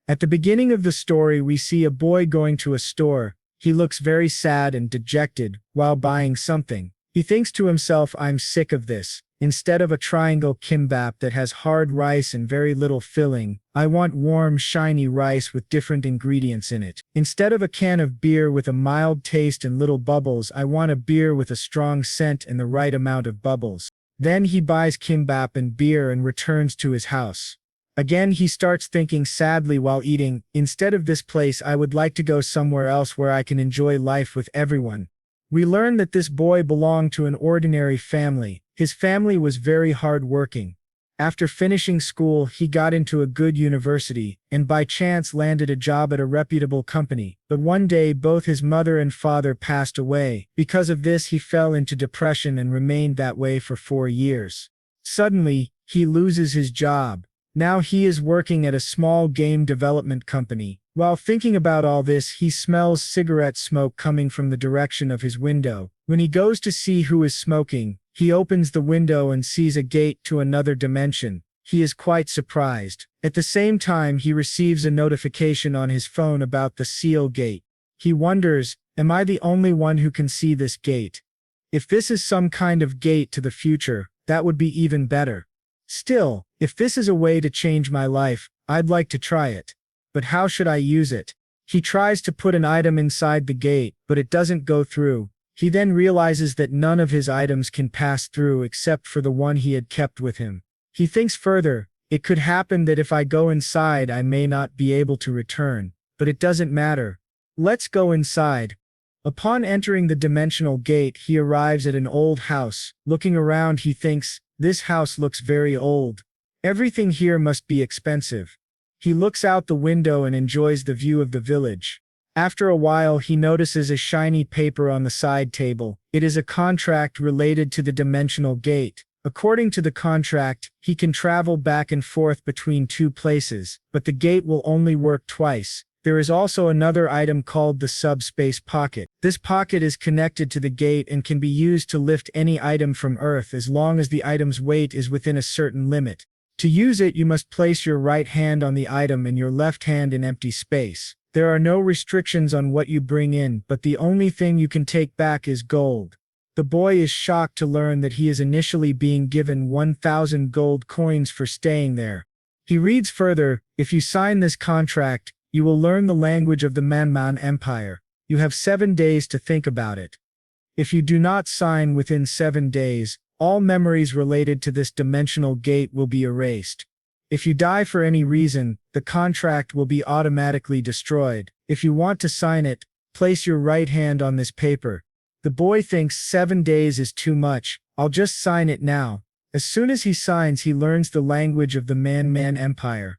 At the beginning of the story, we see a boy going to a store. He looks very sad and dejected while buying something. He thinks to himself, I'm sick of this. Instead of a triangle kimbap that has hard rice and very little filling, I want warm, shiny rice with different ingredients in it. Instead of a can of beer with a mild taste and little bubbles, I want a beer with a strong scent and the right amount of bubbles. Then he buys kimbap and beer and returns to his house. Again, he starts thinking sadly while eating, instead of this place, I would like to go somewhere else where I can enjoy life with everyone. We learn that this boy belonged to an ordinary family. His family was very hard-working. After finishing school, he got into a good university, and by chance landed a job at a reputable company. But one day, both his mother and father passed away. Because of this, he fell into depression and remained that way for 4 years. Suddenly, he loses his job. Now he is working at a small game development company. While thinking about all this, he smells cigarette smoke coming from the direction of his window. When he goes to see who is smoking, he opens the window and sees a gate to another dimension. He is quite surprised. At the same time, he receives a notification on his phone about the seal gate. He wonders, am I the only one who can see this gate? If this is some kind of gate to the future, that would be even better. Still, if this is a way to change my life, I'd like to try it. But how should I use it? He tries to put an item inside the gate, but it doesn't go through. He then realizes that none of his items can pass through except for the one he had kept with him. He thinks further, it could happen that if I go inside I may not be able to return, but it doesn't matter. Let's go inside. Upon entering the dimensional gate, he arrives at an old house. Looking around, he thinks, this house looks very old. Everything here must be expensive. He looks out the window and enjoys the view of the village. After a while, he notices a shiny paper on the side table. It is a contract related to the dimensional gate. According to the contract, he can travel back and forth between 2 places, but the gate will only work twice. There is also another item called the subspace pocket. This pocket is connected to the gate and can be used to lift any item from Earth as long as the item's weight is within a certain limit. To use it, you must place your right hand on the item and your left hand in empty space. There are no restrictions on what you bring in, but the only thing you can take back is gold. The boy is shocked to learn that he is initially being given 1,000 gold coins for staying there. He reads further, if you sign this contract, you will learn the language of the Manhwa Empire. You have 7 days to think about it. If you do not sign within 7 days, all memories related to this dimensional gate will be erased. If you die for any reason, the contract will be automatically destroyed. If you want to sign it, place your right hand on this paper. The boy thinks 7 days is too much. I'll just sign it now. As soon as he signs, he learns the language of the Manhwa Empire.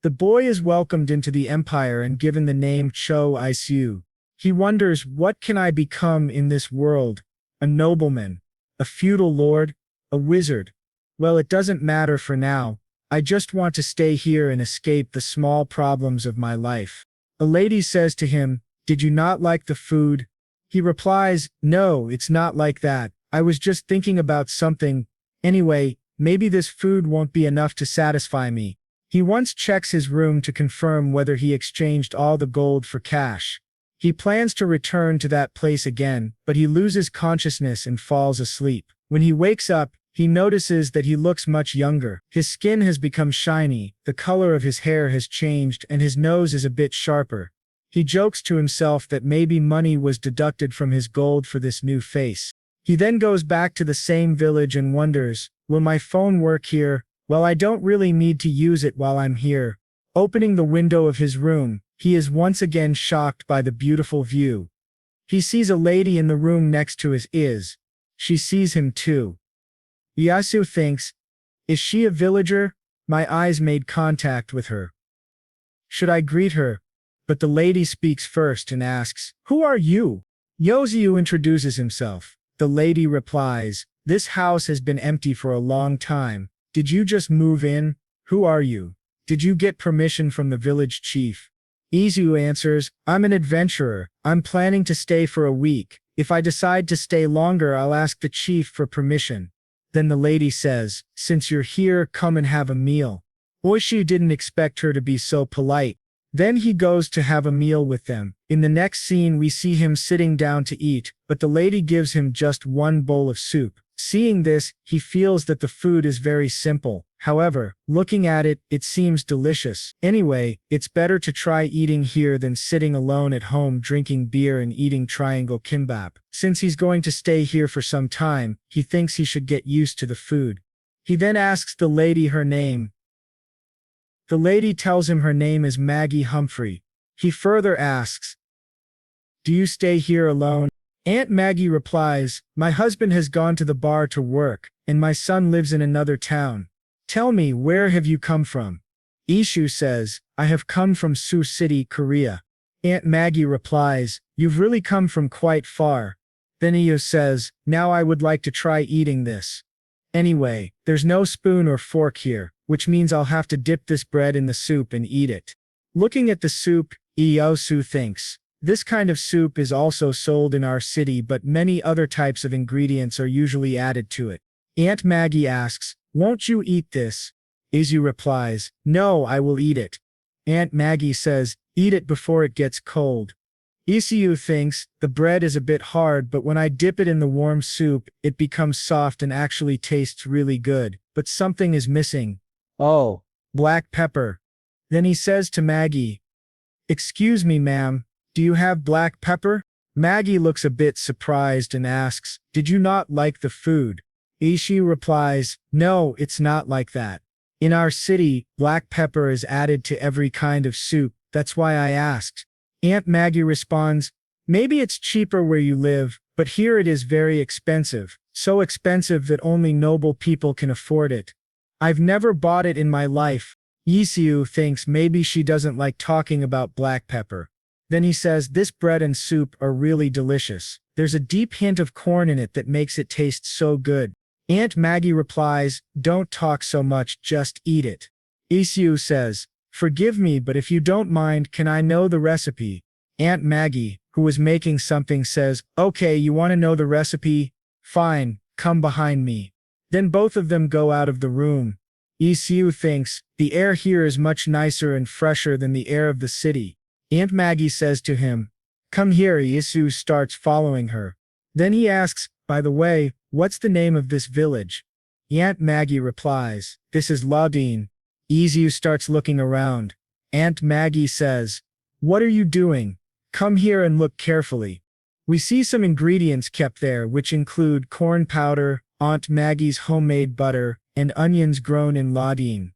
The boy is welcomed into the empire and given the name Cho Isu. He wonders, what can I become in this world? A nobleman? A feudal lord? A wizard? Well, it doesn't matter for now. I just want to stay here and escape the small problems of my life. A lady says to him, did you not like the food? He replies, no, it's not like that. I was just thinking about something. Anyway, maybe this food won't be enough to satisfy me. He once checks his room to confirm whether he exchanged all the gold for cash. He plans to return to that place again, but he loses consciousness and falls asleep. When he wakes up, he notices that he looks much younger. His skin has become shiny, the color of his hair has changed, and his nose is a bit sharper. He jokes to himself that maybe money was deducted from his gold for this new face. He then goes back to the same village and wonders, will my phone work here? Well, I don't really need to use it while I'm here. Opening the window of his room, he is once again shocked by the beautiful view. He sees a lady in the room next to his. She sees him too. Yasu thinks, is she a villager? My eyes made contact with her. Should I greet her? But the lady speaks first and asks, who are you? Yoziu introduces himself. The lady replies, this house has been empty for a long time. Did you just move in? Who are you? Did you get permission from the village chief? Izu answers, I'm an adventurer. I'm planning to stay for a week. If I decide to stay longer, I'll ask the chief for permission. Then the lady says, since you're here, come and have a meal. Oishi didn't expect her to be so polite. Then he goes to have a meal with them. In the next scene we see him sitting down to eat, but the lady gives him just one bowl of soup. Seeing this, he feels that the food is very simple. However, looking at it, it seems delicious. Anyway, it's better to try eating here than sitting alone at home drinking beer and eating triangle kimbap. Since he's going to stay here for some time, he thinks he should get used to the food. He then asks the lady her name. The lady tells him her name is Maggie Humphrey. He further asks, "Do you stay here alone?" Aunt Maggie replies, "My husband has gone to the bar to work, and my son lives in another town. Tell me, where have you come from?" Isu says, "I have come from Sioux City, Korea." Aunt Maggie replies, "You've really come from quite far." Then Isu says, "Now I would like to try eating this. Anyway, there's no spoon or fork here, which means I'll have to dip this bread in the soup and eat it." Looking at the soup, Isu thinks, "This kind of soup is also sold in our city, but many other types of ingredients are usually added to it." Aunt Maggie asks, "Won't you eat this?" Isu replies, "No, I will eat it." Aunt Maggie says, "Eat it before it gets cold." Isu thinks, "The bread is a bit hard, but when I dip it in the warm soup, it becomes soft and actually tastes really good, but something is missing. Oh, black pepper." Then he says to Maggie, "Excuse me, ma'am, do you have black pepper?" Maggie looks a bit surprised and asks, "Did you not like the food?" Isu replies, "No, it's not like that. In our city, black pepper is added to every kind of soup, that's why I asked." Aunt Maggie responds, "Maybe it's cheaper where you live, but here it is very expensive, so expensive that only noble people can afford it. I've never bought it in my life." Isu thinks maybe she doesn't like talking about black pepper. Then he says, "This bread and soup are really delicious. There's a deep hint of corn in it that makes it taste so good." Aunt Maggie replies, "Don't talk so much, just eat it." Isu says, "Forgive me, but if you don't mind, can I know the recipe?" Aunt Maggie, who was making something, says, "Okay, you want to know the recipe? Fine, come behind me." Then both of them go out of the room. Isu thinks, "The air here is much nicer and fresher than the air of the city." Aunt Maggie says to him, "Come here." Isu starts following her. Then he asks, "By the way, what's the name of this village?" Aunt Maggie replies, "This is Laudine." Isu starts looking around. Aunt Maggie says, "What are you doing? Come here and look carefully." We see some ingredients kept there, which include corn powder, Aunt Maggie's homemade butter, and onions grown in Laudine.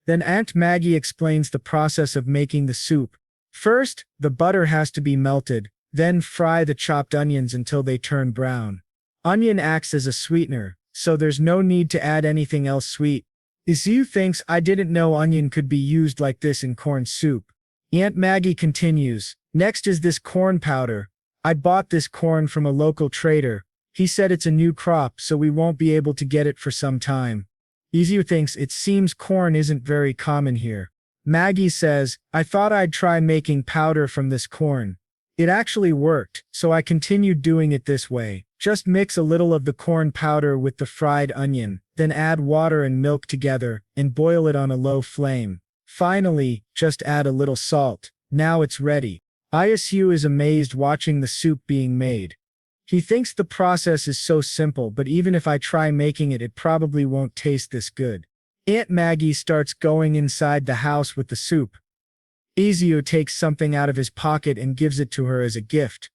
Then Aunt Maggie explains the process of making the soup. First, the butter has to be melted, then fry the chopped onions until they turn brown. Onion acts as a sweetener, so there's no need to add anything else sweet. Isu thinks, "I didn't know onion could be used like this in corn soup." Aunt Maggie continues, "Next is this corn powder. I bought this corn from a local trader. He said it's a new crop, so we won't be able to get it for some time." Isu thinks, "It seems corn isn't very common here." Maggie says, "I thought I'd try making powder from this corn. It actually worked, so I continued doing it this way. Just mix a little of the corn powder with the fried onion, then add water and milk together, and boil it on a low flame. Finally, just add a little salt. Now it's ready." Isu is amazed watching the soup being made. He thinks the process is so simple, but even if I try making it, it probably won't taste this good. Aunt Maggie starts going inside the house with the soup. Isu takes something out of his pocket and gives it to her as a gift.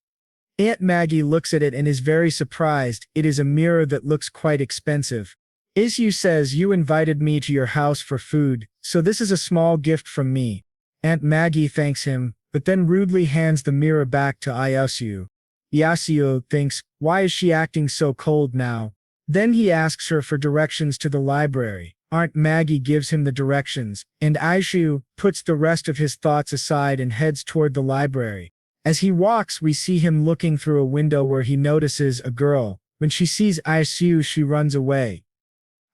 Aunt Maggie looks at it and is very surprised. It is a mirror that looks quite expensive. Isu says, "You invited me to your house for food, so this is a small gift from me." Aunt Maggie thanks him, but then rudely hands the mirror back to Isu. Isu thinks, why is she acting so cold now? Then he asks her for directions to the library. Aunt Maggie gives him the directions, and Isu puts the rest of his thoughts aside and heads toward the library. As he walks, we see him looking through a window where he notices a girl. When she sees Isu, she runs away.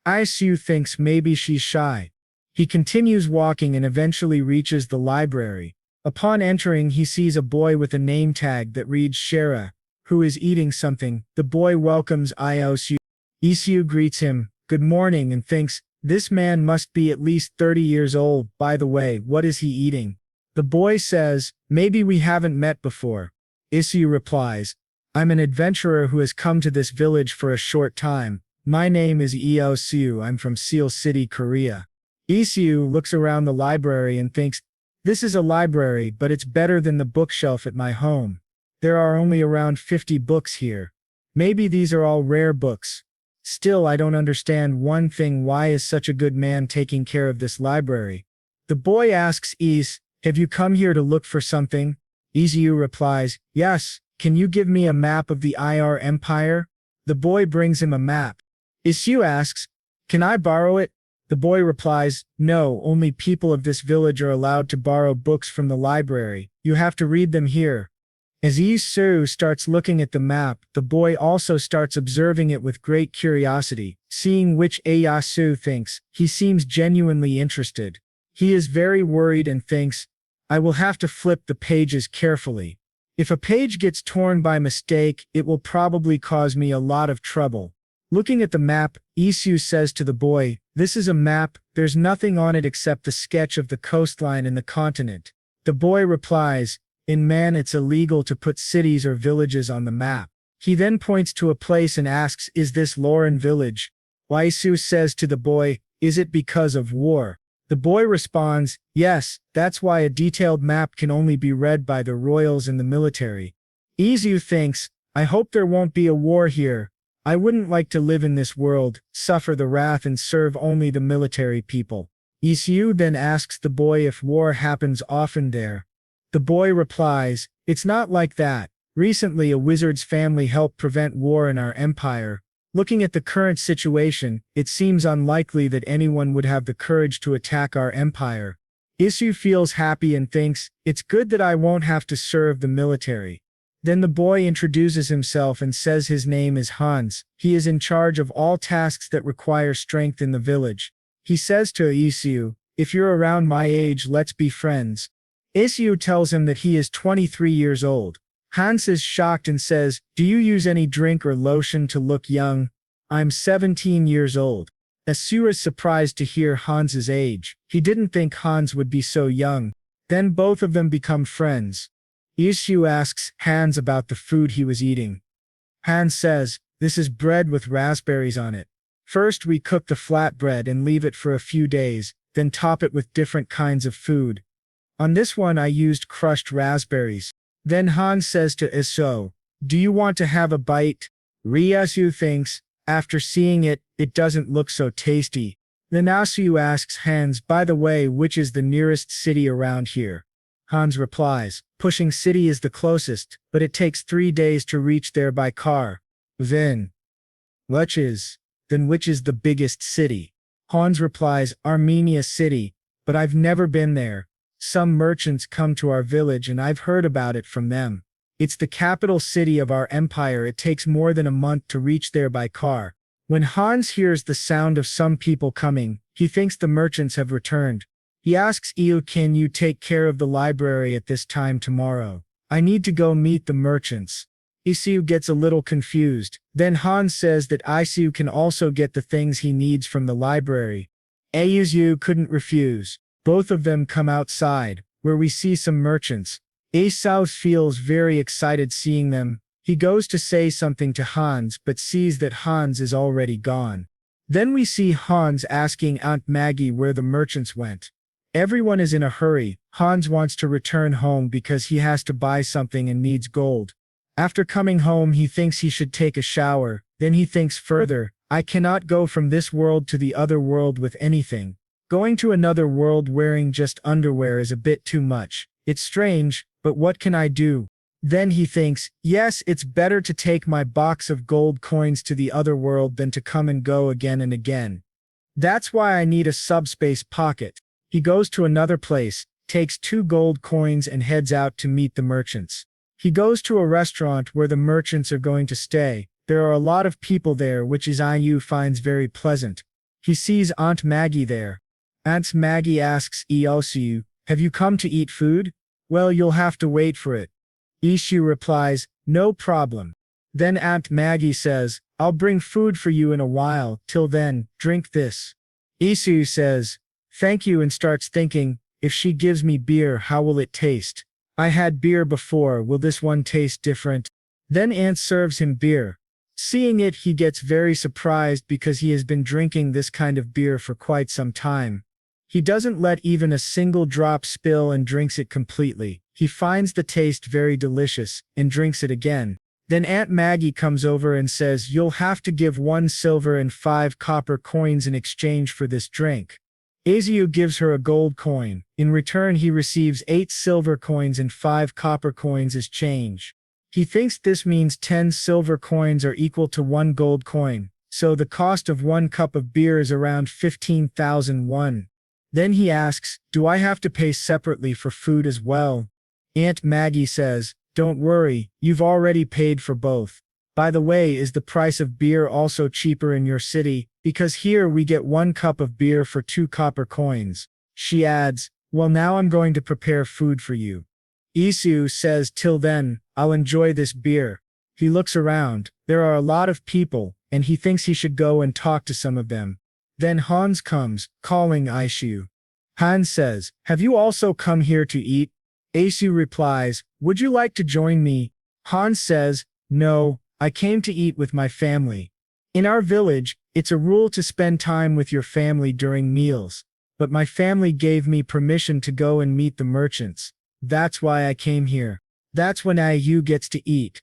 Isu thinks maybe she's shy. He continues walking and eventually reaches the library. Upon entering, he sees a boy with a name tag that reads Shara, who is eating something. The boy welcomes Isu. Isu greets him, "Good morning," and thinks, this man must be at least 30 years old. By the way, what is he eating? The boy says, maybe we haven't met before. Isu replies, I'm an adventurer who has come to this village for a short time. My name is Isu. I'm from Seoul City, Korea. Isu looks around the library and thinks, this is a library, but it's better than the bookshelf at my home. There are only around 50 books here. Maybe these are all rare books. Still, I don't understand one thing. Why is such a good man taking care of this library? The boy asks Is, have you come here to look for something? Isu replies, yes, can you give me a map of the IR Empire? The boy brings him a map. Isu asks, can I borrow it? The boy replies, no, only people of this village are allowed to borrow books from the library. You have to read them here. As Isu starts looking at the map, the boy also starts observing it with great curiosity, seeing which Isu thinks. He seems genuinely interested. He is very worried and thinks, I will have to flip the pages carefully. If a page gets torn by mistake, it will probably cause me a lot of trouble. Looking at the map, Isu says to the boy, this is a map, there's nothing on it except the sketch of the coastline and the continent. The boy replies, in Man it's illegal to put cities or villages on the map. He then points to a place and asks, is this Lauren village? Isu says to the boy, is it because of war? The boy responds, yes, that's why a detailed map can only be read by the royals and the military. Isu thinks, I hope there won't be a war here. I wouldn't like to live in this world, suffer the wrath and serve only the military people. Isu then asks the boy if war happens often there. The boy replies, it's not like that. Recently a wizard's family helped prevent war in our empire. Looking at the current situation, it seems unlikely that anyone would have the courage to attack our empire. Isu feels happy and thinks, it's good that I won't have to serve the military. Then the boy introduces himself and says his name is Hans. He is in charge of all tasks that require strength in the village. He says to Isu, if you're around my age, let's be friends. Isu tells him that he is 23 years old. Hans is shocked and says, do you use any drink or lotion to look young? I'm 17 years old. Isu is surprised to hear Hans's age. He didn't think Hans would be so young. Then both of them become friends. Isu asks Hans about the food he was eating. Hans says, this is bread with raspberries on it. First we cook the flat bread and leave it for a few days, then top it with different kinds of food. On this one I used crushed raspberries. Then Hans says to Isu, do you want to have a bite? Isu thinks, after seeing it, it doesn't look so tasty. Then Isu asks Hans, by the way, which is the nearest city around here? Hans replies, Pushing City is the closest, but it takes 3 days to reach there by car. Then which is the biggest city? Hans replies, Armenia City, but I've never been there. Some merchants come to our village and I've heard about it from them. It's the capital city of our empire. It takes more than a month to reach there by car. When Hans hears the sound of some people coming, he thinks the merchants have returned. He asks Isu, can you take care of the library at this time tomorrow? I need to go meet the merchants. Isu gets a little confused. Then Hans says that Isu can also get the things he needs from the library. Isu couldn't refuse. Both of them come outside, where we see some merchants. Isu feels very excited seeing them. He goes to say something to Hans but sees that Hans is already gone. Then we see Hans asking Aunt Maggie where the merchants went. Everyone is in a hurry. Hans wants to return home because he has to buy something and needs gold. After coming home he thinks he should take a shower. Then he thinks further, I cannot go from this world to the other world with anything. Going to another world wearing just underwear is a bit too much. It's strange, but what can I do? Then he thinks, yes, it's better to take my box of gold coins to the other world than to come and go again and again. That's why I need a subspace pocket. He goes to another place, takes 2 gold coins and heads out to meet the merchants. He goes to a restaurant where the merchants are going to stay. There are a lot of people there, which Isu finds very pleasant. He sees Aunt Maggie there. Aunt Maggie asks Isu, have you come to eat food? Well, you'll have to wait for it. Isu replies, no problem. Then Aunt Maggie says, I'll bring food for you in a while. Till then, drink this. Isu says, thank you, and starts thinking, If she gives me beer, how will it taste? I had beer before, will this one taste different? Then Ant serves him beer. Seeing it, he gets very surprised because he has been drinking this kind of beer for quite some time. He doesn't let even a single drop spill and drinks it completely. He finds the taste very delicious and drinks it again. Then Aunt Maggie comes over and says, "You'll have to give 1 silver and 5 copper coins in exchange for this drink." Isu gives her a gold coin. In return, he receives 8 silver coins and 5 copper coins as change. He thinks this means 10 silver coins are equal to 1 gold coin, so the cost of 1 cup of beer is around 15,000 won. Then he asks, "Do I have to pay separately for food as well?" Aunt Maggie says, "Don't worry, you've already paid for both. By the way, is the price of beer also cheaper in your city? Because here we get 1 cup of beer for 2 copper coins." She adds, "Well, now I'm going to prepare food for you." Isu says, "Till then, I'll enjoy this beer." He looks around. There are a lot of people, and he thinks he should go and talk to some of them. Then Hans comes, calling Isu. Hans says, "Have you also come here to eat?" Isu replies, "Would you like to join me?" Hans says, "No, I came to eat with my family. In our village, it's a rule to spend time with your family during meals. But my family gave me permission to go and meet the merchants. That's why I came here." That's when Isu gets to eat.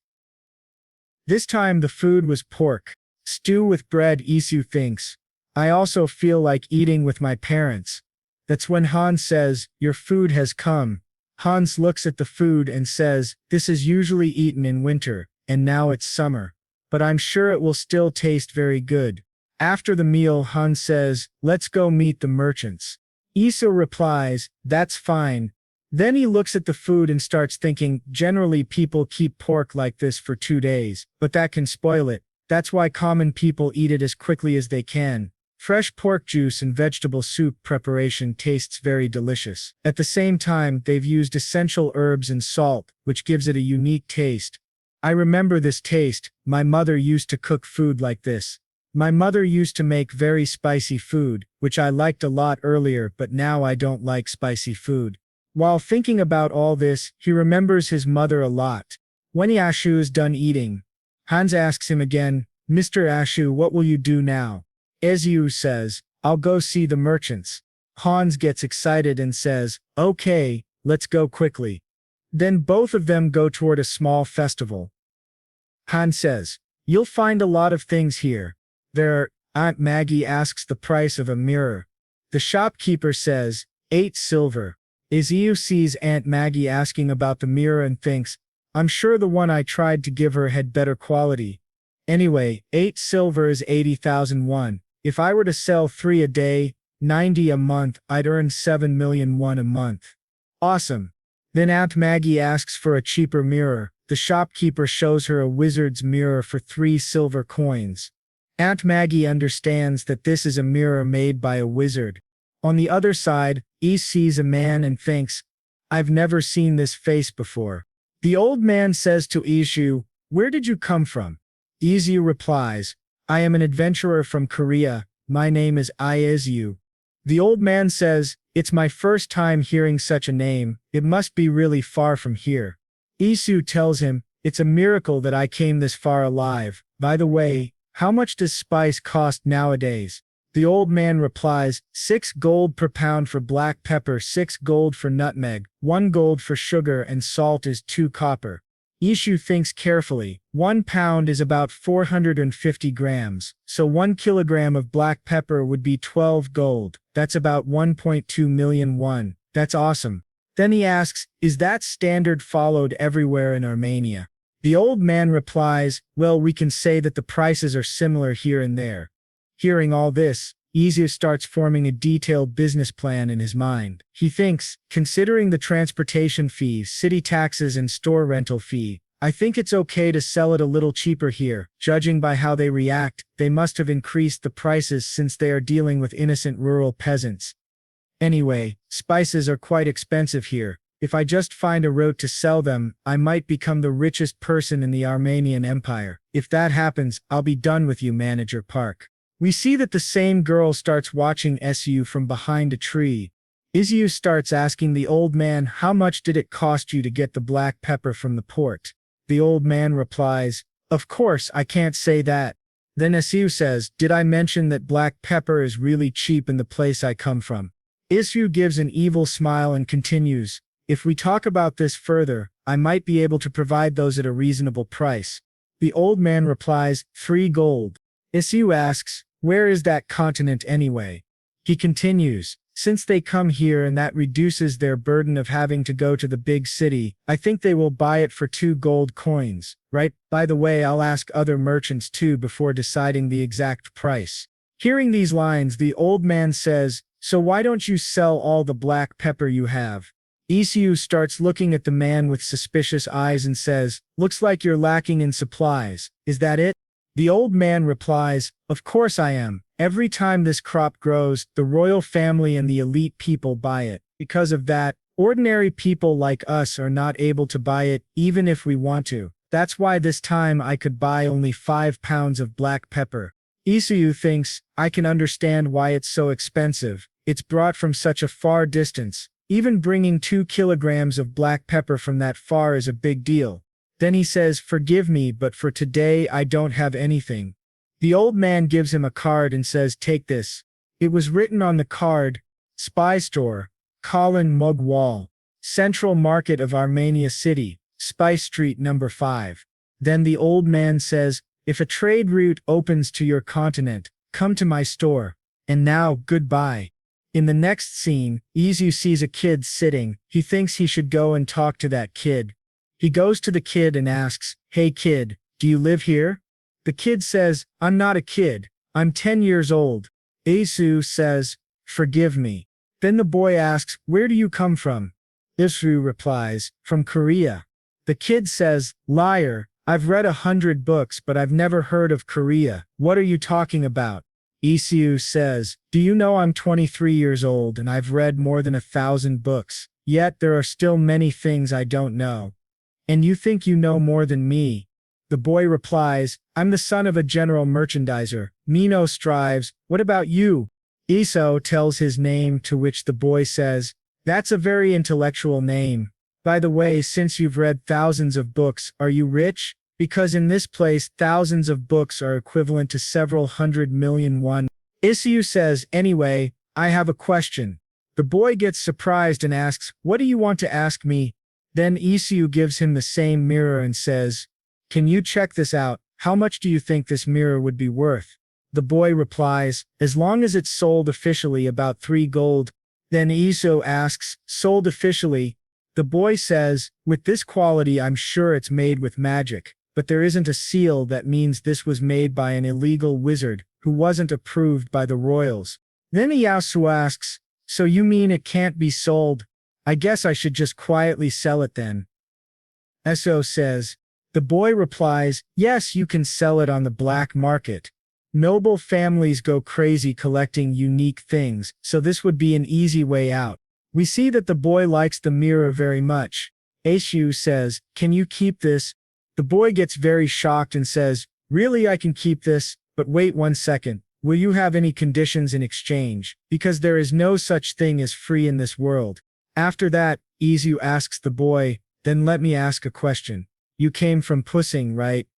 This time the food was pork stew with bread. Isu thinks, "I also feel like eating with my parents." That's when Hans says, "Your food has come." Hans looks at the food and says, "This is usually eaten in winter, and now it's summer. But I'm sure it will still taste very good." After the meal, Hans says, "Let's go meet the merchants." Isu replies, "That's fine." Then he looks at the food and starts thinking, generally people keep pork like this for 2 days, but that can spoil it. That's why common people eat it as quickly as they can. Fresh pork juice and vegetable soup preparation tastes very delicious. At the same time, they've used essential herbs and salt, which gives it a unique taste. I remember this taste. My mother used to cook food like this. My mother used to make very spicy food, which I liked a lot earlier, but now I don't like spicy food. While thinking about all this, he remembers his mother a lot. When Isu is done eating, Hans asks him again, "Mr. Isu, what will you do now?" Isu says, "I'll go see the merchants." Hans gets excited and says, "Okay, let's go quickly." Then both of them go toward a small festival. Hans says, "You'll find a lot of things here." Aunt Maggie asks the price of a mirror. The shopkeeper says, 8 silver. Isu sees Aunt Maggie asking about the mirror and thinks, "I'm sure the one I tried to give her had better quality. Anyway, 8 silver is 80,000 won. If I were to sell 3 a day, 90 a month, I'd earn 7 million won a month. Awesome." Then Aunt Maggie asks for a cheaper mirror. The shopkeeper shows her a wizard's mirror for 3 silver coins. Aunt Maggie understands that this is a mirror made by a wizard. On the other side, Isu sees a man and thinks, "I've never seen this face before." The old man says to Isu, "Where did you come from?" Isu replies, "I am an adventurer from Korea. My name is Isu." The old man says, "It's my first time hearing such a name. It must be really far from here." Isu tells him, "It's a miracle that I came this far alive. By the way, how much does spice cost nowadays?" The old man replies, 6 gold per pound for black pepper, 6 gold for nutmeg, 1 gold for sugar, and salt is 2 copper. Isu thinks carefully. 1 pound is about 450 grams, so 1 kilogram of black pepper would be 12 gold. That's about 1.2 million won. That's awesome. Then he asks, "Is that standard followed everywhere in Armenia?" The old man replies, "Well, we can say that the prices are similar here and there." Hearing all this, Isu starts forming a detailed business plan in his mind. He thinks, considering the transportation fees, city taxes, and store rental fee, I think it's okay to sell it a little cheaper here. Judging by how they react, they must have increased the prices since they are dealing with innocent rural peasants. Anyway, spices are quite expensive here. If I just find a route to sell them, I might become the richest person in the Armenian Empire. If that happens, I'll be done with you, Manager Park. We see that the same girl starts watching Su from behind a tree. Isu starts asking the old man how much did it cost you to get the black pepper from the port. The old man replies, "Of course, I can't say that." Then Isu says, "Did I mention that black pepper is really cheap in the place I come from?" Isu gives an evil smile and continues, "If we talk about this further, I might be able to provide those at a reasonable price." The old man replies, "3 gold." Isu asks, "Where is that continent anyway?" He continues, "Since they come here and that reduces their burden of having to go to the big city, I think they will buy it for 2 gold coins, right? By the way, I'll ask other merchants too before deciding the exact price." Hearing these lines, the old man says, "So why don't you sell all the black pepper you have?" Isu starts looking at the man with suspicious eyes and says, "Looks like you're lacking in supplies, is that it?" The old man replies, "Of course I am. Every time this crop grows, the royal family and the elite people buy it. Because of that, ordinary people like us are not able to buy it even if we want to. That's why this time I could buy only 5 pounds of black pepper." Isu thinks, "I can understand why it's so expensive. It's brought from such a far distance. Even bringing 2 kilograms of black pepper from that far is a big deal." Then he says, "Forgive me, but for today I don't have anything." The old man gives him a card and says, "Take this." It was written on the card, "Spy Store, Colin Mug Wall, Central Market of Armenia City, Spice Street number 5. Then the old man says, "If a trade route opens to your continent, come to my store. And now, goodbye." In the next scene, Izu sees a kid sitting. He thinks he should go and talk to that kid. He goes to the kid and asks, "Hey kid, do you live here?" The kid says, "I'm not a kid. I'm 10 years old." Isu says, "Forgive me." Then the boy asks, "Where do you come from?" Isu replies, "From Korea." The kid says, "Liar, I've read 100 books but I've never heard of Korea. What are you talking about?" Isu says, "Do you know I'm 23 years old and I've read more than 1,000 books, yet there are still many things I don't know. And you think you know more than me?" The boy replies, "I'm the son of a general merchandiser. Mino strives. What about you?" Iso tells his name, to which the boy says, "That's a very intellectual name. By the way, since you've read thousands of books, are you rich? Because in this place thousands of books are equivalent to several 100 million won." Isu says, "Anyway, I have a question." The boy gets surprised and asks, "What do you want to ask me?" Then Isu gives him the same mirror and says, "Can you check this out? How much do you think this mirror would be worth?" The boy replies, "As long as it's sold officially, about 3 gold. Then Isu asks, "Sold officially?" The boy says, "With this quality I'm sure it's made with magic, but there isn't a seal that means this was made by an illegal wizard who wasn't approved by the royals." Then Iyasu asks, "So you mean it can't be sold? I guess I should just quietly sell it then." Eso says. The boy replies, "Yes, you can sell it on the black market. Noble families go crazy collecting unique things, so this would be an easy way out." We see that the boy likes the mirror very much. Aishu says, "Can you keep this?" The boy gets very shocked and says, "Really, I can keep this? But wait 1 second. Will you have any conditions in exchange? Because there is no such thing as free in this world." After that, Izu asks the boy, "Then let me ask a question. You came from Pussing, right?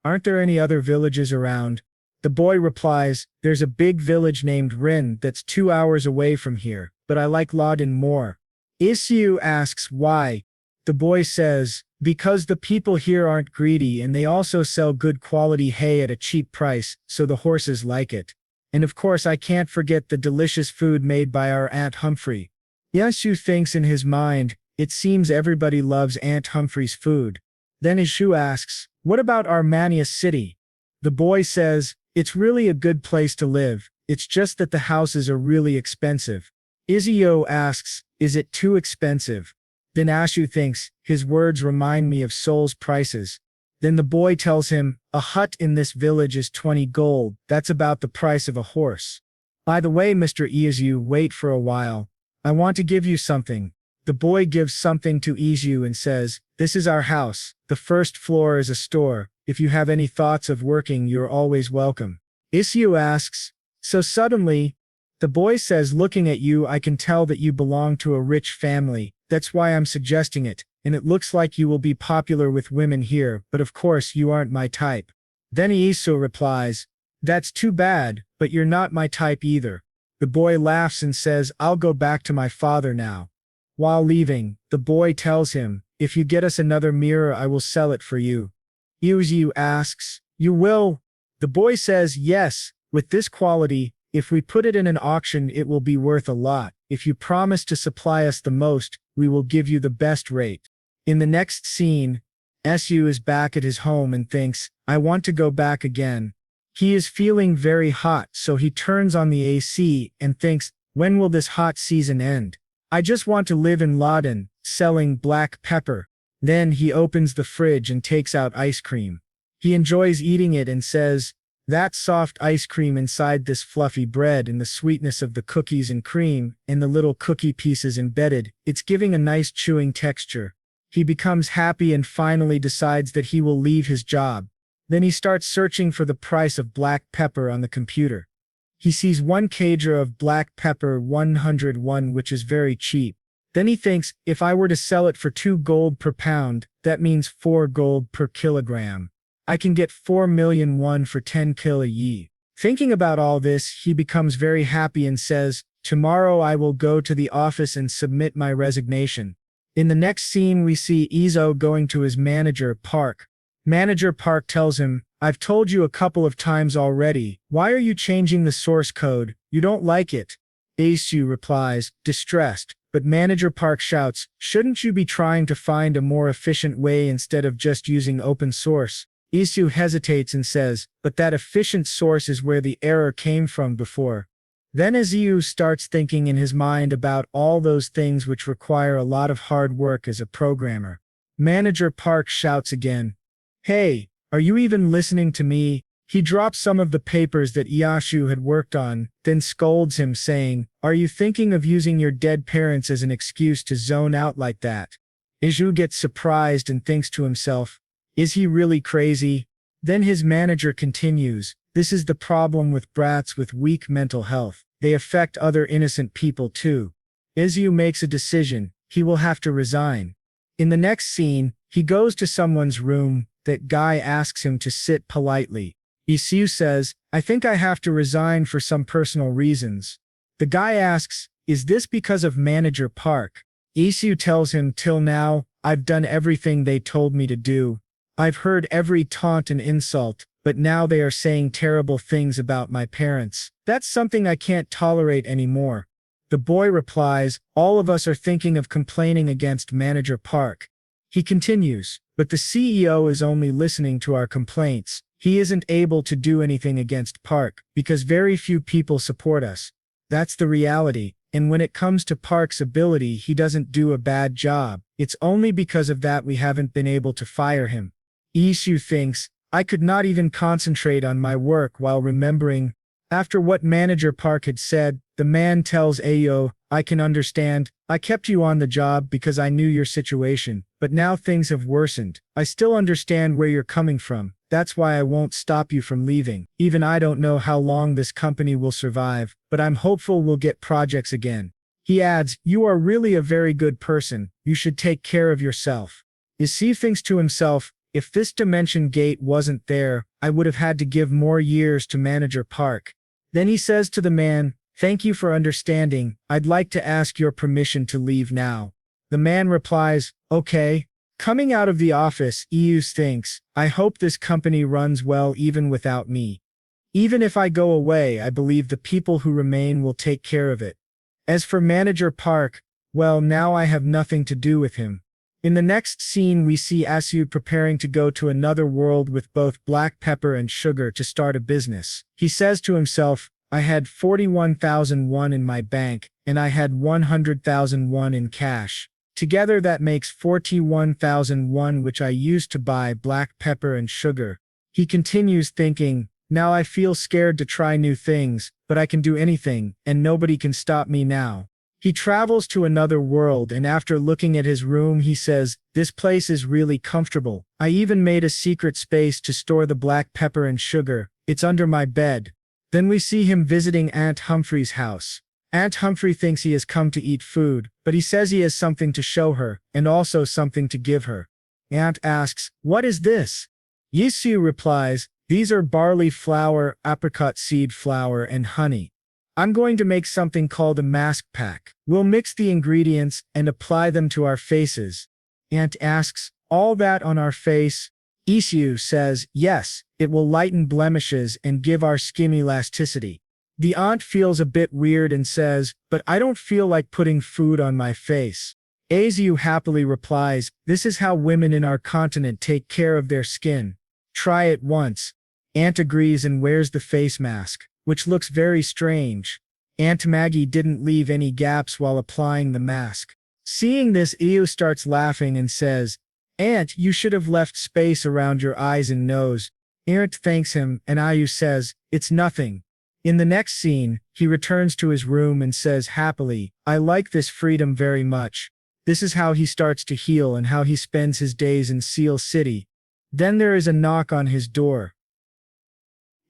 Aren't there any other villages around?" The boy replies, "There's a big village named Rin that's 2 hours away from here, but I like Laden more." Isu asks why. The boy says, "Because the people here aren't greedy and they also sell good quality hay at a cheap price, so the horses like it. And of course I can't forget the delicious food made by our Aunt Humphrey." Isu thinks in his mind, "It seems everybody loves Aunt Humphrey's food." Then Isu asks, "What about Armenia City?" The boy says, "It's really a good place to live, it's just that the houses are really expensive." Izio asks, "Is it too expensive?" Then Ashu thinks, his words remind me of Seoul's prices. Then the boy tells him, "A hut in this village is 20 gold, that's about the price of a horse." "By the way, Mr. Izu, wait for a while. I want to give you something." The boy gives something to Izu and says, "This is our house. The first floor is a store. If you have any thoughts of working, you're always welcome." Isu asks, "So suddenly?" The boy says, looking at you, I can tell that you belong to a rich family, that's why I'm suggesting it, and it looks like you will be popular with women here, but of course you aren't my type. Then Isu replies, that's too bad, but you're not my type either. The boy laughs and says, I'll go back to my father now. While leaving, the boy tells him, if you get us another mirror I will sell it for you. Isu asks, you will? The boy says, yes, with this quality, if we put it in an auction it will be worth a lot. If you promise to supply us the most, we will give you the best rate. In the next scene, Su is back at his home and thinks, I want to go back again. He is feeling very hot, so he turns on the AC and thinks, when will this hot season end? I just want to live in Lawton, selling black pepper. Then he opens the fridge and takes out ice cream. He enjoys eating it and says, that soft ice cream inside this fluffy bread and the sweetness of the cookies and cream and the little cookie pieces embedded, it's giving a nice chewing texture. He becomes happy and finally decides that he will leave his job. Then he starts searching for the price of black pepper on the computer. He sees 1 kg of black pepper 101, which is very cheap. Then he thinks, if I were to sell it for 2 gold per pound, that means 4 gold per kilogram. I can get 4 million won for 10 kg. Thinking about all this, he becomes very happy and says, tomorrow I will go to the office and submit my resignation. In the next scene we see Izo going to his manager, Park. Manager Park tells him, I've told you a couple of times already, why are you changing the source code? You don't like it. Isu replies, distressed, but Manager Park shouts, shouldn't you be trying to find a more efficient way instead of just using open source? Isu hesitates and says, but that efficient source is where the error came from before. Then Izu starts thinking in his mind about all those things which require a lot of hard work as a programmer. Manager Park shouts again, hey, are you even listening to me? He drops some of the papers that Iyashu had worked on, then scolds him saying, are you thinking of using your dead parents as an excuse to zone out like that? Izu gets surprised and thinks to himself, is he really crazy? Then his manager continues, this is the problem with brats with weak mental health. They affect other innocent people too. Izu makes a decision, he will have to resign. In the next scene, he goes to someone's room. That guy asks him to sit politely. Isu says, I think I have to resign for some personal reasons. The guy asks, is this because of Manager Park? Isu tells him, till now, I've done everything they told me to do. I've heard every taunt and insult, but now they are saying terrible things about my parents. That's something I can't tolerate anymore. The boy replies, all of us are thinking of complaining against Manager Park. He continues, but the CEO is only listening to our complaints. He isn't able to do anything against Park, because very few people support us. That's the reality, and when it comes to Park's ability, he doesn't do a bad job. It's only because of that we haven't been able to fire him. Isu thinks, I could not even concentrate on my work while remembering. After what Manager Park had said, the man tells Ayo, I can understand. I kept you on the job because I knew your situation, but now things have worsened. I still understand where you're coming from. That's why I won't stop you from leaving. Even I don't know how long this company will survive, but I'm hopeful we'll get projects again. He adds, you are really a very good person. You should take care of yourself. Isu thinks to himself, if this dimension gate wasn't there, I would have had to give more years to Manager Park. Then he says to the man, thank you for understanding. I'd like to ask your permission to leave now. The man replies, okay. Coming out of the office, Ius thinks, I hope this company runs well even without me. Even if I go away, I believe the people who remain will take care of it. As for Manager Park, well, now I have nothing to do with him. In the next scene we see Asu preparing to go to another world with both black pepper and sugar to start a business. He says to himself, I had 41,000 won in my bank, and I had 100,000 won in cash. Together that makes 41,000 won, which I used to buy black pepper and sugar. He continues thinking, now I feel scared to try new things, but I can do anything, and nobody can stop me now. He travels to another world, and after looking at his room he says, this place is really comfortable. I even made a secret space to store the black pepper and sugar. It's under my bed. Then we see him visiting Aunt Humphrey's house. Aunt Humphrey thinks he has come to eat food, but he says he has something to show her, and also something to give her. Aunt asks, "What is this?" Isu replies, "These are barley flour, apricot seed flour, and honey. I'm going to make something called a mask pack. We'll mix the ingredients and apply them to our faces." Aunt asks, "All that on our face?" Isu says, "Yes, it will lighten blemishes and give our skin elasticity." The aunt feels a bit weird and says, "But I don't feel like putting food on my face." Isu happily replies, "This is how women in our continent take care of their skin. Try it once." Aunt agrees and wears the face mask, which looks very strange. Aunt Maggie didn't leave any gaps while applying the mask. Seeing this, Isu starts laughing and says, "Aunt, you should have left space around your eyes and nose." Aunt thanks him, and Isu says, "It's nothing." In the next scene, he returns to his room and says happily, "I like this freedom very much." This is how he starts to heal and how he spends his days in Seal City. Then there is a knock on his door.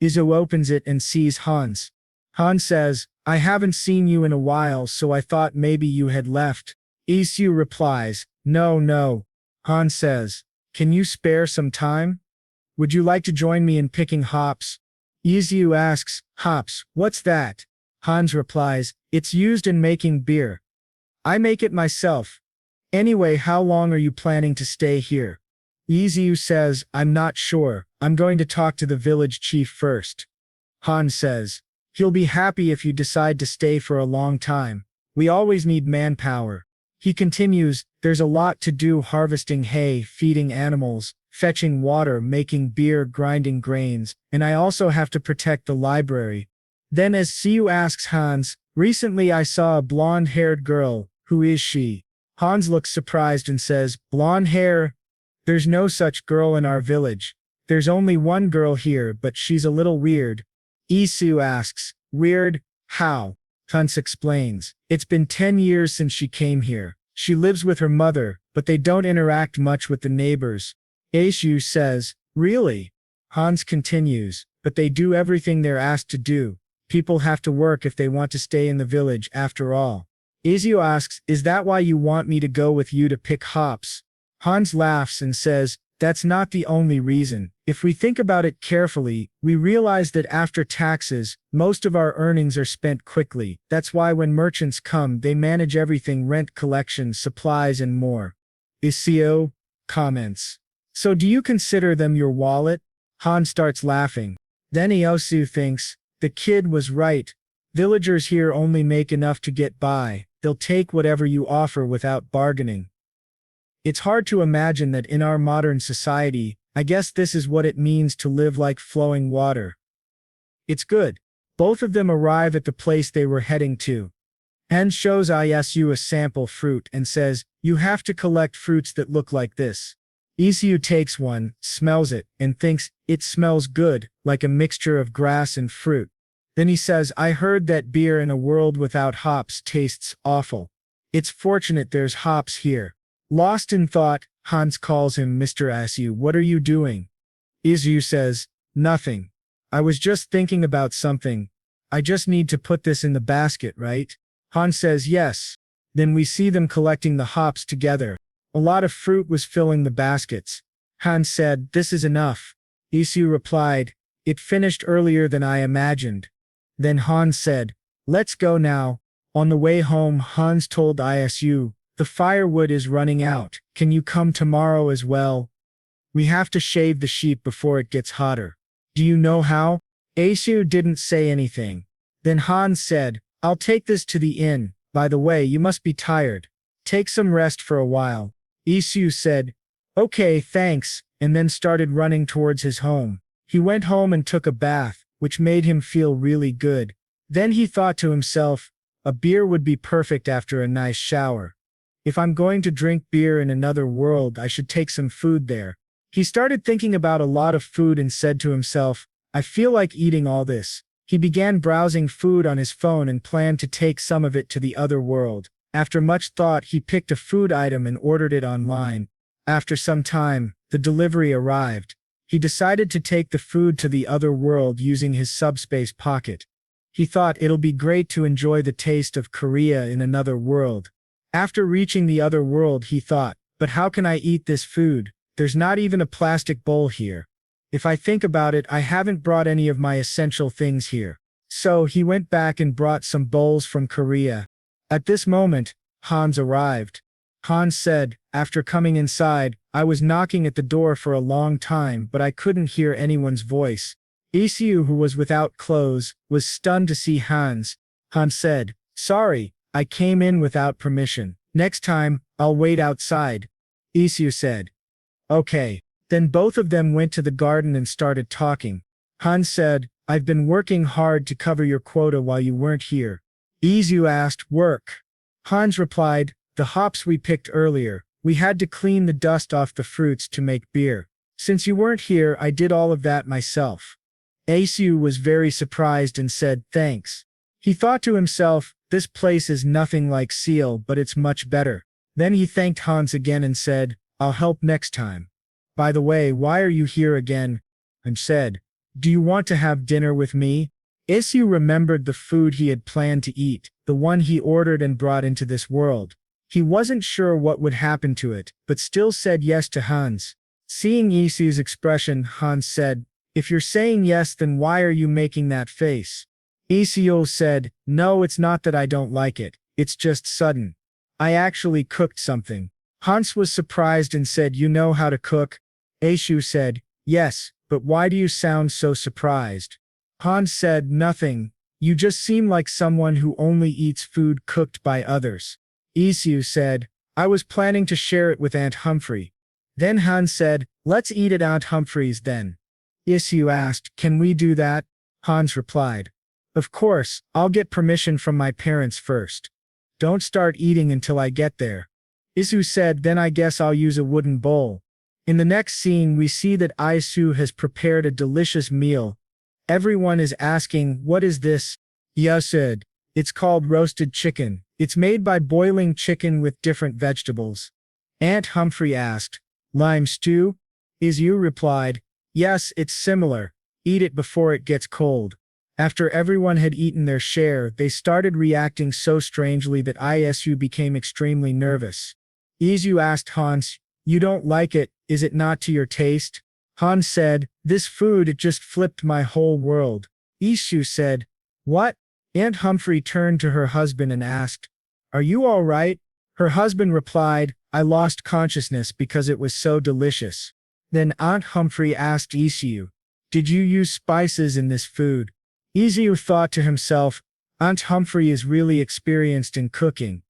Isu opens it and sees Hans. Hans says, "I haven't seen you in a while, so I thought maybe you had left." Isu replies, No. Hans says, "Can you spare some time? Would you like to join me in picking hops?" Isu asks, "Hops, what's that?" Hans replies, "It's used in making beer. I make it myself. Anyway, how long are you planning to stay here?" Isu says, "I'm not sure. I'm going to talk to the village chief first." Hans says, "He'll be happy if you decide to stay for a long time. We always need manpower." He continues, "There's a lot to do: harvesting hay, feeding animals, fetching water, making beer, grinding grains, and I also have to protect the library." Then as Siu asks Hans, "Recently I saw a blonde-haired girl. Who is she?" Hans looks surprised and says, "Blonde hair? There's no such girl in our village. There's only one girl here, but she's a little weird." Isu asks, "Weird? How?" Hans explains, "It's been 10 years since she came here. She lives with her mother, but they don't interact much with the neighbors." Isu says, "Really?" Hans continues, "But they do everything they're asked to do. People have to work if they want to stay in the village after all." Isu asks, "Is that why you want me to go with you to pick hops?" Hans laughs and says, "That's not the only reason. If we think about it carefully, we realize that after taxes, most of our earnings are spent quickly. That's why when merchants come, they manage everything: rent, collection, supplies, and more." Isu comments, "So do you consider them your wallet?" Hans starts laughing. Then Isu thinks, "The kid was right. Villagers here only make enough to get by. They'll take whatever you offer without bargaining." It's hard to imagine that in our modern society. I guess this is what it means to live like flowing water. It's good. Both of them arrive at the place they were heading to. Hans shows Isu a sample fruit and says, "You have to collect fruits that look like this." Isu takes one, smells it, and thinks, "It smells good, like a mixture of grass and fruit." Then he says, "I heard that beer in a world without hops tastes awful. It's fortunate there's hops here." Lost in thought, Hans calls him Mr. Isu. "What are you doing?" Isu says, "Nothing. I was just thinking about something. I just need to put this in the basket, right?" Hans says, "Yes." Then we see them collecting the hops together. A lot of fruit was filling the baskets. Hans said, "This is enough." Isu replied, "It finished earlier than I imagined." Then Hans said, "Let's go now." On the way home, Hans told Isu, "The firewood is running out. Can you come tomorrow as well? We have to shave the sheep before it gets hotter." "Do you know how?" Isu didn't say anything. Then Hans said, "I'll take this to the inn. By the way, you must be tired. Take some rest for a while." Isu said, "Okay, thanks," and then started running towards his home. He went home and took a bath, which made him feel really good. Then he thought to himself, a beer would be perfect after a nice shower. If I'm going to drink beer in another world, I should take some food there. He started thinking about a lot of food and said to himself, "I feel like eating all this." He began browsing food on his phone and planned to take some of it to the other world. After much thought, he picked a food item and ordered it online. After some time, the delivery arrived. He decided to take the food to the other world using his subspace pocket. He thought it'll be great to enjoy the taste of Korea in another world. After reaching the other world, he thought, but how can I eat this food? There's not even a plastic bowl here. If I think about it, I haven't brought any of my essential things here. So he went back and brought some bowls from Korea. At this moment, Hans arrived. Hans said, after coming inside, I was knocking at the door for a long time, but I couldn't hear anyone's voice. Isu, who was without clothes, was stunned to see Hans. Hans said, sorry, I came in without permission. Next time, I'll wait outside. Isu said, okay. Then both of them went to the garden and started talking. Hans said, I've been working hard to cover your quota while you weren't here. Isu asked, work? Hans replied, the hops we picked earlier. We had to clean the dust off the fruits to make beer. Since you weren't here, I did all of that myself. Isu was very surprised and said, thanks. He thought to himself, this place is nothing like Seal, but it's much better. Then he thanked Hans again and said, I'll help next time. By the way, why are you here again? And said, do you want to have dinner with me? Isu remembered the food he had planned to eat, the one he ordered and brought into this world. He wasn't sure what would happen to it, but still said yes to Hans. Seeing Isu's expression, Hans said, if you're saying yes, then why are you making that face? Isu said, no, it's not that I don't like it, it's just sudden. I actually cooked something. Hans was surprised and said, you know how to cook? Isu said, yes, but why do you sound so surprised? Hans said, nothing. You just seem like someone who only eats food cooked by others. Isu said, I was planning to share it with Aunt Humphrey. Then Hans said, let's eat at Aunt Humphrey's then. Isu asked, can we do that? Hans replied, of course, I'll get permission from my parents first. Don't start eating until I get there. Isu said, then I guess I'll use a wooden bowl. In the next scene, we see that Isu has prepared a delicious meal. Everyone is asking, what is this? Ya said, it's called roasted chicken. It's made by boiling chicken with different vegetables. Aunt Humphrey asked, lime stew? Isu replied, yes, it's similar. Eat it before it gets cold. After everyone had eaten their share, they started reacting so strangely that Isu became extremely nervous. Isu asked Hans, you don't like it, is it not to your taste? Hans said, this food, it just flipped my whole world. Isu said, what? Aunt Humphrey turned to her husband and asked, are you all right? Her husband replied, I lost consciousness because it was so delicious. Then Aunt Humphrey asked Isu, did you use spices in this food? Isu thought to himself, Aunt Humphrey is really experienced in cooking.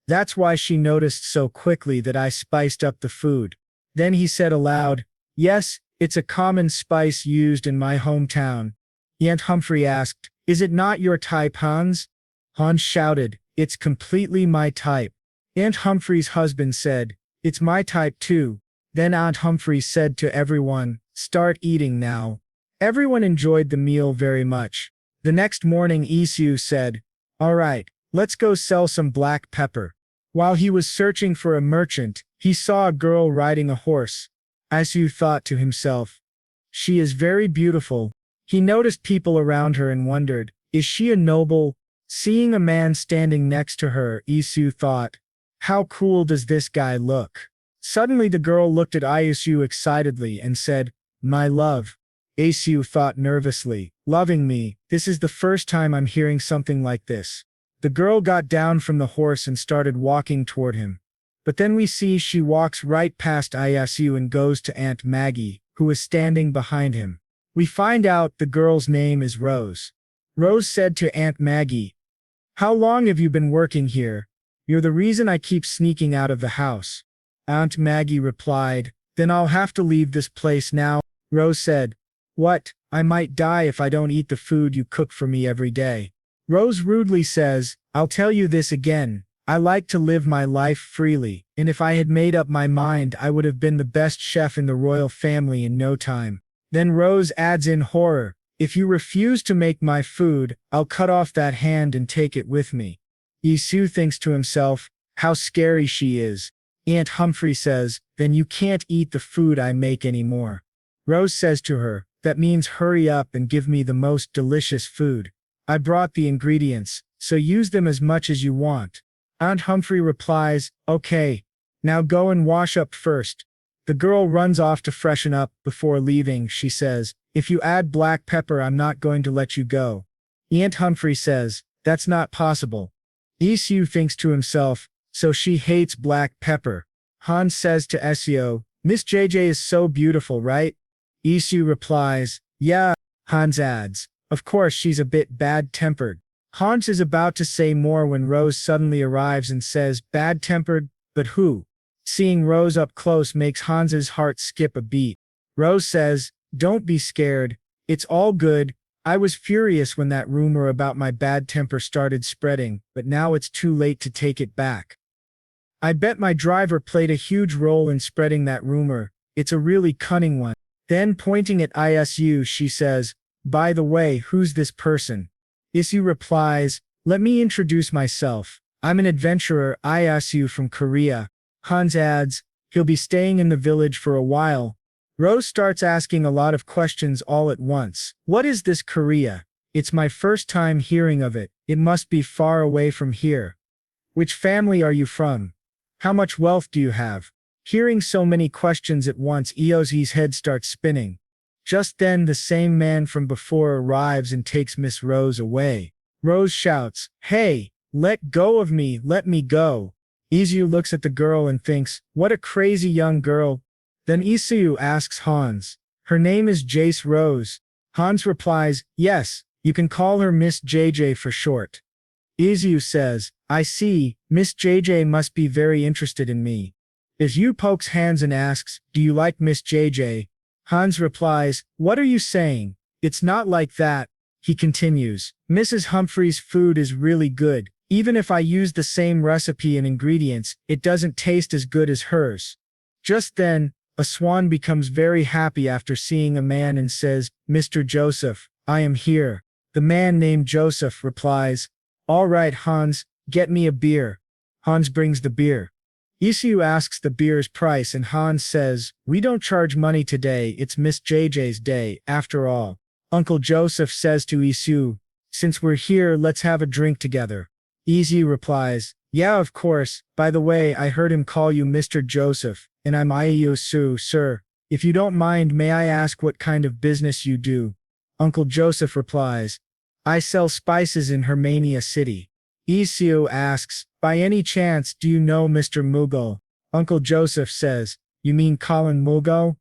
That's why she noticed so quickly that I spiced up the food. Then he said aloud, yes, it's a common spice used in my hometown. Aunt Humphrey asked, is it not your type, Hans? Hans shouted, it's completely my type. Aunt Humphrey's husband said, it's my type too. Then Aunt Humphrey said to everyone, start eating now. Everyone enjoyed the meal very much. The next morning Isu said, all right, let's go sell some black pepper. While he was searching for a merchant, he saw a girl riding a horse. Isu thought to himself, she is very beautiful. He noticed people around her and wondered, is she a noble? Seeing a man standing next to her, Isu thought, how cool does this guy look? Suddenly the girl looked at Isu excitedly and said, my love. Isu thought nervously, loving me, this is the first time I'm hearing something like this. The girl got down from the horse and started walking toward him. But then we see she walks right past Isu and goes to Aunt Maggie, who is standing behind him. We find out the girl's name is Rose. Rose said to Aunt Maggie, how long have you been working here? You're the reason I keep sneaking out of the house. Aunt Maggie replied, then I'll have to leave this place now. Rose said, what? I might die if I don't eat the food you cook for me every day. Rose rudely says, I'll tell you this again. I like to live my life freely, and if I had made up my mind, I would have been the best chef in the royal family in no time. Then Rose adds in horror, if you refuse to make my food, I'll cut off that hand and take it with me. Isu thinks to himself, how scary she is. Aunt Humphrey says, then you can't eat the food I make anymore. Rose says to her, that means hurry up and give me the most delicious food. I brought the ingredients, so use them as much as you want. Aunt Humphrey replies, okay. Now go and wash up first. The girl runs off to freshen up. Before leaving, she says, if you add black pepper, I'm not going to let you go. Aunt Humphrey says, that's not possible. Isu thinks to himself, so she hates black pepper. Hans says to Esio, Miss JJ is so beautiful, right? Isu replies, yeah. Hans adds, of course she's a bit bad-tempered. Hans is about to say more when Rose suddenly arrives and says, bad-tempered? But who? Seeing Rose up close makes Hans's heart skip a beat. Rose says, don't be scared. It's all good. I was furious when that rumor about my bad temper started spreading, but now it's too late to take it back. I bet my driver played a huge role in spreading that rumor. It's a really cunning one. Then pointing at Isu, she says, by the way, who's this person? Isu replies, let me introduce myself. I'm an adventurer, Isu from Korea. Hans adds, he'll be staying in the village for a while. Rose starts asking a lot of questions all at once. What is this Korea? It's my first time hearing of it. It must be far away from here. Which family are you from? How much wealth do you have? Hearing so many questions at once, Eozi's head starts spinning. Just then the same man from before arrives and takes Miss Rose away. Rose shouts, hey, let go of me, let me go. Isu looks at the girl and thinks, what a crazy young girl. Then Isu asks Hans, her name is Jace Rose. Hans replies, yes, you can call her Miss JJ for short. Isu says, I see, Miss JJ must be very interested in me. Isu pokes Hans and asks, do you like Miss JJ? Hans replies, what are you saying? It's not like that. He continues, Mrs. Humphrey's food is really good. Even if I use the same recipe and ingredients, it doesn't taste as good as hers. Just then, a swan becomes very happy after seeing a man and says, Mr. Joseph, I am here. The man named Joseph replies, all right, Hans, get me a beer. Hans brings the beer. Isu asks the beer's price and Hans says, we don't charge money today, it's Miss JJ's day, after all. Uncle Joseph says to Isu, since we're here, let's have a drink together. Isu replies, yeah, of course. By the way, I heard him call you Mr. Joseph, and I'm Isu, sir. If you don't mind, may I ask what kind of business you do? Uncle Joseph replies, I sell spices in Hermania City. Isu asks, by any chance, do you know Mr. Mugo? Uncle Joseph says, you mean Colin Mugo?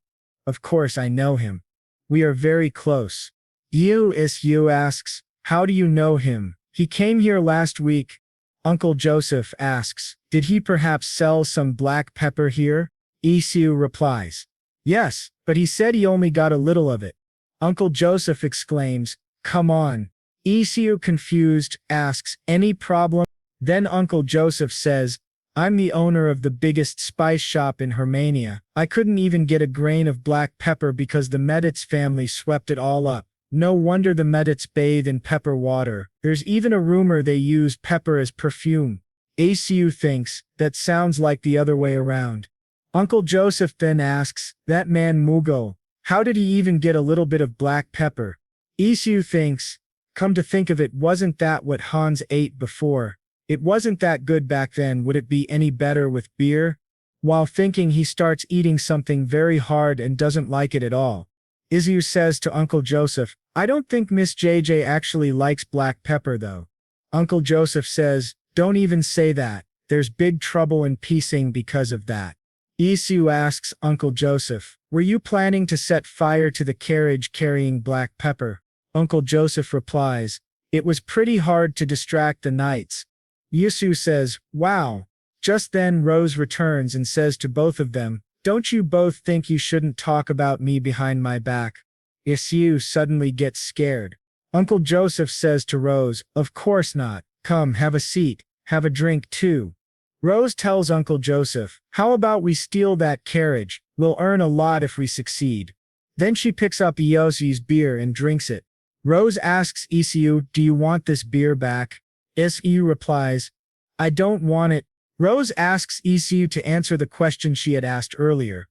Of course I know him. We are very close. Isu asks, how do you know him? He came here last week. Uncle Joseph asks, did he perhaps sell some black pepper here? Isu replies, yes, but he said he only got a little of it. Uncle Joseph exclaims, come on. Isu, confused, asks, any problem? Then Uncle Joseph says, I'm the owner of the biggest spice shop in Hermania. I couldn't even get a grain of black pepper because the Meditz family swept it all up. No wonder the Meditz bathe in pepper water. There's even a rumor they use pepper as perfume. Isu thinks, that sounds like the other way around. Uncle Joseph then asks, that man Mugo, how did he even get a little bit of black pepper? Isu thinks, come to think of it, wasn't that what Hans ate before? It wasn't that good back then, would it be any better with beer? While thinking, he starts eating something very hard and doesn't like it at all. Isu says to Uncle Joseph, I don't think Miss JJ actually likes black pepper though. Uncle Joseph says, don't even say that. There's big trouble in Pising because of that. Isu asks Uncle Joseph, were you planning to set fire to the carriage carrying black pepper? Uncle Joseph replies, it was pretty hard to distract the knights. Isu says, wow. Just then Rose returns and says to both of them, don't you both think you shouldn't talk about me behind my back? Isu suddenly gets scared. Uncle Joseph says to Rose, of course not. Come, have a seat. Have a drink too. Rose tells Uncle Joseph, how about we steal that carriage? We'll earn a lot if we succeed. Then she picks up Iosi's beer and drinks it. Rose asks Isu, do you want this beer back? Isu replies, I don't want it. Rose asks Isu to answer the question she had asked earlier.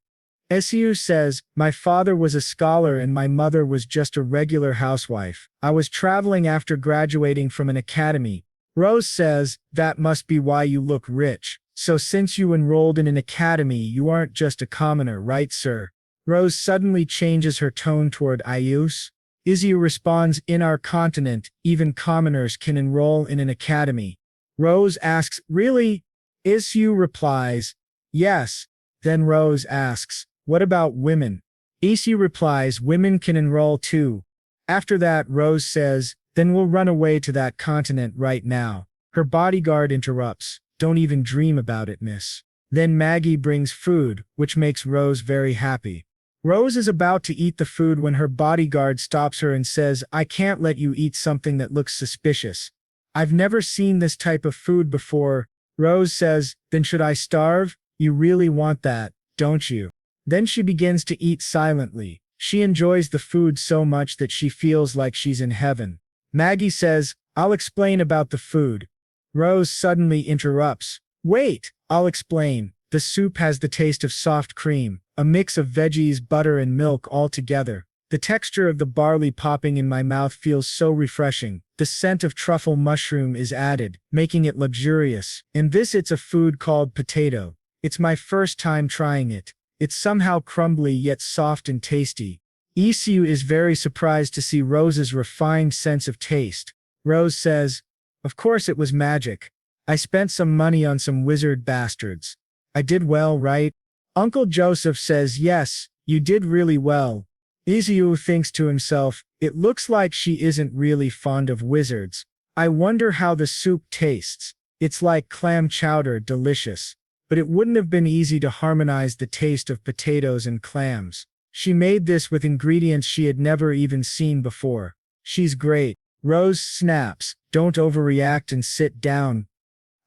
Isu says, my father was a scholar and my mother was just a regular housewife. I was traveling after graduating from an academy. Rose says, that must be why you look rich. So since you enrolled in an academy, you aren't just a commoner, right, sir? Rose suddenly changes her tone toward Isu. Isu responds, in our continent, even commoners can enroll in an academy. Rose asks, really? Isu replies, yes. Then Rose asks, what about women? Isu replies, women can enroll too. After that, Rose says, then we'll run away to that continent right now. Her bodyguard interrupts, don't even dream about it, miss. Then Maggie brings food, which makes Rose very happy. Rose is about to eat the food when her bodyguard stops her and says, I can't let you eat something that looks suspicious. I've never seen this type of food before. Rose says, then should I starve? You really want that, don't you? Then she begins to eat silently. She enjoys the food so much that she feels like she's in heaven. Maggie says, I'll explain about the food. Rose suddenly interrupts. Wait, I'll explain. The soup has the taste of soft cream, a mix of veggies, butter, and milk all together. The texture of the barley popping in my mouth feels so refreshing. The scent of truffle mushroom is added, making it luxurious. In this it's a food called potato. It's my first time trying it. It's somehow crumbly yet soft and tasty. Isu is very surprised to see Rose's refined sense of taste. Rose says, of course it was magic. I spent some money on some wizard bastards. I did well, right? Uncle Joseph says, yes, you did really well. Isu thinks to himself, it looks like she isn't really fond of wizards. I wonder how the soup tastes. It's like clam chowder, delicious. But it wouldn't have been easy to harmonize the taste of potatoes and clams. She made this with ingredients she had never even seen before. She's great. Rose snaps, don't overreact and sit down.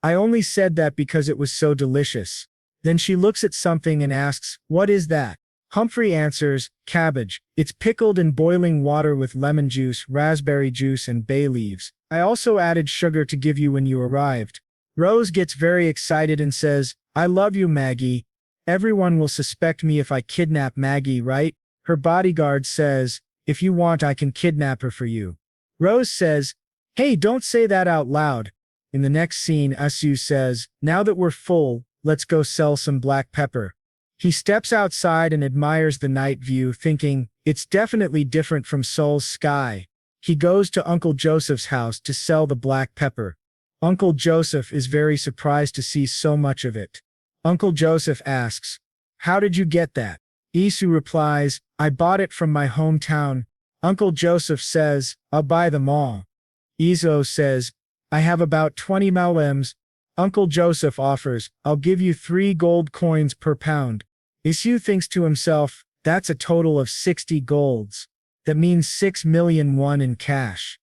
I only said that because it was so delicious. Then she looks at something and asks, what is that? Humphrey answers, cabbage. It's pickled in boiling water with lemon juice, raspberry juice, and bay leaves. I also added sugar to give you when you arrived. Rose gets very excited and says, I love you, Maggie. Everyone will suspect me if I kidnap Maggie, right? Her bodyguard says, if you want, I can kidnap her for you. Rose says, hey, don't say that out loud. In the next scene, Isu says, now that we're full, let's go sell some black pepper. He steps outside and admires the night view, thinking, it's definitely different from Seoul's sky. He goes to Uncle Joseph's house to sell the black pepper. Uncle Joseph is very surprised to see so much of it. Uncle Joseph asks, how did you get that? Isu replies, I bought it from my hometown. Uncle Joseph says, I'll buy them all. Isu says, I have about 20 malems. Uncle Joseph offers, I'll give you 3 gold coins per pound. Isu thinks to himself, that's a total of 60 golds. That means 6 million won in cash.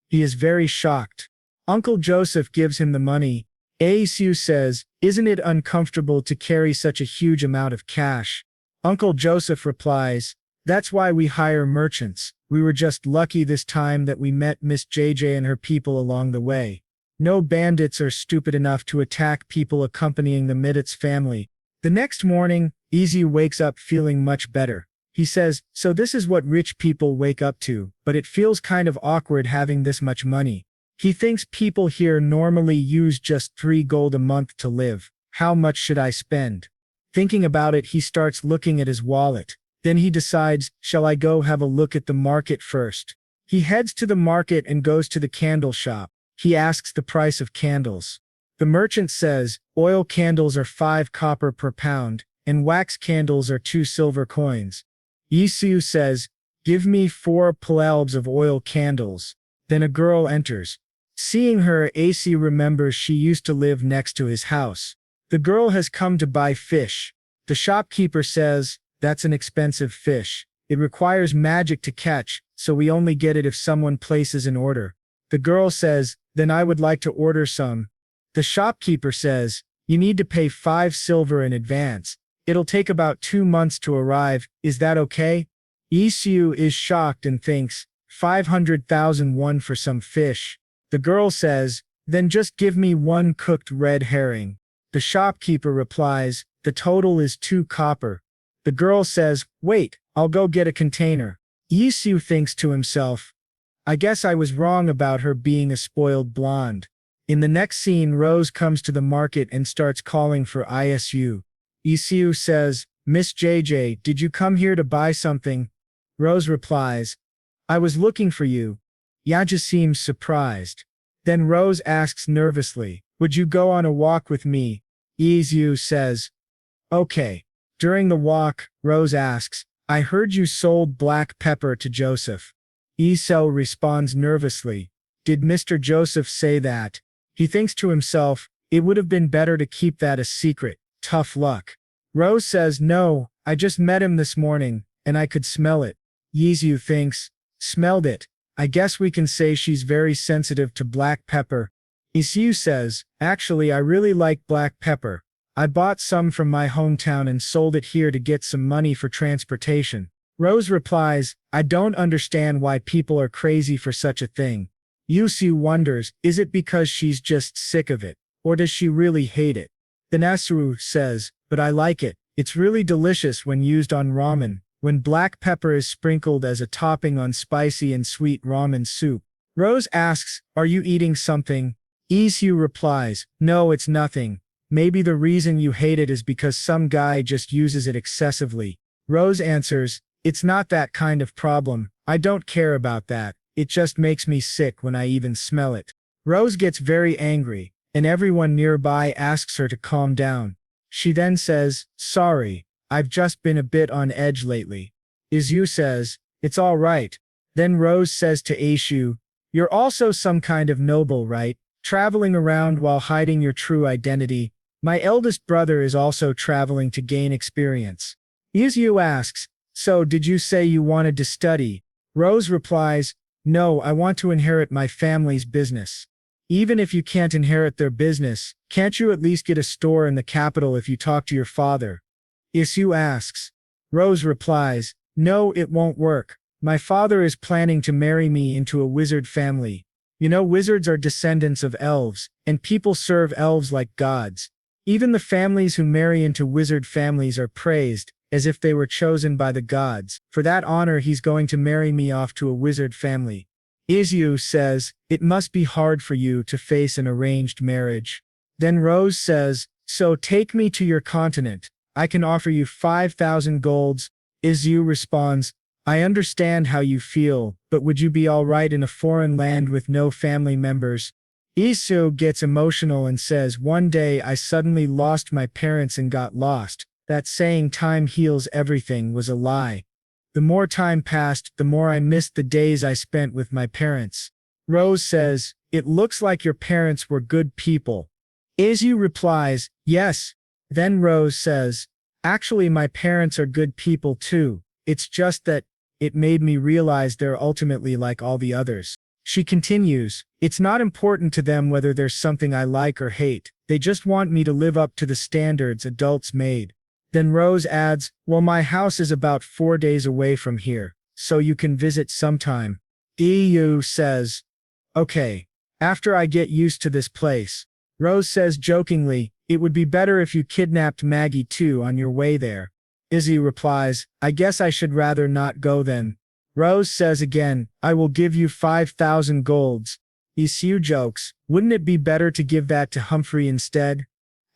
He is very shocked. Uncle Joseph gives him the money. Isu says, isn't it uncomfortable to carry such a huge amount of cash? Uncle Joseph replies, that's why we hire merchants. We were just lucky this time that we met Miss JJ and her people along the way. No bandits are stupid enough to attack people accompanying the Midit's family. The next morning, Isu wakes up feeling much better. He says, so this is what rich people wake up to, but it feels kind of awkward having this much money. He thinks people here normally use just 3 gold a month to live. How much should I spend? Thinking about it, he starts looking at his wallet. Then he decides, shall I go have a look at the market first? He heads to the market and goes to the candle shop. He asks the price of candles. The merchant says, oil candles are 5 copper per pound, and wax candles are 2 silver coins. Isu says, give me 4 palelbs of oil candles. Then a girl enters. Seeing her, Isu remembers she used to live next to his house. The girl has come to buy fish. The shopkeeper says, that's an expensive fish. It requires magic to catch, so we only get it if someone places an order. The girl says, then I would like to order some. The shopkeeper says, you need to pay 5 silver in advance. It'll take about 2 months to arrive. Is that okay? Isu is shocked and thinks, 500,000 won for some fish. The girl says, then just give me 1 cooked red herring. The shopkeeper replies, the total is 2 copper. The girl says, wait, I'll go get a container. Isu thinks to himself, I guess I was wrong about her being a spoiled blonde. In the next scene, Rose comes to the market and starts calling for Isu. Isu says, Miss JJ, did you come here to buy something? Rose replies, I was looking for you. Yaja seems surprised. Then Rose asks nervously, would you go on a walk with me? Isu says, okay. During the walk, Rose asks, I heard you sold black pepper to Joseph. Isu responds nervously, did Mr. Joseph say that? He thinks to himself, it would have been better to keep that a secret, tough luck. Rose says, no, I just met him this morning, and I could smell it. Isu thinks, smelled it. I guess we can say she's very sensitive to black pepper. Isu says, actually I really like black pepper. I bought some from my hometown and sold it here to get some money for transportation. Rose replies, I don't understand why people are crazy for such a thing. Isu wonders, is it because she's just sick of it, or does she really hate it? Then Asuru says, but I like it. It's really delicious when used on ramen, when black pepper is sprinkled as a topping on spicy and sweet ramen soup. Rose asks, are you eating something? Isu replies, no, it's nothing. Maybe the reason you hate it is because some guy just uses it excessively. Rose answers, it's not that kind of problem. I don't care about that. It just makes me sick when I even smell it. Rose gets very angry, and everyone nearby asks her to calm down. She then says, sorry, I've just been a bit on edge lately. Isu says, it's all right. Then Rose says to Isu, you're also some kind of noble, right? Traveling around while hiding your true identity. My eldest brother is also traveling to gain experience. Isu asks, so did you say you wanted to study? Rose replies, no, I want to inherit my family's business. Even if you can't inherit their business, can't you at least get a store in the capital if you talk to your father? Isu asks. Rose replies, no, it won't work. My father is planning to marry me into a wizard family. You know, wizards are descendants of elves, and people serve elves like gods. Even the families who marry into wizard families are praised, as if they were chosen by the gods. For that honor, he's going to marry me off to a wizard family. Isu says, it must be hard for you to face an arranged marriage. Then Rose says, so take me to your continent. I can offer you 5,000 golds. Isu responds, I understand how you feel, but would you be all right in a foreign land with no family members? Isu gets emotional and says, one day I suddenly lost my parents and got lost. That saying time heals everything was a lie. The more time passed, the more I missed the days I spent with my parents. Rose says, it looks like your parents were good people. Isu replies, yes. Then Rose says, actually my parents are good people too. It's just that it made me realize they're ultimately like all the others. She continues, it's not important to them whether there's something I like or hate. They just want me to live up to the standards adults made. Then Rose adds, well, my house is about 4 days away from here, so you can visit sometime. Isu says, okay. After I get used to this place. Rose says jokingly, it would be better if you kidnapped Maggie too on your way there. Isu replies, I guess I should rather not go then. Rose says again, I will give you 5,000 golds. Isu jokes, wouldn't it be better to give that to Humphrey instead?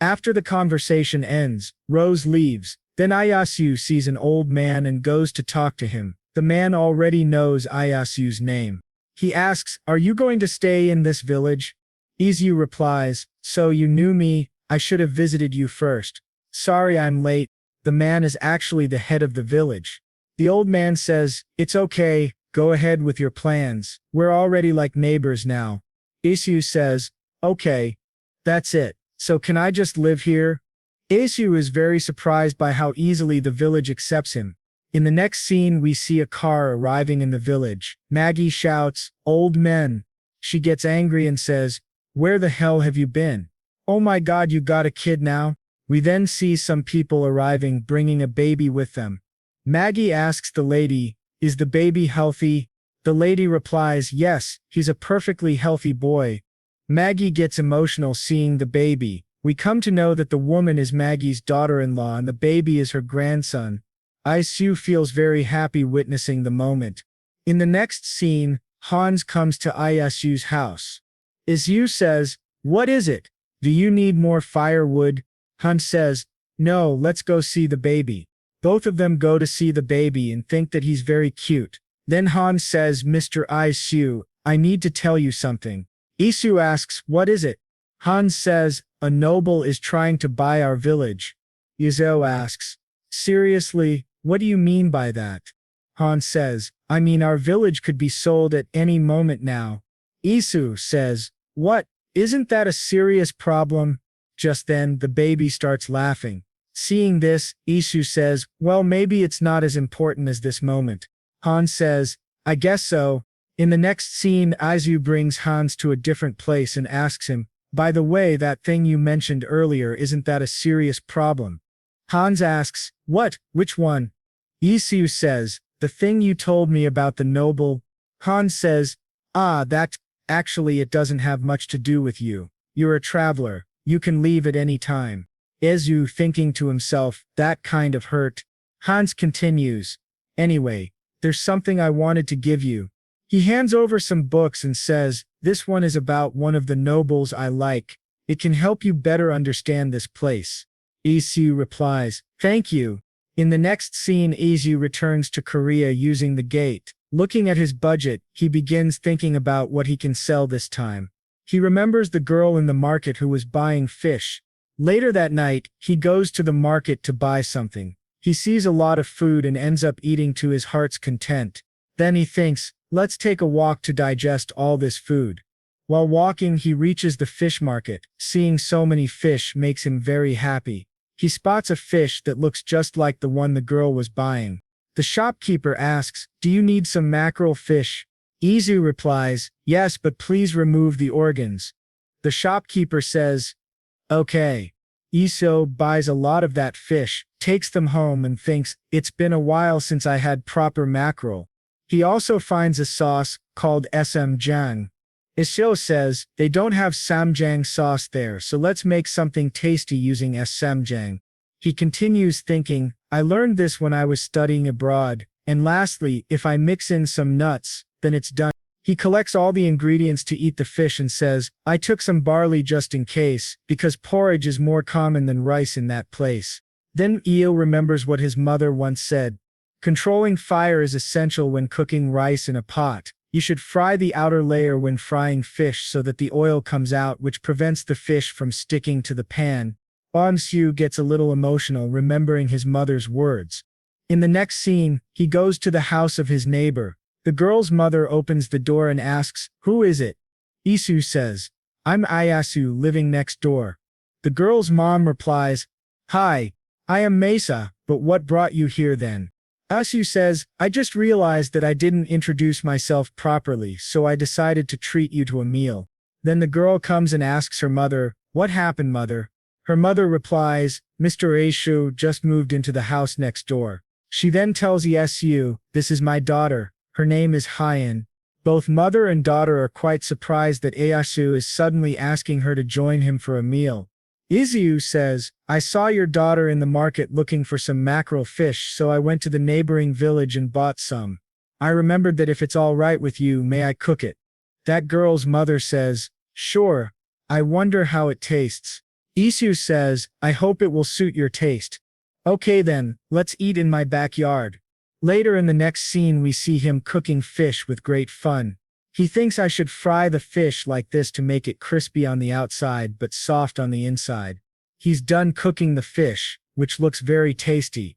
After the conversation ends, Rose leaves. Then Isu sees an old man and goes to talk to him. The man already knows Isu's name. He asks, are you going to stay in this village? Isu replies, so you knew me, I should have visited you first. Sorry I'm late. The man is actually the head of the village. The old man says, it's okay, go ahead with your plans. We're already like neighbors now. Isu says, okay. That's it. So can I just live here? Isu is very surprised by how easily the village accepts him. In the next scene we see a car arriving in the village. Maggie shouts, old men. She gets angry and says, where the hell have you been? Oh my god, you got a kid now? We then see some people arriving bringing a baby with them. Maggie asks the lady, is the baby healthy? The lady replies, yes, he's a perfectly healthy boy. Maggie gets emotional seeing the baby. We come to know that the woman is Maggie's daughter-in-law and the baby is her grandson. Isu feels very happy witnessing the moment. In the next scene, Hans comes to Isu's house. Isu says, "What is it? Do you need more firewood?" Hans says, "No, let's go see the baby." Both of them go to see the baby and think that he's very cute. Then Hans says, "Mr. Isu, I need to tell you something." Isu asks, "What is it?" Hans says, "A noble is trying to buy our village." Isu asks, "Seriously, what do you mean by that?" Hans says, "I mean our village could be sold at any moment now." Isu says, "What? Isn't that a serious problem?" Just then, the baby starts laughing. Seeing this, Isu says, "Well, maybe it's not as important as this moment." Hans says, "I guess so." In the next scene, Isu brings Hans to a different place and asks him, "By the way, that thing you mentioned earlier, isn't that a serious problem?" Hans asks, "What? Which one?" Isu says, "The thing you told me about the noble." Hans says, That, actually it doesn't have much to do with you. You're a traveler. You can leave at any time." Isu thinking to himself, that kind of hurt. Hans continues, "Anyway, there's something I wanted to give you." He hands over some books and says, "This one is about one of the nobles I like. It can help you better understand this place." Isu replies, "Thank you." In the next scene, Isu returns to Korea using the gate. Looking at his budget, he begins thinking about what he can sell this time. He remembers the girl in the market who was buying fish. Later that night, he goes to the market to buy something. He sees a lot of food and ends up eating to his heart's content. Then he thinks, let's take a walk to digest all this food. While walking, he reaches the fish market. Seeing so many fish makes him very happy. He spots a fish that looks just like the one the girl was buying. The shopkeeper asks, "Do you need some mackerel fish?" Isu replies, "Yes, but please remove the organs." The shopkeeper says, "Okay." Isu buys a lot of that fish, takes them home and thinks, "It's been a while since I had proper mackerel." He also finds a sauce called samjang. Isu says, "They don't have samjang sauce there, so let's make something tasty using samjang." He continues thinking, "I learned this when I was studying abroad, and lastly, if I mix in some nuts, then it's done." He collects all the ingredients to eat the fish and says, "I took some barley just in case, because porridge is more common than rice in that place." Then Eo remembers what his mother once said. Controlling fire is essential when cooking rice in a pot. You should fry the outer layer when frying fish so that the oil comes out, which prevents the fish from sticking to the pan. Won-soo gets a little emotional remembering his mother's words. In the next scene, he goes to the house of his neighbor. The girl's mother opens the door and asks, "Who is it?" Isu says, "I'm Iyasu living next door." The girl's mom replies, "Hi, I am Mesa, but what brought you here then?" Isu says, "I just realized that I didn't introduce myself properly, so I decided to treat you to a meal." Then the girl comes and asks her mother, "What happened, mother?" Her mother replies, "Mr. Aishu just moved into the house next door." She then tells Isu, "This is my daughter. Her name is Hyan." Both mother and daughter are quite surprised that Isu is suddenly asking her to join him for a meal. Isu says, "I saw your daughter in the market looking for some mackerel fish, so I went to the neighboring village and bought some. I remembered that if it's all right with you, may I cook it?" That girl's mother says, "Sure. I wonder how it tastes." Isu says, "I hope it will suit your taste." "Okay then, let's eat in my backyard." Later in the next scene we see him cooking fish with great fun. He thinks I should fry the fish like this to make it crispy on the outside but soft on the inside. He's done cooking the fish, which looks very tasty.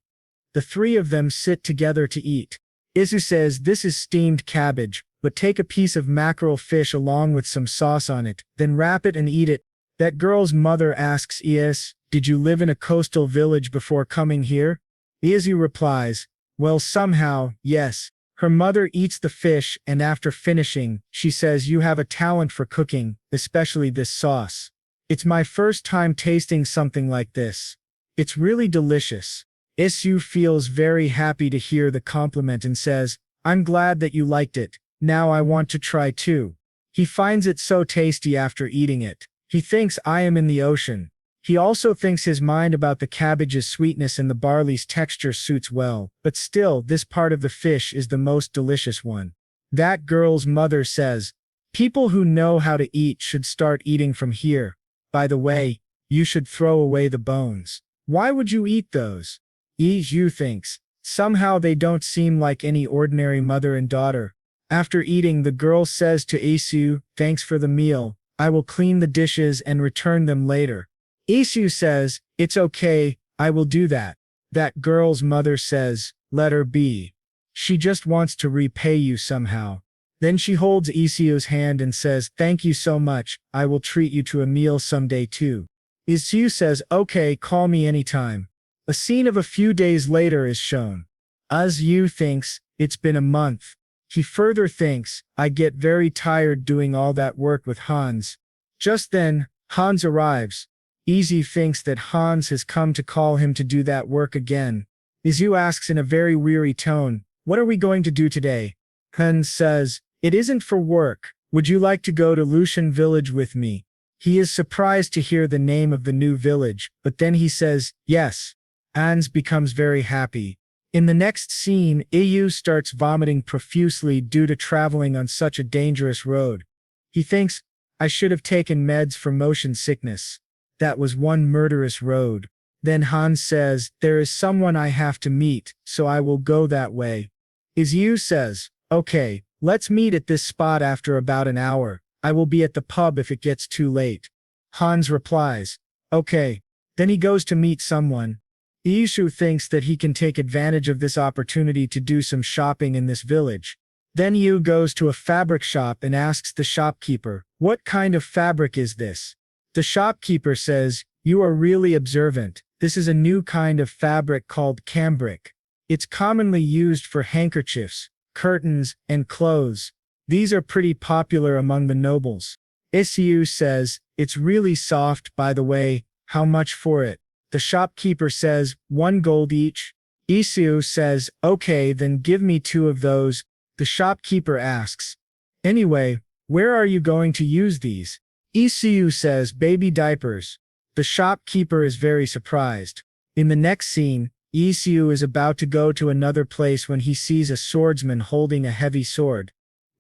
The three of them sit together to eat. Isu says, "This is steamed cabbage, but take a piece of mackerel fish along with some sauce on it, then wrap it and eat it." That girl's mother asks Is, "Did you live in a coastal village before coming here?" Isu replies, "Well, somehow, yes." Her mother eats the fish and after finishing, she says, "You have a talent for cooking, especially this sauce. It's my first time tasting something like this. It's really delicious." Isu feels very happy to hear the compliment and says, "I'm glad that you liked it. Now I want to try too." He finds it so tasty after eating it. He thinks I am in the ocean. He also thinks his mind about the cabbage's sweetness and the barley's texture suits well, but still, this part of the fish is the most delicious one. That girl's mother says, people who know how to eat should start eating from here. By the way, you should throw away the bones. Why would you eat those? Isu thinks. Somehow they don't seem like any ordinary mother and daughter. After eating, the girl says to Isu, thanks for the meal. I will clean the dishes and return them later. Isu says, it's okay, I will do that. That girl's mother says, let her be. She just wants to repay you somehow. Then she holds Isu's hand and says, thank you so much, I will treat you to a meal someday too. Isu says, okay, call me anytime. A scene of a few days later is shown. Isu thinks, it's been a month. He further thinks, I get very tired doing all that work with Hans. Just then, Hans arrives. Isu thinks that Hans has come to call him to do that work again. Isu asks in a very weary tone, what are we going to do today? Hans says, it isn't for work. Would you like to go to Lucian village with me? He is surprised to hear the name of the new village, but then he says, yes. Hans becomes very happy. In the next scene, Isu starts vomiting profusely due to traveling on such a dangerous road. He thinks, I should have taken meds for motion sickness. That was one murderous road. Then Hans says, there is someone I have to meet, so I will go that way. Isu says, okay, let's meet at this spot after about an hour. I will be at the pub if it gets too late. Hans replies, okay. Then he goes to meet someone. Isu thinks that he can take advantage of this opportunity to do some shopping in this village. Then Yu goes to a fabric shop and asks the shopkeeper, what kind of fabric is this? The shopkeeper says, you are really observant. This is a new kind of fabric called cambric. It's commonly used for handkerchiefs, curtains, and clothes. These are pretty popular among the nobles. Isu says, it's really soft, by the way, how much for it? The shopkeeper says, 1 gold each. Isu says, okay, then give me 2 of those. The shopkeeper asks, anyway, where are you going to use these? Isu says, baby diapers. The shopkeeper is very surprised. In the next scene, Isu is about to go to another place when he sees a swordsman holding a heavy sword.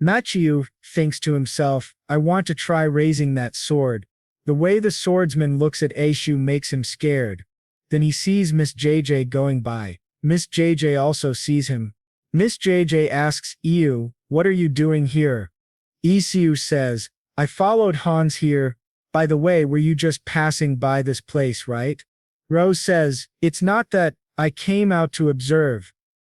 Machiu thinks to himself, I want to try raising that sword. The way the swordsman looks at Isu makes him scared. Then he sees Miss JJ going by. Miss JJ also sees him. Miss JJ asks Iu, what are you doing here? Isu says, I followed Hans here. By the way, were you just passing by this place, right? Rose says, it's not that, I came out to observe.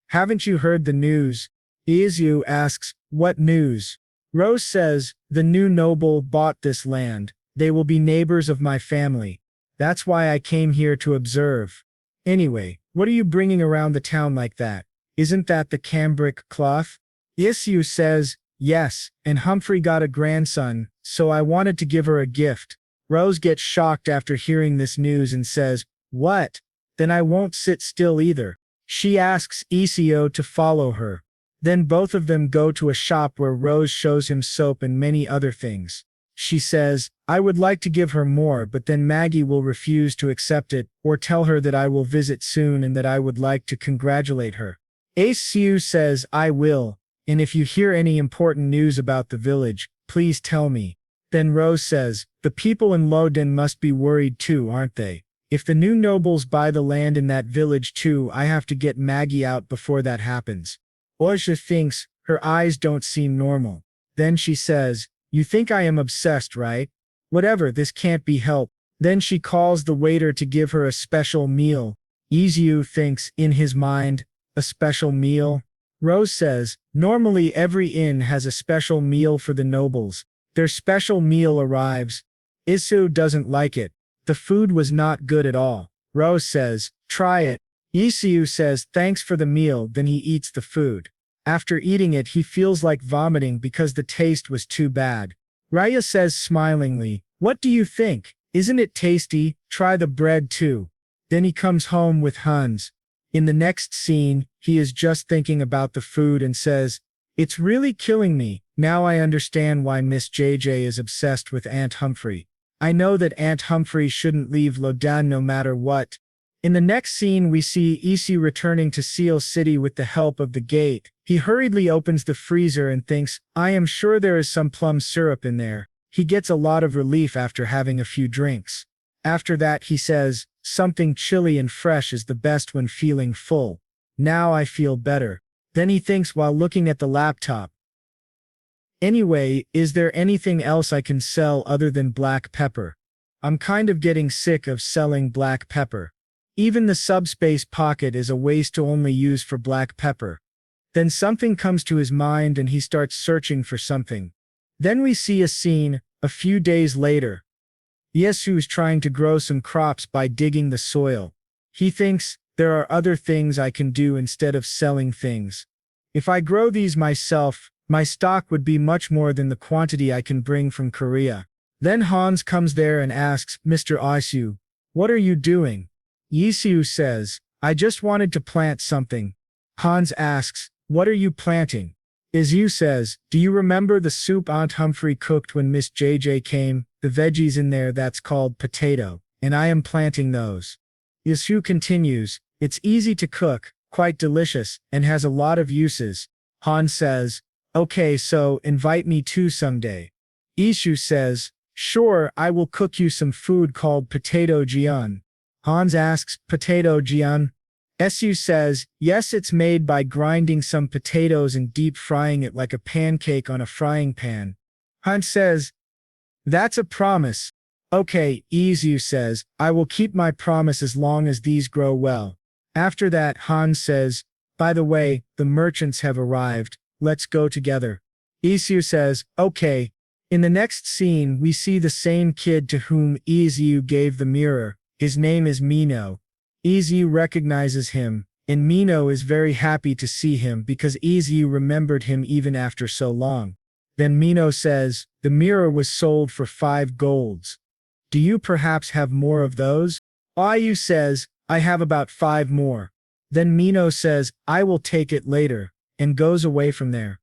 Haven't you heard the news? Isu asks, what news? Rose says, the new noble bought this land. They will be neighbors of my family. That's why I came here to observe. Anyway, what are you bringing around the town like that? Isn't that the cambric cloth? Isu says, yes, and Humphrey got a grandson, so I wanted to give her a gift. Rose gets shocked after hearing this news and says, what? Then I won't sit still either. She asks Isu to follow her. Then both of them go to a shop where Rose shows him soap and many other things. She says, I would like to give her more, but then Maggie will refuse to accept it, or tell her that I will visit soon and that I would like to congratulate her. Isu says, I will, and if you hear any important news about the village, please tell me. Then Rose says, the people in Loden must be worried too, aren't they? If the new nobles buy the land in that village too, I have to get Maggie out before that happens. Oja thinks, her eyes don't seem normal. Then she says, you think I am obsessed, right? Whatever, this can't be helped. Then she calls the waiter to give her a special meal. Izu thinks, in his mind, a special meal? Rose says, normally every inn has a special meal for the nobles. Their special meal arrives. Isu doesn't like it. The food was not good at all. Rose says, try it. Isu says, thanks for the meal, then he eats the food. After eating it he feels like vomiting because the taste was too bad. Raya says smilingly, what do you think? Isn't it tasty? Try the bread too. Then he comes home with Hans. In the next scene, he is just thinking about the food and says, it's really killing me. Now I understand why Miss JJ is obsessed with Aunt Humphrey. I know that Aunt Humphrey shouldn't leave Lodan no matter what. In the next scene we see Isu returning to Seal City with the help of the gate. He hurriedly opens the freezer and thinks, I am sure there is some plum syrup in there. He gets a lot of relief after having a few drinks. After that he says, something chilly and fresh is the best when feeling full. Now I feel better. Then he thinks while looking at the laptop. Anyway, is there anything else I can sell other than black pepper? I'm kind of getting sick of selling black pepper. Even the subspace pocket is a waste to only use for black pepper. Then something comes to his mind and he starts searching for something. Then we see a scene, a few days later. Yesu's trying to grow some crops by digging the soil. He thinks, there are other things I can do instead of selling things. If I grow these myself, my stock would be much more than the quantity I can bring from Korea. Then Hans comes there and asks, Mr. Isu, what are you doing? Isu says, I just wanted to plant something. Hans asks, what are you planting? Isu says, do you remember the soup Aunt Humphrey cooked when Miss JJ came? The veggies in there that's called potato, and I am planting those. Isu continues, it's easy to cook, quite delicious, and has a lot of uses. Hans says, okay, so invite me too someday. Isu says, sure, I will cook you some food called potato jian. Hans asks, potato jian? Isu says, yes, it's made by grinding some potatoes and deep frying it like a pancake on a frying pan. Hans says, that's a promise. Okay, Isu says, I will keep my promise as long as these grow well. After that, Hans says, by the way, the merchants have arrived, let's go together. Isu says, okay. In the next scene we see the same kid to whom Isu gave the mirror. His name is Mino. Isu recognizes him, and Mino is very happy to see him because Isu remembered him even after so long. Then Mino says, the mirror was sold for 5 golds. Do you perhaps have more of those? Isu says, I have about 5 more. Then Mino says, I will take it later, and goes away from there.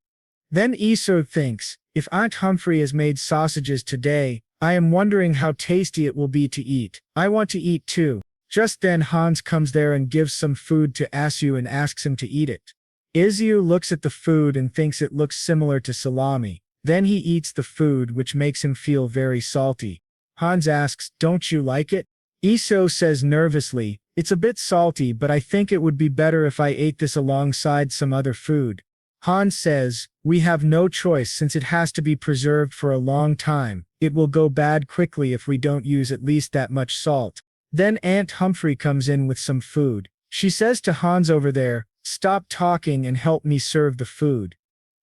Then Isu thinks, if Aunt Humphrey has made sausages today, I am wondering how tasty it will be to eat. I want to eat too. Just then Hans comes there and gives some food to Isu and asks him to eat it. Isu looks at the food and thinks it looks similar to salami. Then he eats the food, which makes him feel very salty. Hans asks, don't you like it? Isu says nervously, it's a bit salty, but I think it would be better if I ate this alongside some other food. Hans says, we have no choice since it has to be preserved for a long time. It will go bad quickly if we don't use at least that much salt. Then Aunt Humphrey comes in with some food. She says to Hans over there, stop talking and help me serve the food.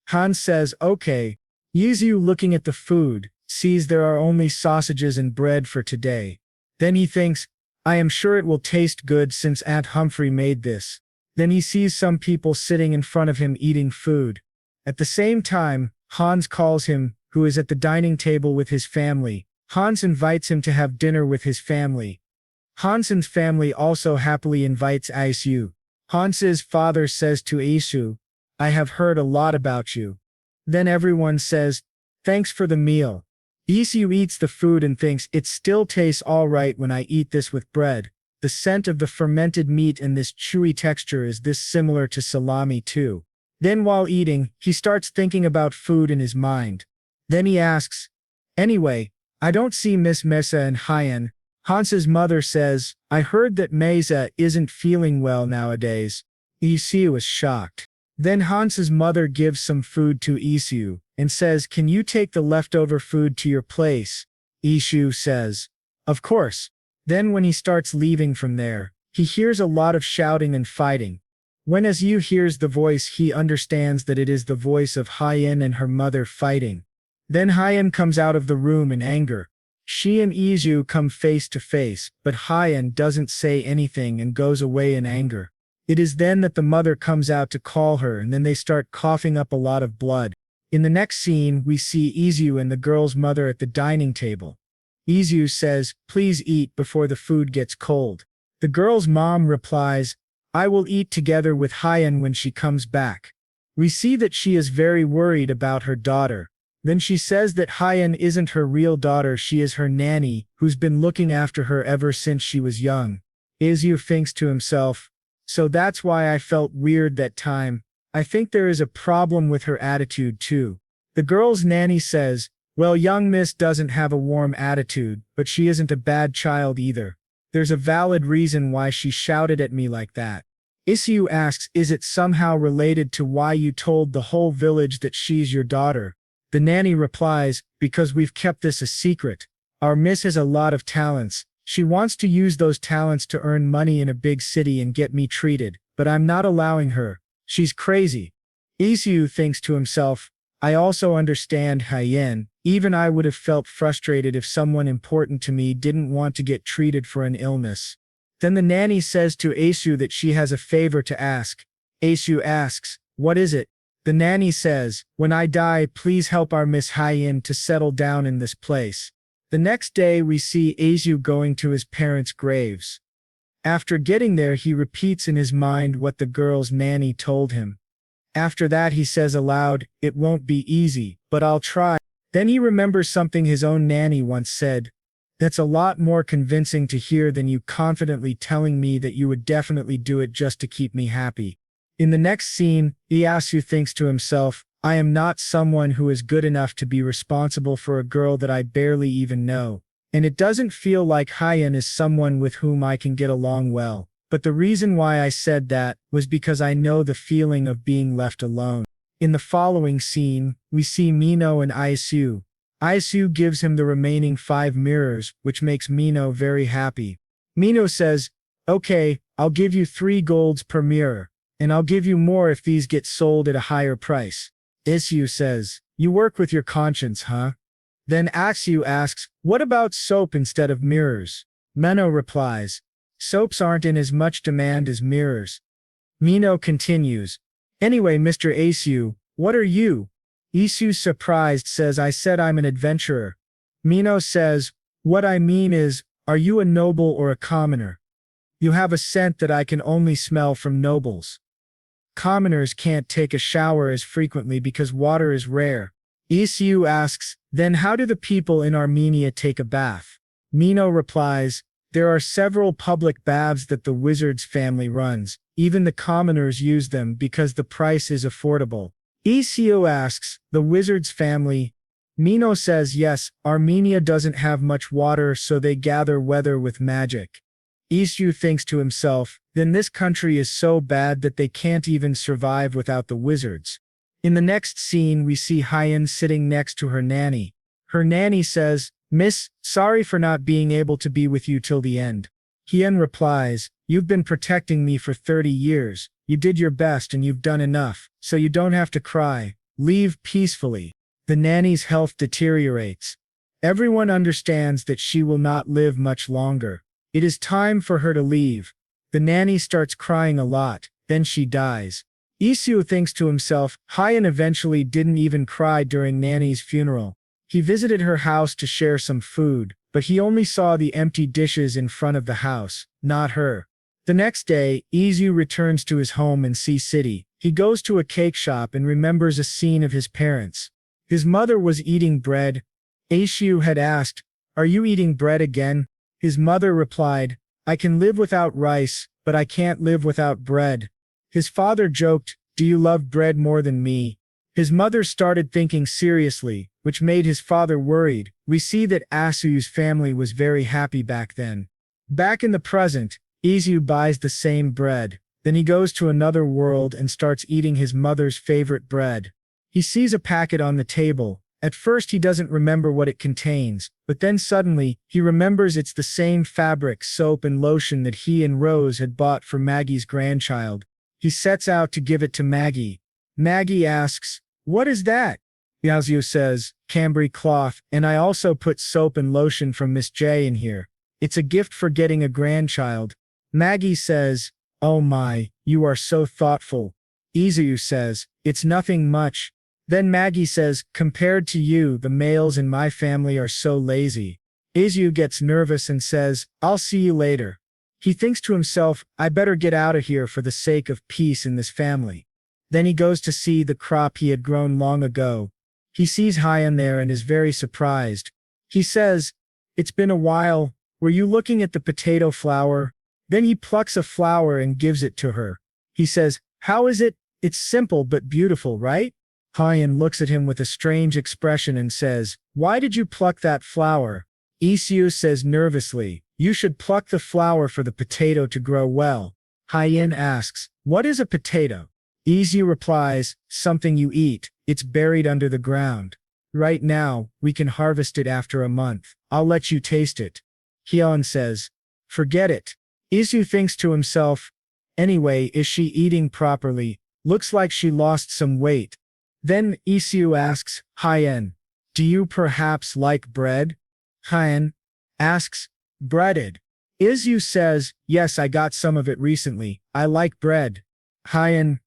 Hans says, okay. Isu, looking at the food, sees there are only sausages and bread for today. Then he thinks, I am sure it will taste good since Aunt Humphrey made this. Then he sees some people sitting in front of him eating food. At the same time, Hans calls him, who is at the dining table with his family. Hans invites him to have dinner with his family. Hans's family also happily invites Isu. Hans's father says to Isu, I have heard a lot about you. Then everyone says, thanks for the meal. Isu eats the food and thinks it still tastes alright when I eat this with bread. The scent of the fermented meat and this chewy texture is this similar to salami too. Then while eating, he starts thinking about food in his mind. Then he asks, anyway, I don't see Miss Mesa and Hyen. Hans's mother says, I heard that Mesa isn't feeling well nowadays. Isu is shocked. Then Hans's mother gives some food to Isu, and says, can you take the leftover food to your place? Isu says, of course. Then when he starts leaving from there, he hears a lot of shouting and fighting. When Isu hears the voice, he understands that it is the voice of Hyen and her mother fighting. Then Hyen comes out of the room in anger. She and Isu come face to face, but Hyen doesn't say anything and goes away in anger. It is then that the mother comes out to call her, and then they start coughing up a lot of blood. In the next scene, we see Isu and the girl's mother at the dining table. Isu says, please eat before the food gets cold. The girl's mom replies, I will eat together with Hyen when she comes back. We see that she is very worried about her daughter. Then she says that Hyen isn't her real daughter, she is her nanny, who's been looking after her ever since she was young. Isu thinks to himself, so that's why I felt weird that time. I think there is a problem with her attitude too. The girl's nanny says, well, young miss doesn't have a warm attitude, but she isn't a bad child either. There's a valid reason why she shouted at me like that. Isu asks, is it somehow related to why you told the whole village that she's your daughter? The nanny replies, because we've kept this a secret. Our miss has a lot of talents. She wants to use those talents to earn money in a big city and get me treated, but I'm not allowing her. She's crazy. Isu thinks to himself, I also understand Hyen. Even I would have felt frustrated if someone important to me didn't want to get treated for an illness. Then the nanny says to Isu that she has a favor to ask. Isu asks, what is it? The nanny says, when I die, please help our Miss Hyen to settle down in this place. The next day we see Isu going to his parents' graves. After getting there, he repeats in his mind what the girl's nanny told him. After that he says aloud, it won't be easy, but I'll try. Then he remembers something his own nanny once said. That's a lot more convincing to hear than you confidently telling me that you would definitely do it just to keep me happy. In the next scene, Iyasu thinks to himself, I am not someone who is good enough to be responsible for a girl that I barely even know. And it doesn't feel like Hyen is someone with whom I can get along well. But the reason why I said that was because I know the feeling of being left alone. In the following scene, we see Mino and Iyasu. Iyasu gives him the remaining 5 mirrors, which makes Mino very happy. Mino says, okay, I'll give you 3 golds per mirror. And I'll give you more if these get sold at a higher price. Isu says, you work with your conscience, huh? Then Iyasu asks, what about soap instead of mirrors? Mino replies, soaps aren't in as much demand as mirrors. Mino continues, anyway, Mr. Isu, what are you? Isu, surprised, says, I said I'm an adventurer. Mino says, what I mean is, are you a noble or a commoner? You have a scent that I can only smell from nobles. Commoners can't take a shower as frequently because water is rare. Isu asks, then how do the people in Armenia take a bath? Mino replies, there are several public baths that the wizard's family runs. Even the commoners use them because the price is affordable. Isu asks, the wizard's family? Mino says yes, Armenia doesn't have much water, so they gather weather with magic. Isu thinks to himself, then this country is so bad that they can't even survive without the wizards. In the next scene we see Hyen sitting next to her nanny. Her nanny says, Miss, sorry for not being able to be with you till the end. Hyen replies, you've been protecting me for 30 years. You did your best and you've done enough, so you don't have to cry. Leave peacefully. The nanny's health deteriorates. Everyone understands that she will not live much longer. It is time for her to leave. The nanny starts crying a lot, then she dies. Isu thinks to himself, Hyen eventually didn't even cry during nanny's funeral. He visited her house to share some food, but he only saw the empty dishes in front of the house, not her. The next day, Isu returns to his home in Sea City. He goes to a cake shop and remembers a scene of his parents. His mother was eating bread. Isu had asked, are you eating bread again? His mother replied, I can live without rice, but I can't live without bread. His father joked, do you love bread more than me? His mother started thinking seriously, which made his father worried. We see that Asu's family was very happy back then. Back in the present, Isu buys the same bread. Then he goes to another world and starts eating his mother's favorite bread. He sees a packet on the table. At first he doesn't remember what it contains, but then suddenly, he remembers it's the same fabric, soap and lotion that he and Rose had bought for Maggie's grandchild. He sets out to give it to Maggie. Maggie asks, what is that? Isu says, Cambry cloth, and I also put soap and lotion from Miss J in here. It's a gift for getting a grandchild. Maggie says, oh my, you are so thoughtful. Isu says, it's nothing much. Then Maggie says, compared to you, the males in my family are so lazy. Isu gets nervous and says, I'll see you later. He thinks to himself, I better get out of here for the sake of peace in this family. Then he goes to see the crop he had grown long ago. He sees Hyan there and is very surprised. He says, "It's been a while. Were you looking at the potato flower?" Then he plucks a flower and gives it to her. He says, "How is it? It's simple but beautiful, right?" Hyan looks at him with a strange expression and says, "Why did you pluck that flower?" Isu says nervously, "You should pluck the flower for the potato to grow well." Hyan asks, "What is a potato?" Isu replies, "Something you eat. It's buried under the ground. Right now, we can harvest it after a month. I'll let you taste it." Hyan says, "Forget it." Isu thinks to himself, "Anyway, is she eating properly? Looks like she lost some weight." Then Isu asks Hyan, "Do you perhaps like bread?" Hyan asks, "Breaded?" Isu says, "Yes, I got some of it recently. I like bread." Hyan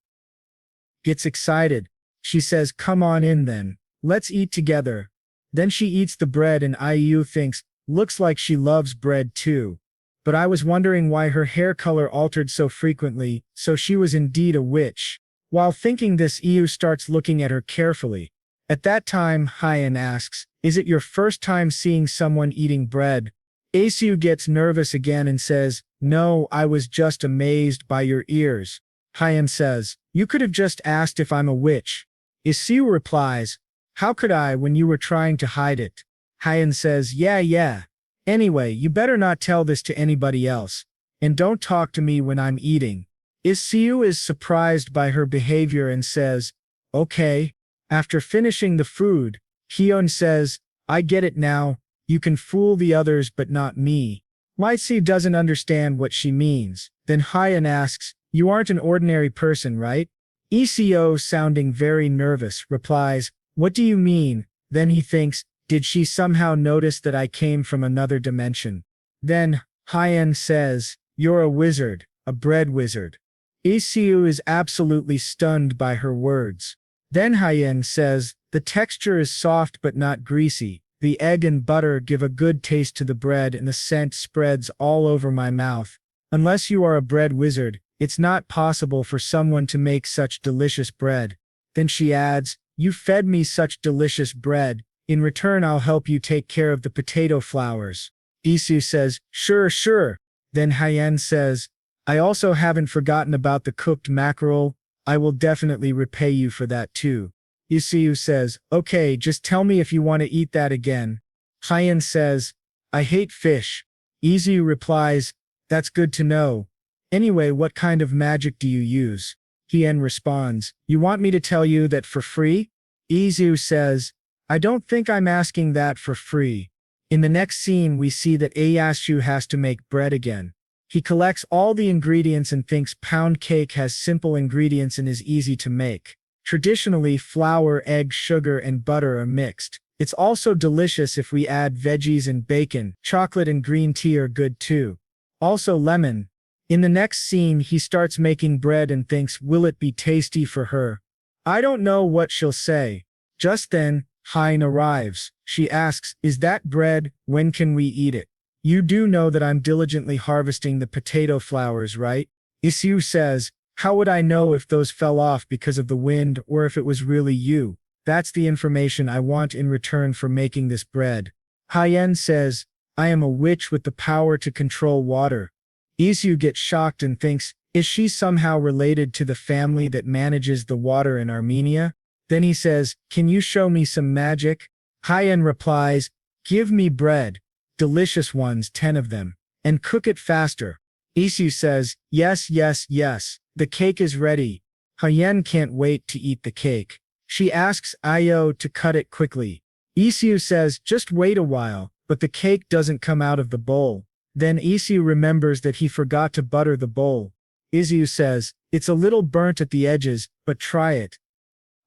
gets excited. She says, "Come on in then. Let's eat together." Then she eats the bread and Iu thinks, "Looks like she loves bread too. But I was wondering why her hair color altered so frequently, so she was indeed a witch." While thinking this, Iu starts looking at her carefully. At that time, Hyan asks, "Is it your first time seeing someone eating bread?" Isu gets nervous again and says, "No, I was just amazed by your ears." Hyan says, "You could have just asked if I'm a witch." Isu replies, "How could I when you were trying to hide it?" Hyan says, Yeah. Anyway, you better not tell this to anybody else. And don't talk to me when I'm eating." Isu is surprised by her behavior and says, "Okay." After finishing the food, Hyon says, "I get it now. You can fool the others but not me." Mitsu doesn't understand what she means. Then Hyan asks, "You aren't an ordinary person, right?" Isu, sounding very nervous, replies, "What do you mean?" Then he thinks, "Did she somehow notice that I came from another dimension?" Then Hyan says, "You're a wizard, a bread wizard." Isu is absolutely stunned by her words. Then Hyan says, "The texture is soft but not greasy. The egg and butter give a good taste to the bread and the scent spreads all over my mouth. Unless you are a bread wizard, it's not possible for someone to make such delicious bread." Then she adds, "You fed me such delicious bread. In return, I'll help you take care of the potato flowers." Isu says, Sure. Then Hyan says, "I also haven't forgotten about the cooked mackerel. I will definitely repay you for that too." Isu says, "Okay, just tell me if you want to eat that again." Hyan says, "I hate fish." Isu replies, "That's good to know. Anyway, what kind of magic do you use?" Hyan responds, "You want me to tell you that for free?" Isu says, "I don't think I'm asking that for free." In the next scene, we see that Ieyasu has to make bread again. He collects all the ingredients and thinks pound cake has simple ingredients and is easy to make. Traditionally, flour, egg, sugar, and butter are mixed. It's also delicious if we add veggies and bacon. Chocolate and green tea are good too. Also lemon. In the next scene, he starts making bread and thinks, will it be tasty for her? I don't know what she'll say. Just then, Hein arrives. She asks, "Is that bread? When can we eat it? You do know that I'm diligently harvesting the potato flowers, right?" Isu says, "How would I know if those fell off because of the wind or if it was really you? That's the information I want in return for making this bread." Hyen says, "I am a witch with the power to control water." Isu gets shocked and thinks, is she somehow related to the family that manages the water in Armenia? Then he says, "Can you show me some magic?" Hyen replies, "Give me bread. Delicious ones, 10 of them. And cook it faster." Isu says, yes. The cake is ready." Hyen can't wait to eat the cake. She asks Ayo to cut it quickly. Isu says, "Just wait a while," but the cake doesn't come out of the bowl. Then Isu remembers that he forgot to butter the bowl. Isu says, "It's a little burnt at the edges, but try it.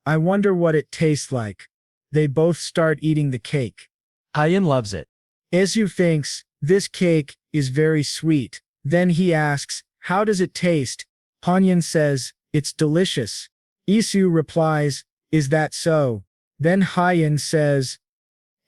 I wonder what it tastes like." They both start eating the cake. Hyen loves it. Isu thinks, this cake is very sweet. Then he asks, "How does it taste?" Hyen says, "It's delicious." Isu replies, "Is that so?" Then Hyen says,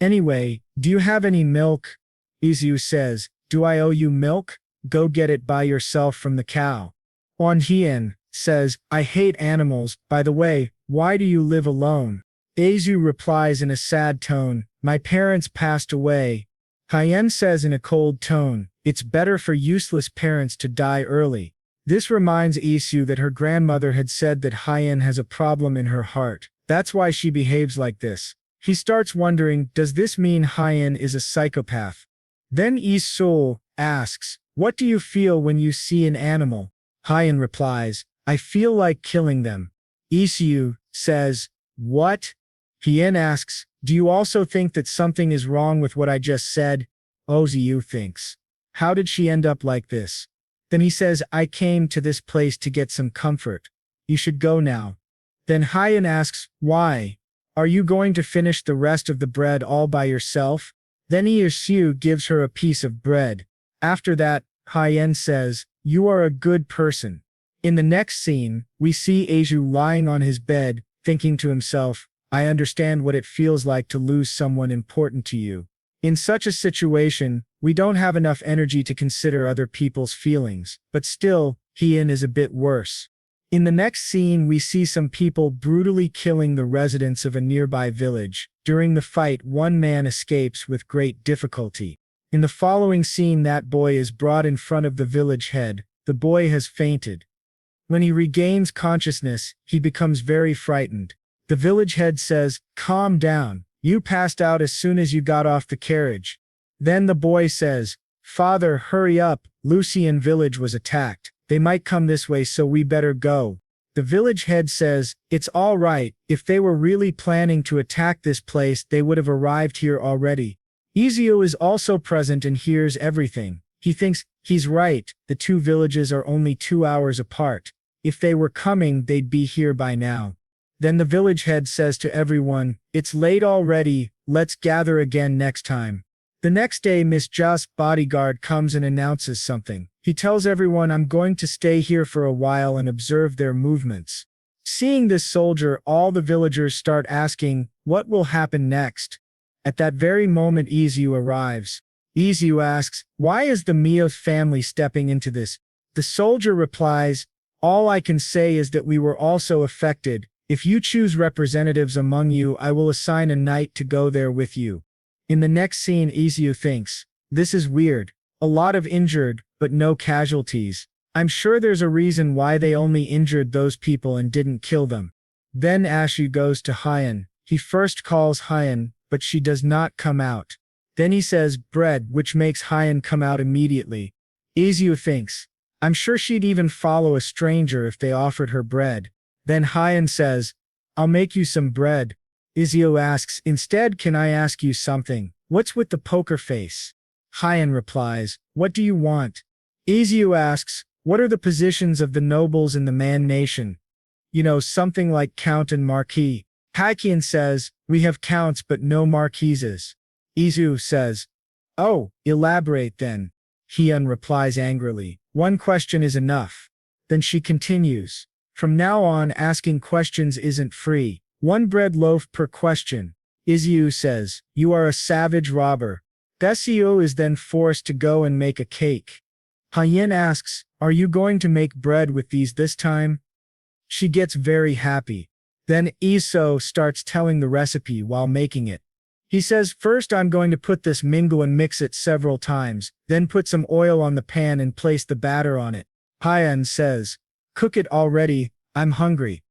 "Anyway, do you have any milk?" Isu says, "Do I owe you milk? Go get it by yourself from the cow." Hyen says, "I hate animals. By the way, why do you live alone?" Isu replies in a sad tone, my parents passed away. Hyen says in a cold tone, it's better for useless parents to die early. This reminds Isu that her grandmother had said that Hyen has a problem in her heart. That's why she behaves like this. He starts wondering, does this mean Hyen is a psychopath? Then Isul asks, what do you feel when you see an animal? Hyen replies, I feel like killing them. Isu says, what? Hyen asks, do you also think that something is wrong with what I just said? Oziu thinks, how did she end up like this? Then he says, I came to this place to get some comfort. You should go now. Then Hyen asks, why? Are you going to finish the rest of the bread all by yourself? Then Isu gives her a piece of bread. After that, Hyen says, you are a good person. In the next scene, we see Isu lying on his bed, thinking to himself, I understand what it feels like to lose someone important to you. In such a situation, we don't have enough energy to consider other people's feelings, but still, Hyen is a bit worse. In the next scene, we see some people brutally killing the residents of a nearby village. During the fight, one man escapes with great difficulty. In the following scene, that boy is brought in front of the village head. The boy has fainted. When he regains consciousness, he becomes very frightened. The village head says, calm down. You passed out as soon as you got off the carriage. Then the boy says, Father, hurry up. Lucian village was attacked. They might come this way, so we better go. The village head says, it's all right. If they were really planning to attack this place, they would have arrived here already. Izuo is also present and hears everything. He thinks, he's right. The two villages are only 2 hours apart. If they were coming, they'd be here by now. Then the village head says to everyone, it's late already, let's gather again next time. The next day, Miss Ja's bodyguard comes and announces something. He tells everyone, I'm going to stay here for a while and observe their movements. Seeing this soldier, all the villagers start asking, what will happen next? At that very moment, Izu arrives. Izu asks, why is the Mioth family stepping into this? The soldier replies, all I can say is that we were also affected. If you choose representatives among you, I will assign a knight to go there with you. In the next scene, Izu thinks, this is weird. A lot of injured, but no casualties. I'm sure there's a reason why they only injured those people and didn't kill them. Then Ashu goes to Hyen. He first calls Hyen, but she does not come out. Then he says bread, which makes Hyen come out immediately. Izu thinks, I'm sure she'd even follow a stranger if they offered her bread. Then Hyen says, I'll make you some bread. Izu asks, instead, can I ask you something? What's with the poker face? Hyen replies, what do you want? Izu asks, what are the positions of the nobles in the Man Nation? You know, something like count and marquis. Hyen says, we have counts but no marquises. Izu says, oh, elaborate then. Hyen replies angrily, one question is enough. Then she continues, from now on asking questions isn't free. 1 bread loaf per question. Izu says, you are a savage robber. Besio is then forced to go and make a cake. Hyen asks, are you going to make bread with these this time? She gets very happy. Then Iso starts telling the recipe while making it. He says, first I'm going to put this mingle and mix it several times, then put some oil on the pan and place the batter on it. Hyen says, cook it already, I'm hungry.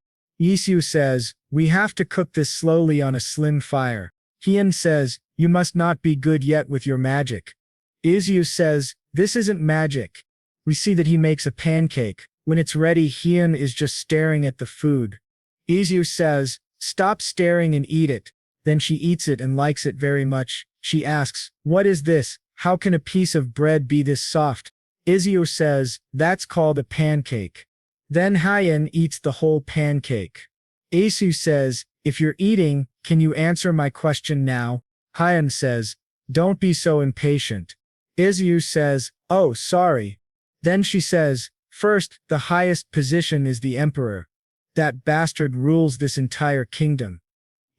Isu says, we have to cook this slowly on a slim fire. Hyen says, you must not be good yet with your magic. Isu says, this isn't magic. We see that he makes a pancake. When it's ready, Hyen is just staring at the food. Isu says, stop staring and eat it. Then she eats it and likes it very much. She asks, what is this? How can a piece of bread be this soft? Isu says, that's called a pancake. Then Hyen eats the whole pancake. Isu says, if you're eating, can you answer my question now? Hyen says, don't be so impatient. Isu says, oh, sorry. Then she says, first, the highest position is the emperor. That bastard rules this entire kingdom.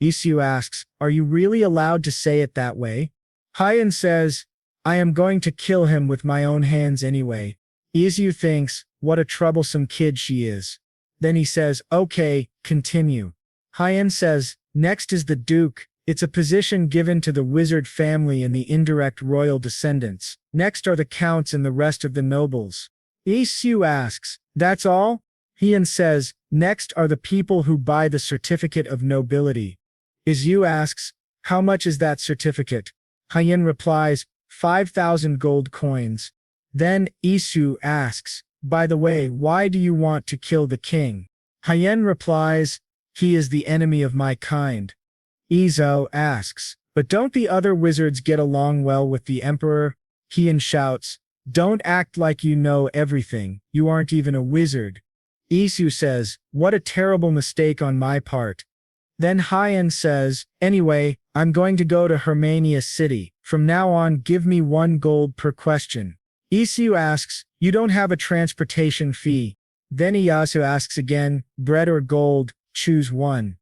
Isu asks, are you really allowed to say it that way? Hyen says, I am going to kill him with my own hands anyway. Isu thinks, what a troublesome kid she is. Then he says, okay, continue. Hyen says, Next is the Duke. It's a position given to the wizard family and the indirect royal descendants. Next are the counts and the rest of the nobles. Isu asks, "That's all?" Heian says, "Next are the people who buy the certificate of nobility." Isu asks, "How much is that certificate?" Heian replies, 5,000 gold coins. Then Isu asks, "By the way, why do you want to kill the king?" Heian replies, "He is the enemy of my kind." Izo asks, "But don't the other wizards get along well with the emperor?" Heian shouts, "Don't act like you know everything, you aren't even a wizard." Isu says, "What a terrible mistake on my part." Then Heian says, "Anyway, I'm going to go to Hermania City. From now on, give me 1 gold per question." Isu asks, "You don't have a transportation fee." Then Iyasu asks again, "Bread or gold, choose one."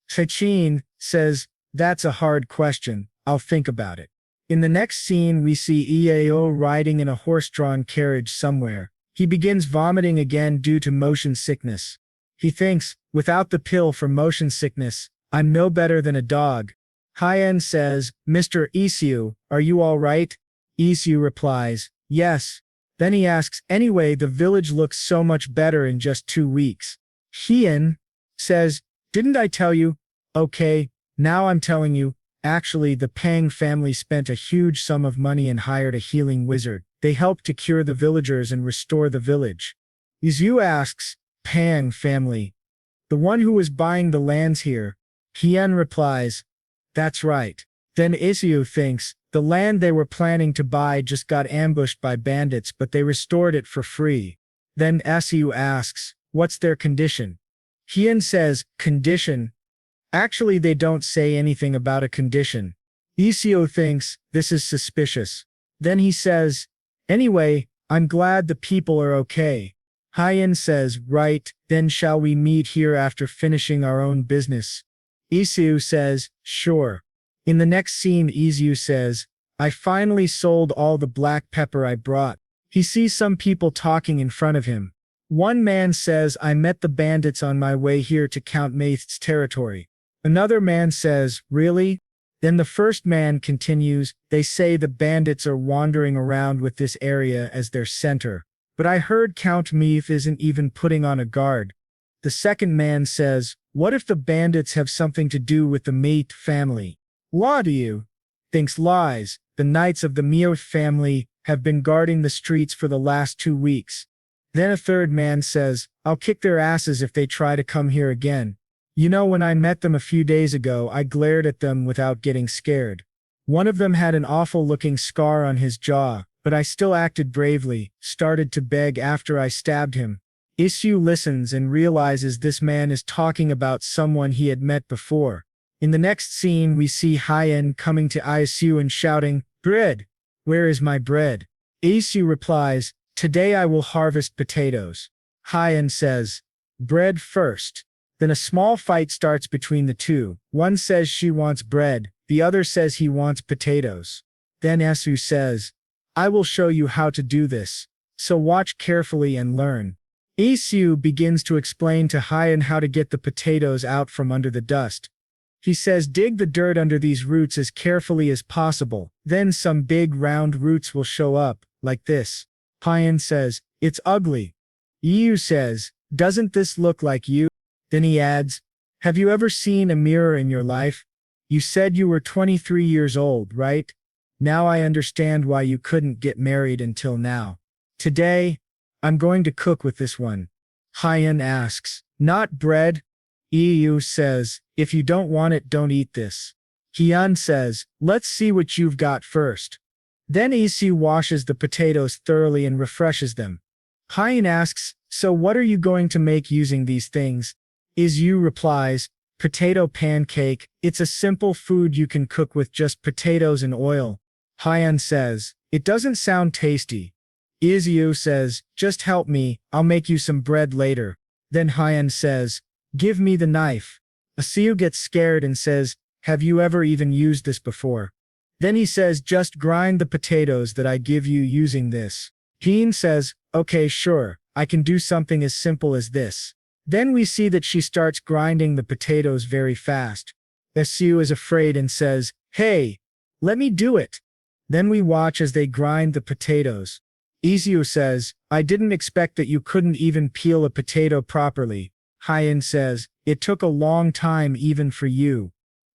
Sachin says, "That's a hard question, I'll think about it." In the next scene we see Iao riding in a horse-drawn carriage somewhere. He begins vomiting again due to motion sickness. He thinks, "Without the pill for motion sickness, I'm no better than a dog." Heian says, "Mr. Isu, are you all right?" Isu replies, "Yes." Then he asks, "Anyway, the village looks so much better in just 2 weeks." Heian says, "Didn't I tell you?" "Okay, now I'm telling you." Actually, the Pang family spent a huge sum of money and hired a healing wizard. They helped to cure the villagers and restore the village. Izu asks, "Pang family? The one who was buying the lands here?" Heian replies, "That's right." Then Isu thinks, the land they were planning to buy just got ambushed by bandits, but they restored it for free. Then Isu asks, "What's their condition?" Heian says, "Condition? Actually, they don't say anything about a condition." Isu thinks, this is suspicious. Then he says, "Anyway, I'm glad the people are okay." Heian says, "Right, then shall we meet here after finishing our own business?" Isu says, "Sure." In the next scene Isu says, "I finally sold all the black pepper I brought." He sees some people talking in front of him. One man says, "I met the bandits on my way here to Count Maith's territory." Another man says, "Really?" Then the first man continues, "They say the bandits are wandering around with this area as their center. But I heard Count Meath isn't even putting on a guard." The second man says, "What if the bandits have something to do with the Meath family?" What do you thinks lies? The knights of the Meath family have been guarding the streets for the last 2 weeks. Then a third man says, "I'll kick their asses if they try to come here again. You know, when I met them a few days ago, I glared at them without getting scared. One of them had an awful-looking scar on his jaw, but I still acted bravely, started to beg after I stabbed him." Isu listens and realizes this man is talking about someone he had met before. In the next scene we see Heian coming to Isu and shouting, "Bread! Where is my bread?" Isu replies, "Today I will harvest potatoes." Heian says, "Bread first." Then a small fight starts between the two. One says she wants bread, the other says he wants potatoes. Then Isu says, "I will show you how to do this. So watch carefully and learn." Isu begins to explain to Heian how to get the potatoes out from under the dust. He says, "Dig the dirt under these roots as carefully as possible. Then some big round roots will show up, like this." Heian says, "It's ugly." Isu says, "Doesn't this look like you?" Then he adds, "Have you ever seen a mirror in your life? You said you were 23 years old, right? Now I understand why you couldn't get married until now. Today, I'm going to cook with this one." Heian asks, "Not bread?" Isu says, "If you don't want it, don't eat this." Heian says, "Let's see what you've got first." Then Isu washes the potatoes thoroughly and refreshes them. Heian asks, "So what are you going to make using these things?" Isu replies, "Potato pancake. It's a simple food you can cook with just potatoes and oil." Heian says, "It doesn't sound tasty." Isu says, "Just help me, I'll make you some bread later." Then Heian says, "Give me the knife." Isu gets scared and says, "Have you ever even used this before?" Then he says, "Just grind the potatoes that I give you using this." Heian says, "Okay, sure, I can do something as simple as this." Then we see that she starts grinding the potatoes very fast. Isu is afraid and says, "Hey, let me do it." Then we watch as they grind the potatoes. Isu says, "I didn't expect that you couldn't even peel a potato properly." Hyen says, "It took a long time even for you."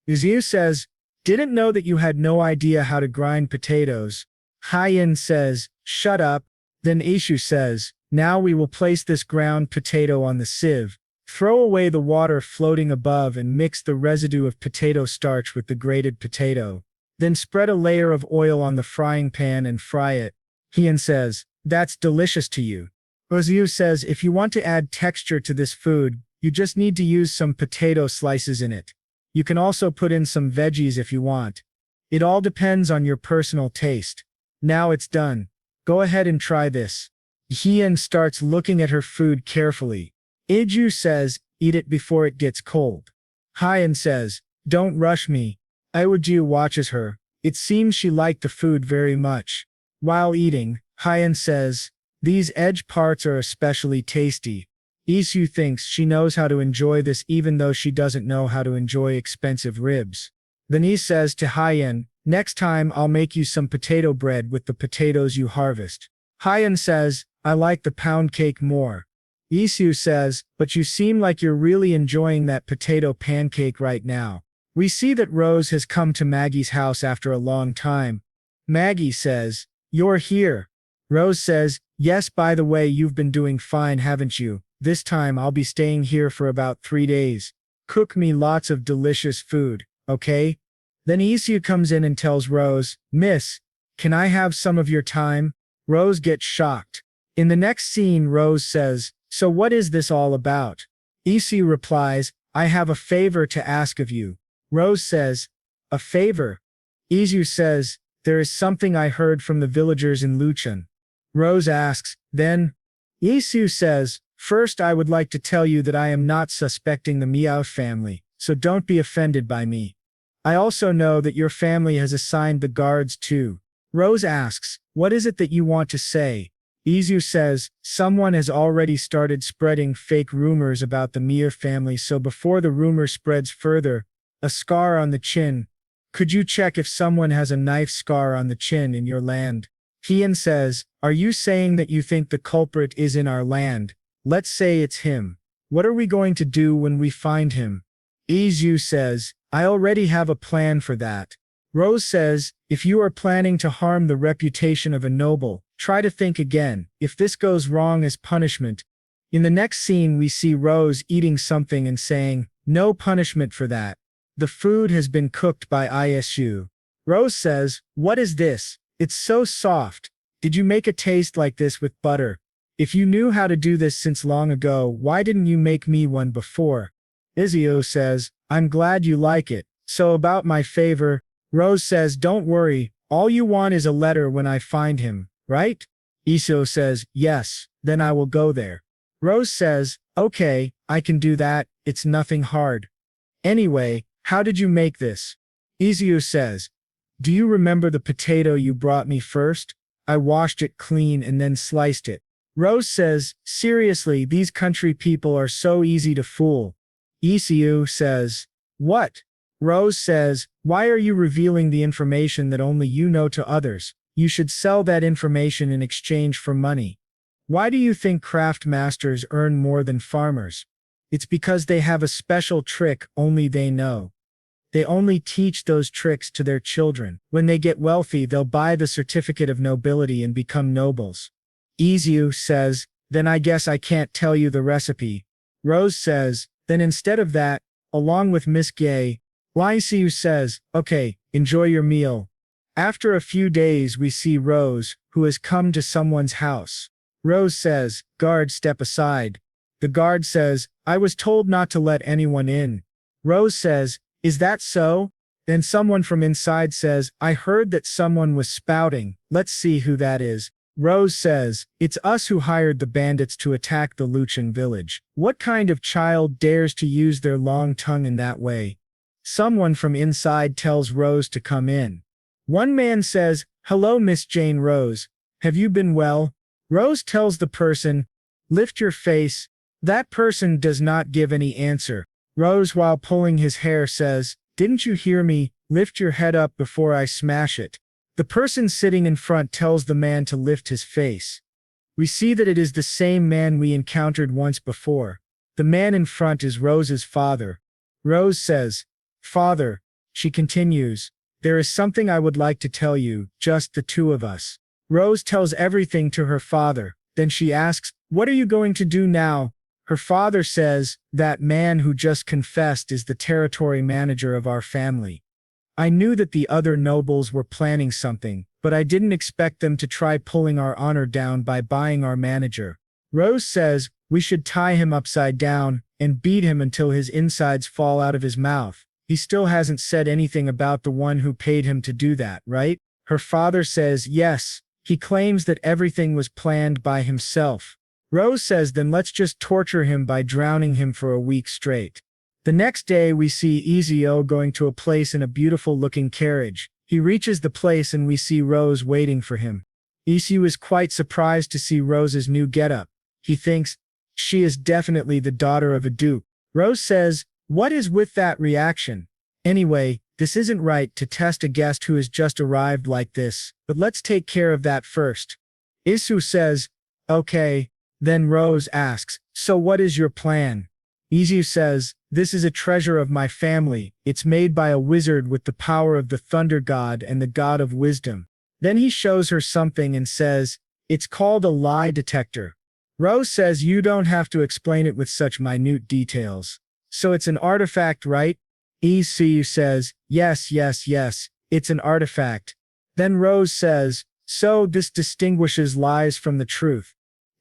Isu says, "Didn't know that you had no idea how to grind potatoes." Hyen says, "Shut up." Then Isu says, "Now we will place this ground potato on the sieve. Throw away the water floating above and mix the residue of potato starch with the grated potato. Then spread a layer of oil on the frying pan and fry it." Hyen says, "That's delicious to you." Isu says, "If you want to add texture to this food, you just need to use some potato slices in it. You can also put in some veggies if you want. It all depends on your personal taste. Now it's done. Go ahead and try this." Hien starts looking at her food carefully. Iju says, "Eat it before it gets cold." Hyen says, "Don't rush me." Iwaju watches her. It seems she liked the food very much. While eating, Hyen says, "These edge parts are especially tasty." Isu thinks she knows how to enjoy this even though she doesn't know how to enjoy expensive ribs. Then he says to Hyen, "Next time I'll make you some potato bread with the potatoes you harvest." Hyen says, "I like the pound cake more." Isu says, "But you seem like you're really enjoying that potato pancake right now." We see that Rose has come to Maggie's house after a long time. Maggie says, "You're here." Rose says, "Yes, by the way, you've been doing fine, haven't you? This time I'll be staying here for about 3 days. Cook me lots of delicious food, okay?" Then Isu comes in and tells Rose, "Miss, can I have some of your time?" Rose gets shocked. In the next scene, Rose says, "So what is this all about?" Isu replies, "I have a favor to ask of you." Rose says, "A favor?" Isu says, "There is something I heard from the villagers in Luchun." Rose asks, "Then?" Isu says, "First I would like to tell you that I am not suspecting the Miao family, so don't be offended by me. I also know that your family has assigned the guards too." Rose asks, "What is it that you want to say?" Isu says, "Someone has already started spreading fake rumors about the Miao family, so before the rumor spreads further, a scar on the chin. Could you check if someone has a knife scar on the chin in your land?" Hien says, "Are you saying that you think the culprit is in our land? Let's say it's him. What are we going to do when we find him?" Isu says, "I already have a plan for that." Rose says, "If you are planning to harm the reputation of a noble, try to think again, if this goes wrong as punishment." In the next scene we see Rose eating something and saying, "No punishment for that. The food has been cooked by Isu." Rose says, "What is this? It's so soft. Did you make a taste like this with butter? If you knew how to do this since long ago, why didn't you make me one before?" Izu says, "I'm glad you like it. So about my favor." Rose says, "Don't worry, all you want is a letter when I find him, right?" Isu says, "Yes, then I will go there." Rose says, "Okay, I can do that, it's nothing hard. Anyway, how did you make this?" Izu says, "Do you remember the potato you brought me first? I washed it clean and then sliced it." Rose says, "Seriously, these country people are so easy to fool." Isu says, "What?" Rose says, "Why are you revealing the information that only you know to others? You should sell that information in exchange for money. Why do you think craft masters earn more than farmers? It's because they have a special trick only they know. They only teach those tricks to their children. When they get wealthy, they'll buy the certificate of nobility and become nobles." Izu says, "Then I guess I can't tell you the recipe." Rose says, "Then instead of that, along with Miss Gay." Isu says, "Okay, enjoy your meal." After a few days we see Rose, who has come to someone's house. Rose says, "Guard, step aside." The guard says, "I was told not to let anyone in." Rose says, "Is that so?" Then someone from inside says, "I heard that someone was spouting. Let's see who that is." Rose says, "It's us who hired the bandits to attack the Luchun village. What kind of child dares to use their long tongue in that way?" Someone from inside tells Rose to come in. One man says, "Hello, Miss Jane Rose. Have you been well?" Rose tells the person, "Lift your face." That person does not give any answer. Rose, while pulling his hair, says, Didn't you hear me? Lift your head up before I smash it. The person sitting in front tells the man to lift his face. We see that it is the same man we encountered once before. The man in front is Rose's father. Rose says, "Father," she continues, "there is something I would like to tell you, just the two of us." Rose tells everything to her father. Then she asks, "What are you going to do now?" Her father says, "That man who just confessed is the territory manager of our family. I knew that the other nobles were planning something, but I didn't expect them to try pulling our honor down by buying our manager." Rose says, "We should tie him upside down and beat him until his insides fall out of his mouth. He still hasn't said anything about the one who paid him to do that, right?" Her father says, "Yes. He claims that everything was planned by himself." Rose says, "Then let's just torture him by drowning him for a week straight." The next day we see Izu going to a place in a beautiful-looking carriage. He reaches the place and we see Rose waiting for him. Isu is quite surprised to see Rose's new getup. He thinks, she is definitely the daughter of a duke. Rose says, "What is with that reaction? Anyway, this isn't right to test a guest who has just arrived like this, but let's take care of that first." Isu says, "Okay." Then Rose asks, "So what is your plan?" Izu says, "This is a treasure of my family. It's made by a wizard with the power of the thunder god and the god of wisdom." Then he shows her something and says, "It's called a lie detector." Rose says, "You don't have to explain it with such minute details. So it's an artifact, right?" Izu says, yes, it's an artifact." Then Rose says, "So this distinguishes lies from the truth."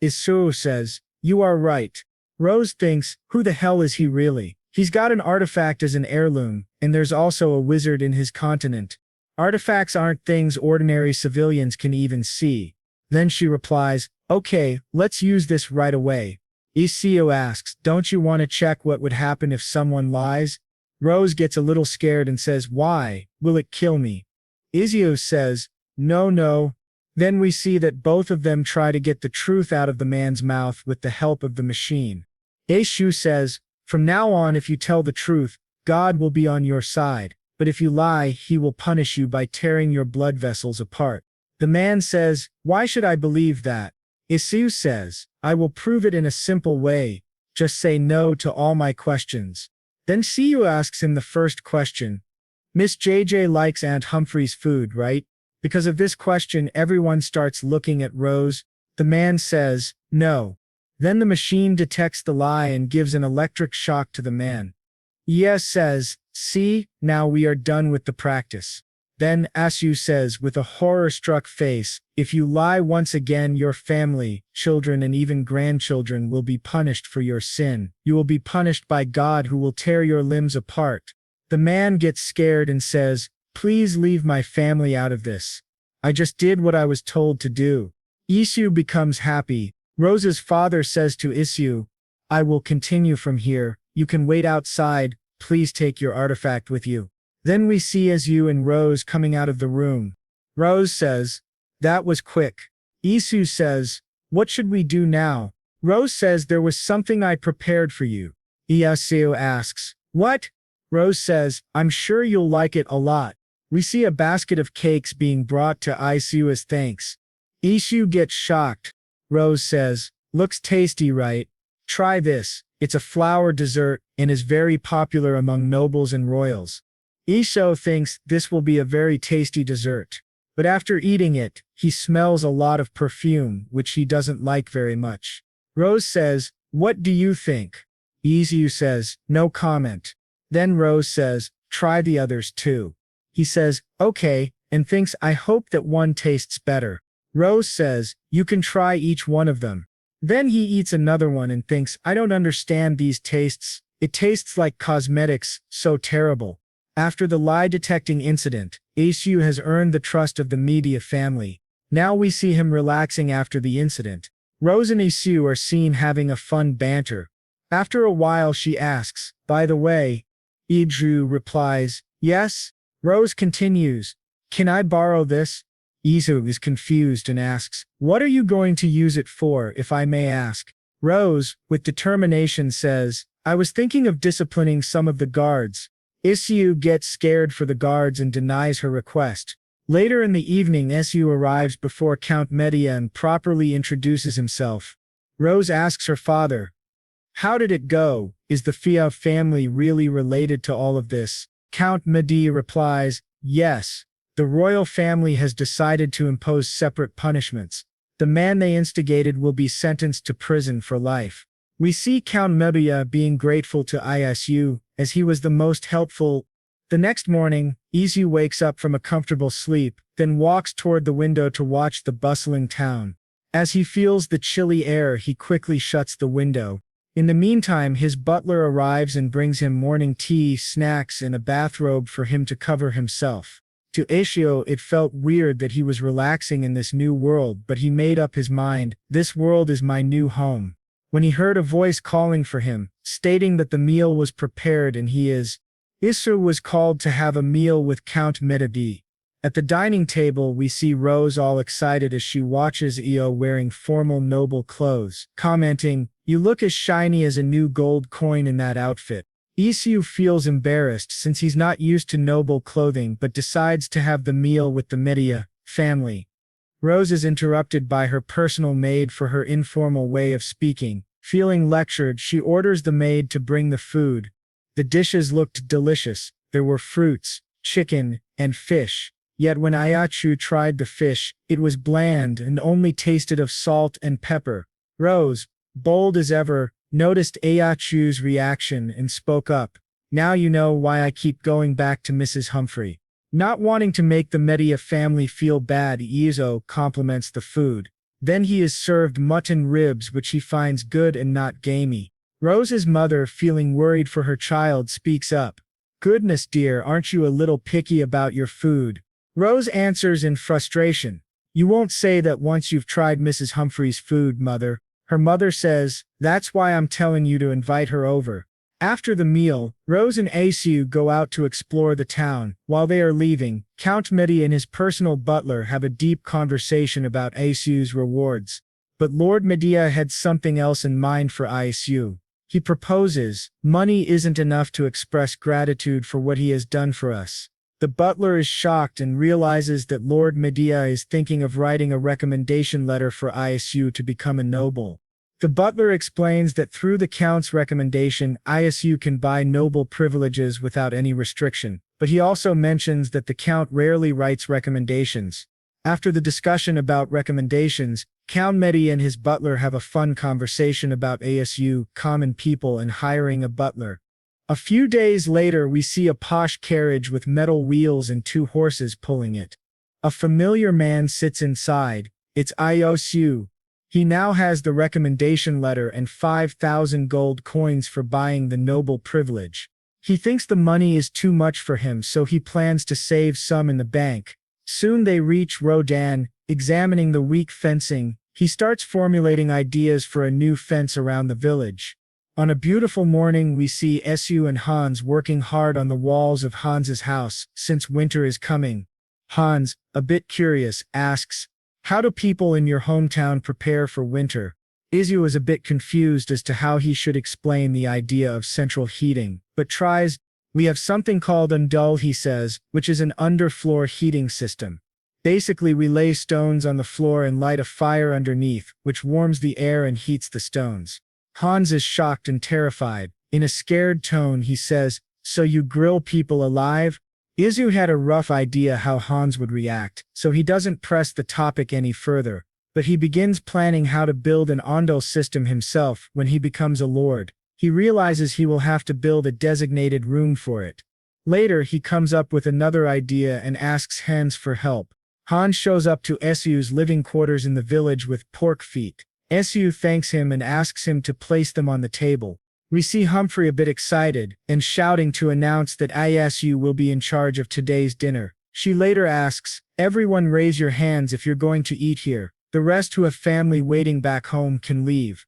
Isu says, "You are right." Rose thinks, who the hell is he really? He's got an artifact as an heirloom, and there's also a wizard in his continent. Artifacts aren't things ordinary civilians can even see. Then she replies, "Okay, let's use this right away." Isu asks, "Don't you want to check what would happen if someone lies?" Rose gets a little scared and says, "Why? Will it kill me?" Isu says, No. Then we see that both of them try to get the truth out of the man's mouth with the help of the machine. Isu says, "From now on, if you tell the truth, God will be on your side, but if you lie, he will punish you by tearing your blood vessels apart." The man says, "Why should I believe that?" Isu says, "I will prove it in a simple way. Just say no to all my questions." Then Siu asks him the first question. "Miss JJ likes Aunt Humphrey's food, right?" Because of this question, everyone starts looking at Rose. The man says, "No." Then the machine detects the lie and gives an electric shock to the man. Yes says, "See, now we are done with the practice." Then Asu says with a horror-struck face, "If you lie once again, your family, children and even grandchildren will be punished for your sin. You will be punished by God who will tear your limbs apart." The man gets scared and says, "Please leave my family out of this. I just did what I was told to do." Isu becomes happy. Rose's father says to Isu, "I will continue from here. You can wait outside. Please take your artifact with you." Then we see Isu and Rose coming out of the room. Rose says, "That was quick." Isu says, "What should we do now?" Rose says, "There was something I prepared for you." Isu asks, "What?" Rose says, "I'm sure you'll like it a lot." We see a basket of cakes being brought to Isu as thanks. Isu gets shocked. Rose says, "Looks tasty, right? Try this. It's a flour dessert and is very popular among nobles and royals." Isu thinks this will be a very tasty dessert. But after eating it, he smells a lot of perfume, which he doesn't like very much. Rose says, "What do you think?" Isu says, "No comment." Then Rose says, "Try the others too." He says, "Okay," and thinks, "I hope that one tastes better." Rose says, "You can try each one of them." Then he eats another one and thinks, "I don't understand these tastes. It tastes like cosmetics, so terrible." After the lie-detecting incident, Isu has earned the trust of the media family. Now we see him relaxing after the incident. Rose and Isu are seen having a fun banter. After a while she asks, "By the way," Isu replies, "Yes." Rose continues, "Can I borrow this?" Isu is confused and asks, "What are you going to use it for, if I may ask?" Rose, with determination says, "I was thinking of disciplining some of the guards." Isu gets scared for the guards and denies her request. Later in the evening, Isu arrives before Count Medea and properly introduces himself. Rose asks her father, "How did it go? Is the Fia family really related to all of this?" Count Medea replies, "Yes. The royal family has decided to impose separate punishments. The man they instigated will be sentenced to prison for life." We see Count Medea being grateful to Isu, as he was the most helpful. The next morning, Isu wakes up from a comfortable sleep, then walks toward the window to watch the bustling town. As he feels the chilly air, he quickly shuts the window. In the meantime, his butler arrives and brings him morning tea, snacks, and a bathrobe for him to cover himself. To Isu, it felt weird that he was relaxing in this new world, but he made up his mind, "This world is my new home." When he heard a voice calling for him, stating that the meal was prepared and Isu was called to have a meal with Count Medea. At the dining table, we see Rose all excited as she watches Io wearing formal noble clothes, commenting, "You look as shiny as a new gold coin in that outfit." Isu feels embarrassed since he's not used to noble clothing but decides to have the meal with the Medea family. Rose is interrupted by her personal maid for her informal way of speaking. Feeling lectured, she orders the maid to bring the food. The dishes looked delicious. There were fruits, chicken, and fish. Yet when Ayachu tried the fish, it was bland and only tasted of salt and pepper. Rose, bold as ever, noticed Ayachu's reaction and spoke up. "Now you know why I keep going back to Mrs. Humphrey." Not wanting to make the Medea family feel bad, Izo compliments the food. Then he is served mutton ribs, which he finds good and not gamey. Rose's mother, feeling worried for her child, speaks up. "Goodness dear, aren't you a little picky about your food?" Rose answers in frustration, "You won't say that once you've tried Mrs. Humphrey's food, mother." Her mother says, "That's why I'm telling you to invite her over." After the meal, Rose and Isu go out to explore the town. While they are leaving, Count Medea and his personal butler have a deep conversation about Isu's rewards. But Lord Medea had something else in mind for Isu. He proposes, "Money isn't enough to express gratitude for what he has done for us." The butler is shocked and realizes that Lord Medea is thinking of writing a recommendation letter for Isu to become a noble. The butler explains that through the Count's recommendation, Isu can buy noble privileges without any restriction, but he also mentions that the Count rarely writes recommendations. After the discussion about recommendations, Count Medea and his butler have a fun conversation about Isu, common people, and hiring a butler. A few days later, we see a posh carriage with metal wheels and 2 horses pulling it. A familiar man sits inside. It's Isu. He now has the recommendation letter and 5,000 gold coins for buying the noble privilege. He thinks the money is too much for him, so he plans to save some in the bank. Soon they reach Rodan. Examining the weak fencing, he starts formulating ideas for a new fence around the village. On a beautiful morning, we see Isu and Hans working hard on the walls of Hans's house, since winter is coming. Hans, a bit curious, asks, "How do people in your hometown prepare for winter?" Isu is a bit confused as to how he should explain the idea of central heating, but tries. "We have something called undul," he says, which is an underfloor heating system. Basically, we lay stones on the floor and light a fire underneath, which warms the air and heats the stones. Hans is shocked and terrified. In a scared tone, he says, "So you grill people alive?" Isu had a rough idea how Hans would react, so he doesn't press the topic any further, but he begins planning how to build an ondol system himself. When he becomes a lord, he realizes he will have to build a designated room for it. Later, he comes up with another idea and asks Hans for help. Hans shows up to Isu's living quarters in the village with pork feet. Isu thanks him and asks him to place them on the table. We see Humphrey a bit excited and shouting to announce that Isu will be in charge of today's dinner. She later asks, "Everyone raise your hands if you're going to eat here. The rest who have family waiting back home can leave."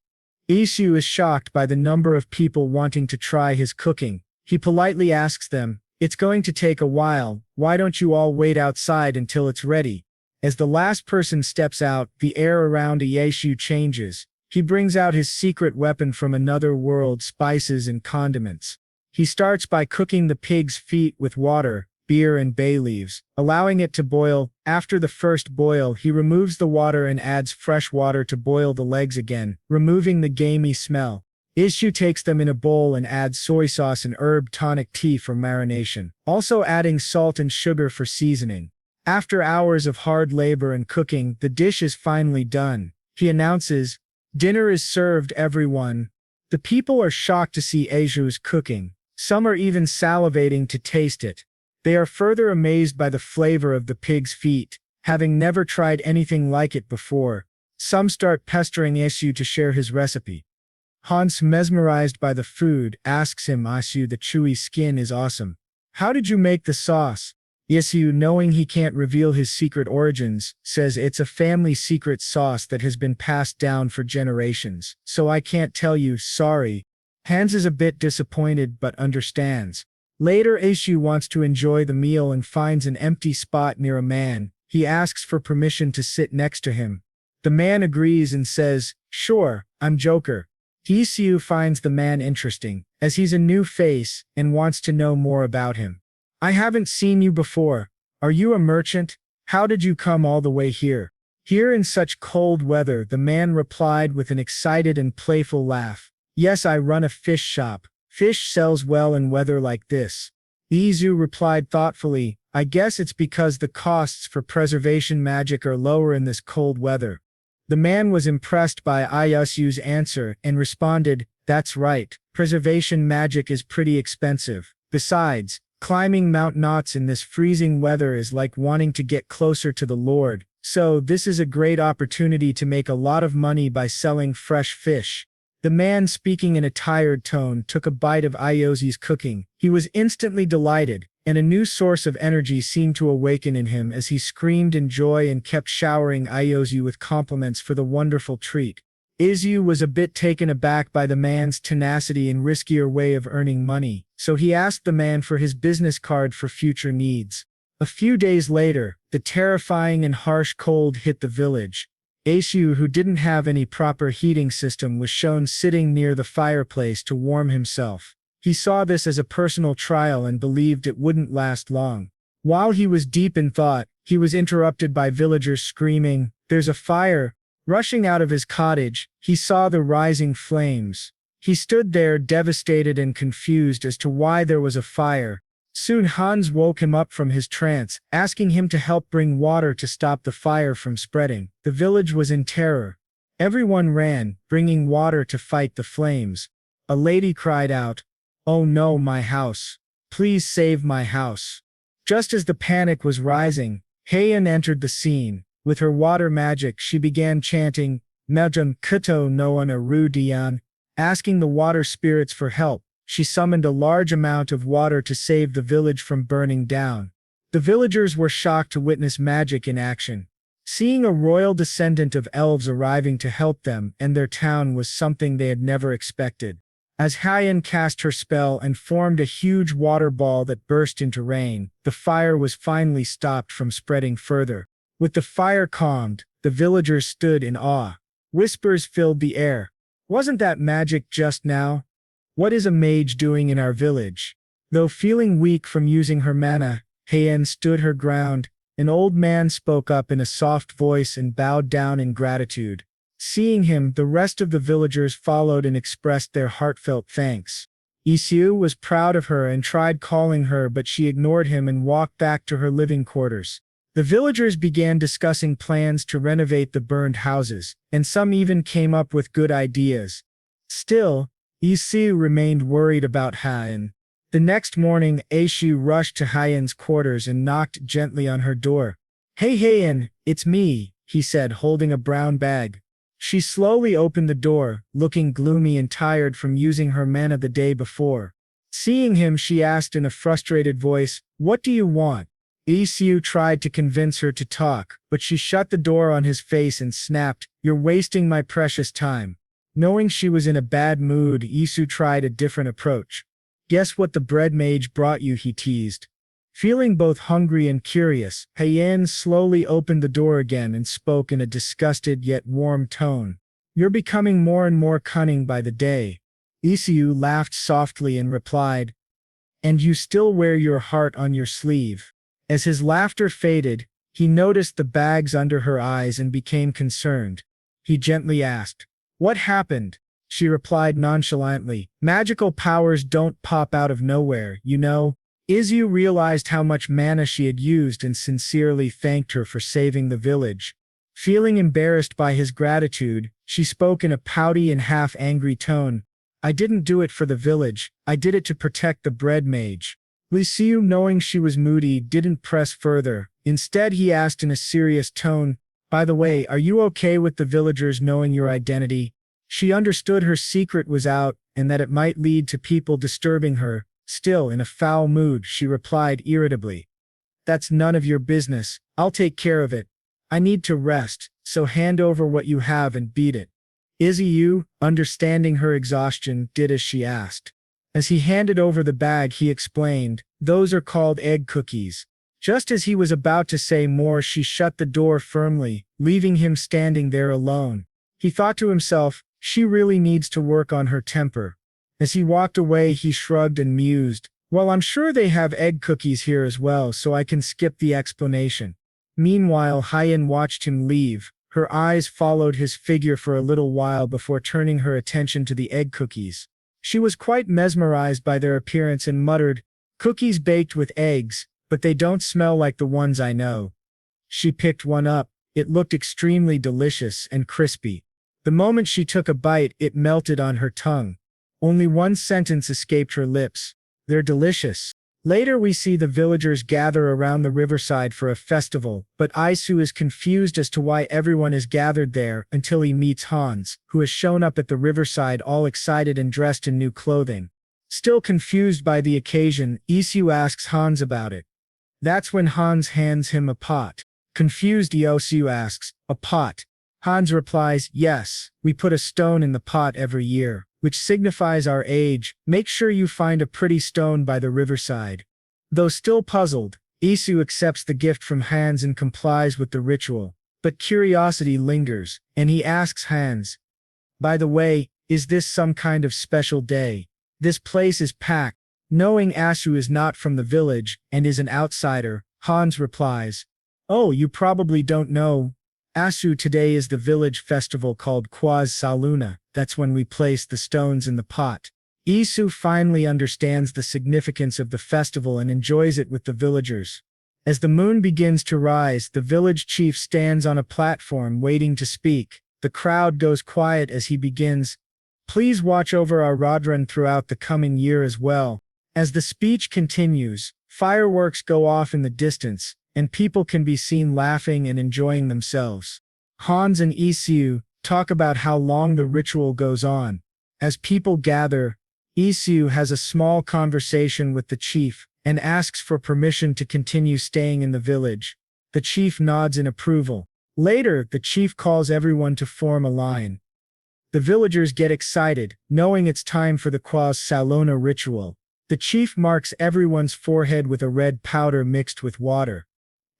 Isu is shocked by the number of people wanting to try his cooking. He politely asks them, "It's going to take a while, why don't you all wait outside until it's ready?" As the last person steps out, the air around Isu changes. He brings out his secret weapon from another world, spices and condiments. He starts by cooking the pig's feet with water, beer and bay leaves, allowing it to boil. After the first boil, he removes the water and adds fresh water to boil the legs again, removing the gamey smell. Isu takes them in a bowl and adds soy sauce and herb tonic tea for marination, also adding salt and sugar for seasoning. After hours of hard labor and cooking, the dish is finally done. He announces, "Dinner is served, everyone." The people are shocked to see Isu's cooking. Some are even salivating to taste it. They are further amazed by the flavor of the pig's feet, having never tried anything like it before. Some start pestering Isu to share his recipe. Hans, mesmerized by the food, asks him, "Isu, the chewy skin is awesome. How did you make the sauce?" Isu, knowing he can't reveal his secret origins, says it's a family secret sauce that has been passed down for generations, so I can't tell you, sorry. Hans is a bit disappointed but understands. Later, Isu wants to enjoy the meal and finds an empty spot near a man. He asks for permission to sit next to him. The man agrees and says, "Sure, I'm Joker." Isu finds the man interesting, as he's a new face, and wants to know more about him. "I haven't seen you before. Are you a merchant? How did you come all the way here?" "Here in such cold weather," the man replied with an excited and playful laugh. "Yes, I run a fish shop. Fish sells well in weather like this." Isu replied thoughtfully, "I guess it's because the costs for preservation magic are lower in this cold weather." The man was impressed by Isu's answer and responded, "That's right, preservation magic is pretty expensive. Besides, climbing Mount Knots in this freezing weather is like wanting to get closer to the Lord, so this is a great opportunity to make a lot of money by selling fresh fish." The man, speaking in a tired tone, took a bite of Isu's cooking. He was instantly delighted, and a new source of energy seemed to awaken in him as he screamed in joy and kept showering Isu with compliments for the wonderful treat. Isu was a bit taken aback by the man's tenacity and riskier way of earning money, so he asked the man for his business card for future needs. A few days later, the terrifying and harsh cold hit the village. Isu, who didn't have any proper heating system, was shown sitting near the fireplace to warm himself. He saw this as a personal trial and believed it wouldn't last long. While he was deep in thought, he was interrupted by villagers screaming, "There's a fire!" Rushing out of his cottage, he saw the rising flames. He stood there devastated and confused as to why there was a fire. Soon Hans woke him up from his trance, asking him to help bring water to stop the fire from spreading. The village was in terror. Everyone ran, bringing water to fight the flames. A lady cried out, "Oh no, my house! Please save my house!" Just as the panic was rising, Heian entered the scene. With her water magic, she began chanting, "Mejum Kuto no Ana Dian," asking the water spirits for help. She summoned a large amount of water to save the village from burning down. The villagers were shocked to witness magic in action. Seeing a royal descendant of elves arriving to help them and their town was something they had never expected. As Heian cast her spell and formed a huge water ball that burst into rain, the fire was finally stopped from spreading further. With the fire calmed, the villagers stood in awe. Whispers filled the air. "Wasn't that magic just now? What is a mage doing in our village?" Though feeling weak from using her mana, Heian stood her ground. An old man spoke up in a soft voice and bowed down in gratitude. Seeing him, the rest of the villagers followed and expressed their heartfelt thanks. Isu was proud of her and tried calling her, but she ignored him and walked back to her living quarters. The villagers began discussing plans to renovate the burned houses, and some even came up with good ideas. Still, Isu remained worried about Heian. The next morning, Isu rushed to Heian's quarters and knocked gently on her door. "Hey Heian, it's me," he said, holding a brown bag. She slowly opened the door, looking gloomy and tired from using her mana the day before. Seeing him, she asked in a frustrated voice, "What do you want?" Isu tried to convince her to talk, but she shut the door on his face and snapped, "You're wasting my precious time." Knowing she was in a bad mood, Isu tried a different approach. "Guess what the bread mage brought you," he teased. Feeling both hungry and curious, Heian slowly opened the door again and spoke in a disgusted yet warm tone. "You're becoming more and more cunning by the day." Isu laughed softly and replied, And you still wear your heart on your sleeve. As his laughter faded, he noticed the bags under her eyes and became concerned. He gently asked, "What happened?" She replied nonchalantly, "Magical powers don't pop out of nowhere, you know." Isu realized how much mana she had used and sincerely thanked her for saving the village. Feeling embarrassed by his gratitude, she spoke in a pouty and half-angry tone. "I didn't do it for the village, I did it to protect the bread mage." Isu, knowing she was moody, didn't press further. Instead, he asked in a serious tone, "By the way, are you okay with the villagers knowing your identity?" She understood her secret was out, and that it might lead to people disturbing her. Still, in a foul mood, she replied irritably, "That's none of your business, I'll take care of it. I need to rest, so hand over what you have and beat it." Izu, understanding her exhaustion, did as she asked. As he handed over the bag, he explained, "Those are called egg cookies." Just as he was about to say more, she shut the door firmly, leaving him standing there alone. He thought to himself, she really needs to work on her temper. As he walked away, he shrugged and mused, "Well, I'm sure they have egg cookies here as well, so I can skip the explanation." Meanwhile, Hyen watched him leave. Her eyes followed his figure for a little while before turning her attention to the egg cookies. She was quite mesmerized by their appearance and muttered, "Cookies baked with eggs, but they don't smell like the ones I know." She picked one up. It looked extremely delicious and crispy. The moment she took a bite, it melted on her tongue. Only one sentence escaped her lips: "They're delicious." Later we see the villagers gather around the riverside for a festival, but Isu is confused as to why everyone is gathered there until he meets Hans, who has shown up at the riverside all excited and dressed in new clothing. Still confused by the occasion, Isu asks Hans about it. That's when Hans hands him a pot. Confused, Isu asks, "A pot?" Hans replies, "Yes, we put a stone in the pot every year, which signifies our age. Make sure you find a pretty stone by the riverside." Though still puzzled, Isu accepts the gift from Hans and complies with the ritual. But curiosity lingers, and he asks Hans, "By the way, is this some kind of special day? This place is packed." Knowing Asu is not from the village and is an outsider, Hans replies, "Oh, you probably don't know. Asu, today is the village festival called Kwaz Saluna. That's when we place the stones in the pot." Isu finally understands the significance of the festival and enjoys it with the villagers. As the moon begins to rise, the village chief stands on a platform waiting to speak. The crowd goes quiet as he begins, "Please watch over our Radran throughout the coming year as well." As the speech continues, fireworks go off in the distance, and people can be seen laughing and enjoying themselves. Hans and Isu talk about how long the ritual goes on. As people gather, Isu has a small conversation with the chief and asks for permission to continue staying in the village. The chief nods in approval. Later, the chief calls everyone to form a line. The villagers get excited, knowing it's time for the Kwaz Salona ritual. The chief marks everyone's forehead with a red powder mixed with water.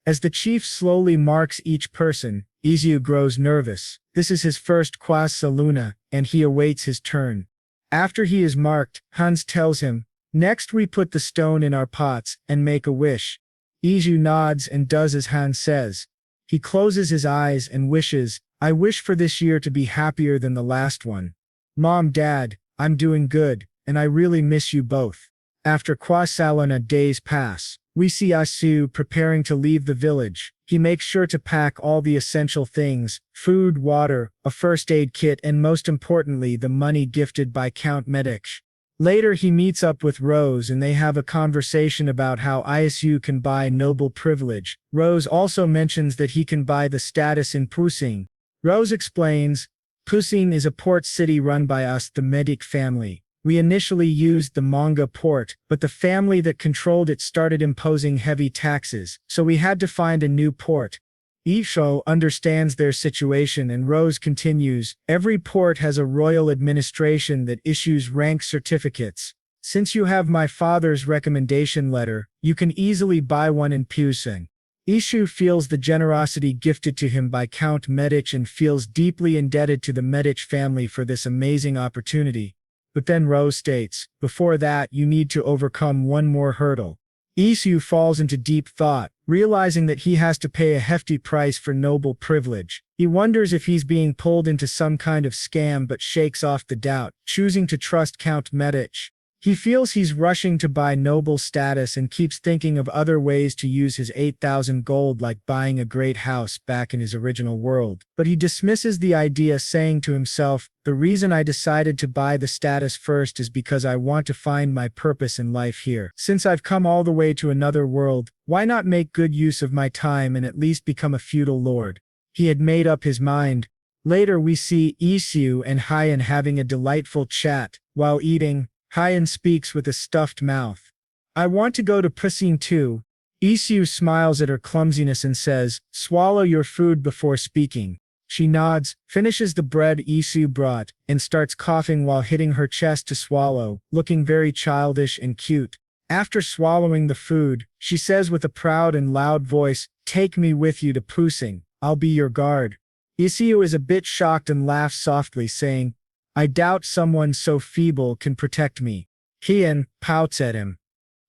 As the chief slowly marks each person, Isu grows nervous. This is his first Kwaz Saluna, and he awaits his turn. After he is marked, Hans tells him, "Next we put the stone in our pots and make a wish." Isu nods and does as Hans says. He closes his eyes and wishes, "I wish for this year to be happier than the last one. Mom, Dad, I'm doing good, and I really miss you both." After Kwaz Salona days pass, we see Asu preparing to leave the village. He makes sure to pack all the essential things: food, water, a first aid kit, and most importantly, the money gifted by Count Medich. Later he meets up with Rose and they have a conversation about how Isu can buy noble privilege. Rose also mentions that he can buy the status in Pusing. Rose explains, "Pusing is a port city run by us, the Medich family. We initially used the manga port, but the family that controlled it started imposing heavy taxes, so we had to find a new port." Isho understands their situation and Rose continues, "Every port has a royal administration that issues rank certificates. Since you have my father's recommendation letter, you can easily buy one in Pusing." Ishu feels the generosity gifted to him by Count Medich and feels deeply indebted to the Medich family for this amazing opportunity. But then Rose states, before that you need to overcome one more hurdle. Isu falls into deep thought, realizing that he has to pay a hefty price for noble privilege. He wonders if he's being pulled into some kind of scam but shakes off the doubt, choosing to trust Count Medich. He feels he's rushing to buy noble status and keeps thinking of other ways to use his 8,000 gold, like buying a great house back in his original world. But he dismisses the idea, saying to himself, the reason I decided to buy the status first is because I want to find my purpose in life here. Since I've come all the way to another world, why not make good use of my time and at least become a feudal lord? He had made up his mind. Later we see Isu and Hyen having a delightful chat. While eating, Hyen speaks with a stuffed mouth. I want to go to Pusine too. Isu smiles at her clumsiness and says, swallow your food before speaking. She nods, finishes the bread Isu brought, and starts coughing while hitting her chest to swallow, looking very childish and cute. After swallowing the food, she says with a proud and loud voice, take me with you to Pusing. I'll be your guard. Isu is a bit shocked and laughs softly, saying, I doubt someone so feeble can protect me. Hyen pouts at him.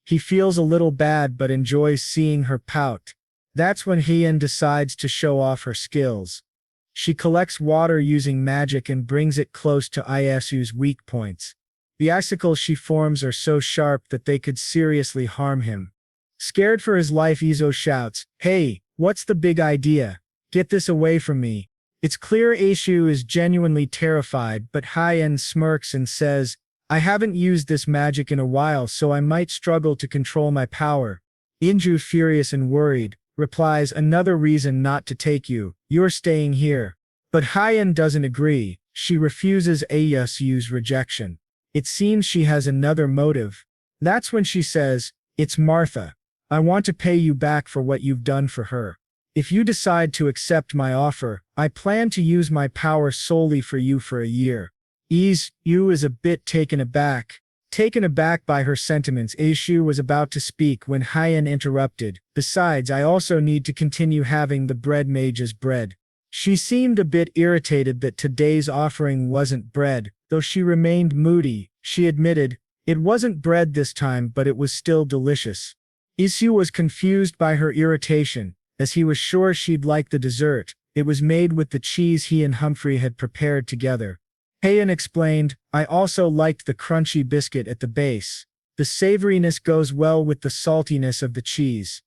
He feels a little bad but enjoys seeing her pout. That's when Hyen decides to show off her skills. She collects water using magic and brings it close to Isu's weak points. The icicles she forms are so sharp that they could seriously harm him. Scared for his life, Iso shouts, hey, what's the big idea? Get this away from me. It's clear Isu is genuinely terrified, but Hyen smirks and says, I haven't used this magic in a while, so I might struggle to control my power. Inju, furious and worried, replies, another reason not to take you. You're staying here. But Hyen doesn't agree. She refuses Isu's rejection. It seems she has another motive. That's when she says, it's Martha. I want to pay you back for what you've done for her. If you decide to accept my offer, I plan to use my power solely for you for a year. Isu is a bit taken aback. Taken aback by her sentiments, Isu was about to speak when Hyen interrupted. Besides, I also need to continue having the bread mage's bread. She seemed a bit irritated that today's offering wasn't bread, though she remained moody. She admitted, it wasn't bread this time, but it was still delicious. Isu was confused by her irritation, as he was sure she'd like the dessert. It was made with the cheese he and Humphrey had prepared together. Hyen explained, I also liked the crunchy biscuit at the base. The savoriness goes well with the saltiness of the cheese.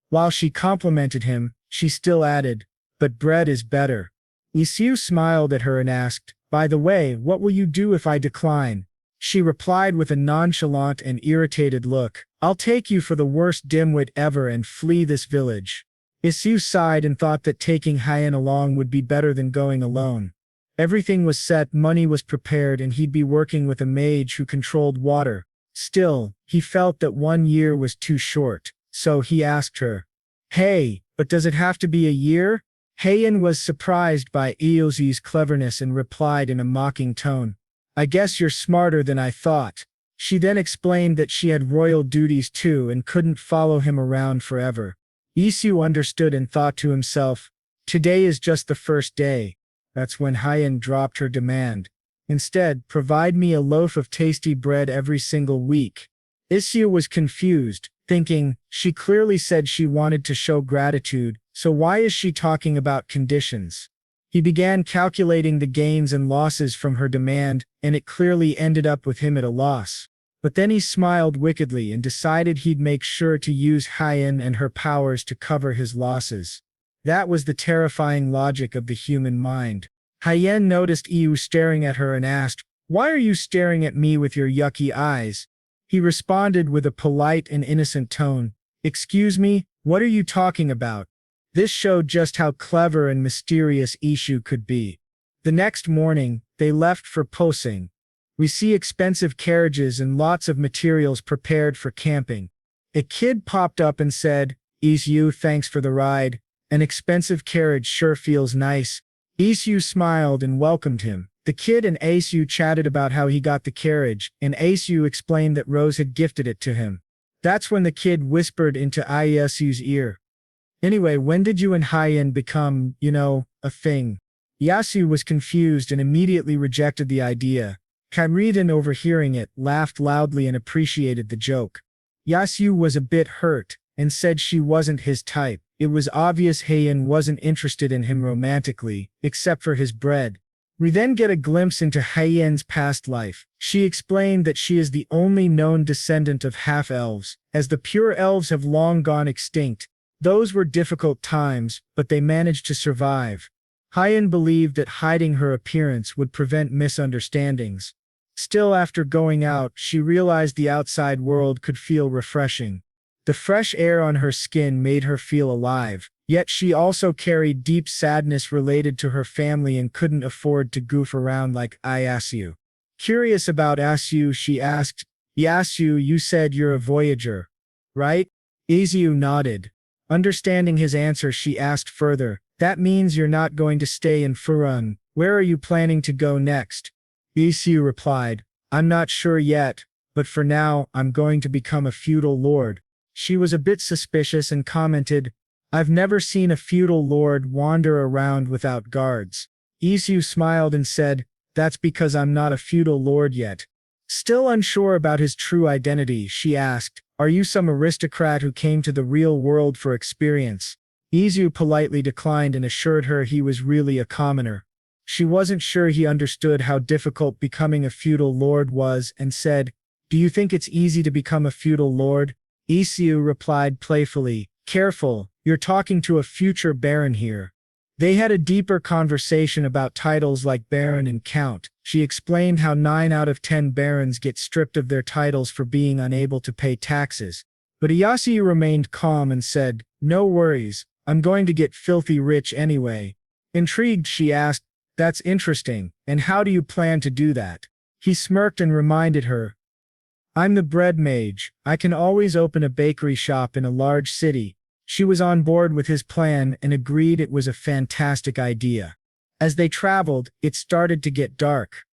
While she complimented him, she still added, but bread is better. Isu smiled at her and asked, by the way, what will you do if I decline? She replied with a nonchalant and irritated look, I'll take you for the worst dimwit ever and flee this village. Isu sighed and thought that taking Hyen along would be better than going alone. Everything was set, money was prepared, and he'd be working with a mage who controlled water. Still, he felt that 1 year was too short, so he asked her, hey, but does it have to be a year? Hyen was surprised by Isu's cleverness and replied in a mocking tone, I guess you're smarter than I thought. She then explained that she had royal duties too and couldn't follow him around forever. Isu understood and thought to himself, today is just the first day. That's when Hyen dropped her demand. Instead, provide me a loaf of tasty bread every single week. Isu was confused, thinking, she clearly said she wanted to show gratitude, so why is she talking about conditions? He began calculating the gains and losses from her demand, and it clearly ended up with him at a loss. But then he smiled wickedly and decided he'd make sure to use Hyen and her powers to cover his losses. That was the terrifying logic of the human mind. Hyen noticed Isu staring at her and asked, why are you staring at me with your yucky eyes? He responded with a polite and innocent tone, excuse me, what are you talking about? This showed just how clever and mysterious Isu could be. The next morning, they left for Posing. We see expensive carriages and lots of materials prepared for camping. A kid popped up and said, Isu, thanks for the ride. An expensive carriage sure feels nice. Isu smiled and welcomed him. The kid and Isu chatted about how he got the carriage, and Isu explained that Rose had gifted it to him. That's when the kid whispered into Isu's ear, anyway, when did you and Hyen become, a thing? Yasu was confused and immediately rejected the idea. Kairiden, overhearing it, laughed loudly and appreciated the joke. Yasu was a bit hurt, and said she wasn't his type. It was obvious Heian wasn't interested in him romantically, except for his bread. We then get a glimpse into Heian's past life. She explained that she is the only known descendant of half-elves, as the pure elves have long gone extinct. Those were difficult times, but they managed to survive. Heian believed that hiding her appearance would prevent misunderstandings. Still, after going out, she realized the outside world could feel refreshing. The fresh air on her skin made her feel alive, yet she also carried deep sadness related to her family and couldn't afford to goof around like Isu. Curious about Asu, she asked, "Yasu, you said you're a voyager, right?" Isu nodded. Understanding his answer, she asked further, "That means you're not going to stay in Furun. Where are you planning to go next?" Isu replied, "I'm not sure yet, but for now, I'm going to become a feudal lord." She was a bit suspicious and commented, "I've never seen a feudal lord wander around without guards." Isu smiled and said, "That's because I'm not a feudal lord yet." Still unsure about his true identity, she asked, "Are you some aristocrat who came to the real world for experience?" Isu politely declined and assured her he was really a commoner. She wasn't sure he understood how difficult becoming a feudal lord was and said, "Do you think it's easy to become a feudal lord?" Isu replied playfully, "Careful, you're talking to a future baron here." They had a deeper conversation about titles like baron and count. She explained how 9 out of 10 barons get stripped of their titles for being unable to pay taxes. But Iyasu remained calm and said, "No worries, I'm going to get filthy rich anyway." Intrigued, she asked, "That's interesting, and how do you plan to do that?" He smirked and reminded her, "I'm the bread mage. I can always open a bakery shop in a large city." She was on board with his plan and agreed it was a fantastic idea. As they traveled, it started to get dark.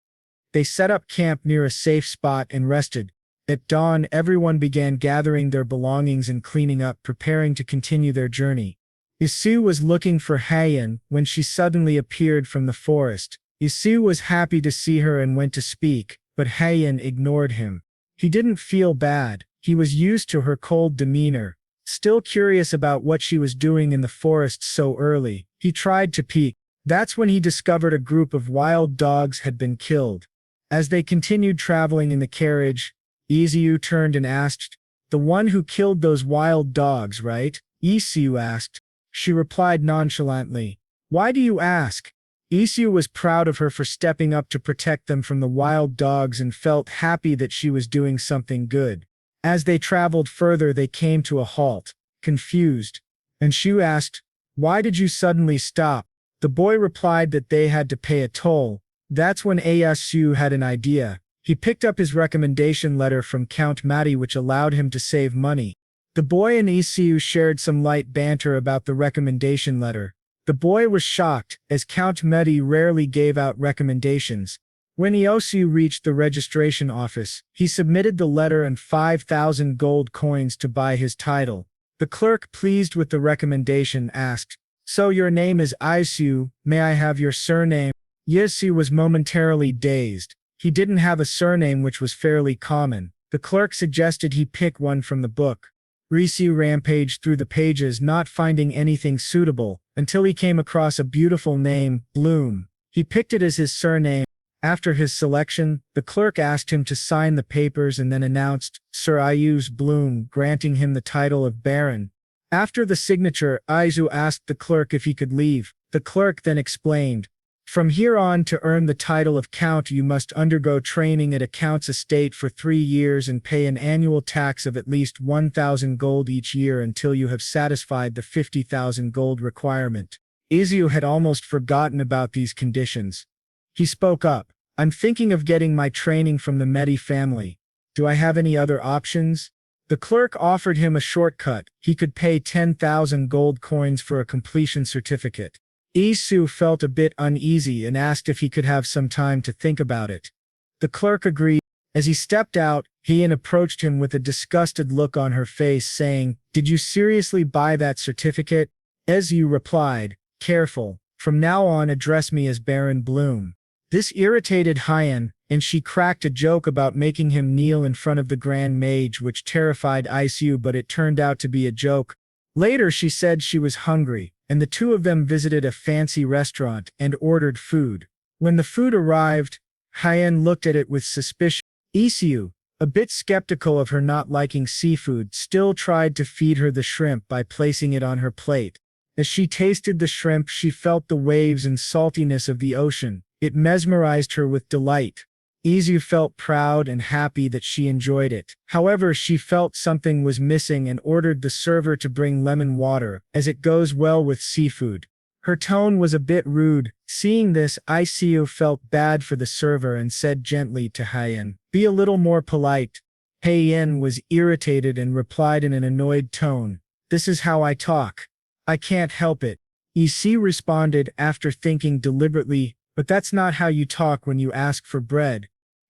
They set up camp near a safe spot and rested. At dawn, everyone began gathering their belongings and cleaning up, preparing to continue their journey. Isu was looking for Heian when she suddenly appeared from the forest. Isu was happy to see her and went to speak, but Heian ignored him. He didn't feel bad. He was used to her cold demeanor. Still curious about what she was doing in the forest so early, he tried to peek. That's when he discovered a group of wild dogs had been killed. As they continued traveling in the carriage, Isu turned and asked, "The one who killed those wild dogs, right?" Isu asked. She replied nonchalantly, "Why do you ask?" Isu was proud of her for stepping up to protect them from the wild dogs and felt happy that she was doing something good. As they traveled further, they came to a halt, confused. And Shu asked, "Why did you suddenly stop?" The boy replied that they had to pay a toll. That's when Asu had an idea. He picked up his recommendation letter from Count Mati, which allowed him to save money. The boy and Isu shared some light banter about the recommendation letter. The boy was shocked, as Count Meti rarely gave out recommendations. When Iosu reached the registration office, he submitted the letter and 5,000 gold coins to buy his title. The clerk, pleased with the recommendation, asked, "So your name is Isu, may I have your surname?" Iosu was momentarily dazed. He didn't have a surname, which was fairly common. The clerk suggested he pick one from the book. Risu rampaged through the pages, not finding anything suitable, until he came across a beautiful name, Bloom. He picked it as his surname. After his selection, the clerk asked him to sign the papers and then announced, "Sir Ius Bloom," granting him the title of Baron. After the signature, Isu asked the clerk if he could leave. The clerk then explained, "From here on, to earn the title of Count, you must undergo training at a Count's estate for 3 years and pay an annual tax of at least 1,000 gold each year until you have satisfied the 50,000 gold requirement." Isu had almost forgotten about these conditions. He spoke up, "I'm thinking of getting my training from the Medi family. Do I have any other options?" The clerk offered him a shortcut. He could pay 10,000 gold coins for a completion certificate. Isu felt a bit uneasy and asked if he could have some time to think about it. The clerk agreed. As he stepped out, Heian approached him with a disgusted look on her face, saying, "Did you seriously buy that certificate?" Isu replied, "Careful. From now on, address me as Baron Bloom." This irritated Hyen, and she cracked a joke about making him kneel in front of the Grand Mage, which terrified Isu, but it turned out to be a joke. Later she said she was hungry, and the two of them visited a fancy restaurant and ordered food. When the food arrived, Hyen looked at it with suspicion. Isu, a bit skeptical of her not liking seafood, still tried to feed her the shrimp by placing it on her plate. As she tasted the shrimp, she felt the waves and saltiness of the ocean. It mesmerized her with delight. Isu felt proud and happy that she enjoyed it. However, she felt something was missing and ordered the server to bring lemon water, as it goes well with seafood. Her tone was a bit rude. Seeing this, Isu felt bad for the server and said gently to Hyen, "Be a little more polite." Hyen was irritated and replied in an annoyed tone, "This is how I talk. I can't help it." Isu responded after thinking deliberately, "But that's not how you talk when you ask for bread."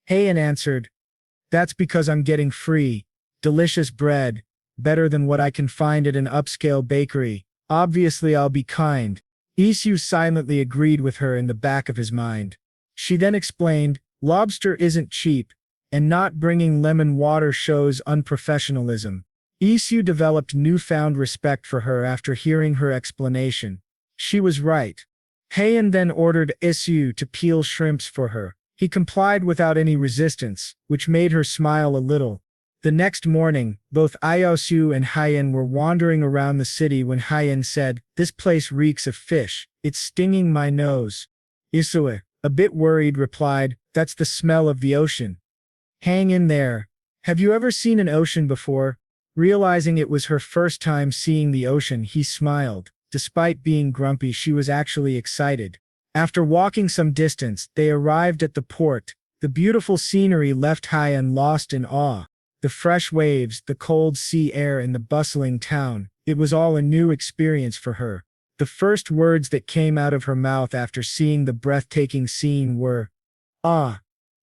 Hyen answered, "That's because I'm getting free, delicious bread, better than what I can find at an upscale bakery. Obviously I'll be kind." Isu silently agreed with her in the back of his mind. She then explained, "Lobster isn't cheap, and not bringing lemon water shows unprofessionalism." Isu developed newfound respect for her after hearing her explanation. She was right. Hyen then ordered Isu to peel shrimps for her. He complied without any resistance, which made her smile a little. The next morning, both Isu and Hyen were wandering around the city when Hyen said, "This place reeks of fish. It's stinging my nose." Isu, a bit worried, replied, "That's the smell of the ocean. Hang in there. Have you ever seen an ocean before?" Realizing it was her first time seeing the ocean, he smiled. Despite being grumpy, she was actually excited. After walking some distance, they arrived at the port. The beautiful scenery left Hyen lost in awe. The fresh waves, the cold sea air, and the bustling town, it was all a new experience for her. The first words that came out of her mouth after seeing the breathtaking scene were, "Ah,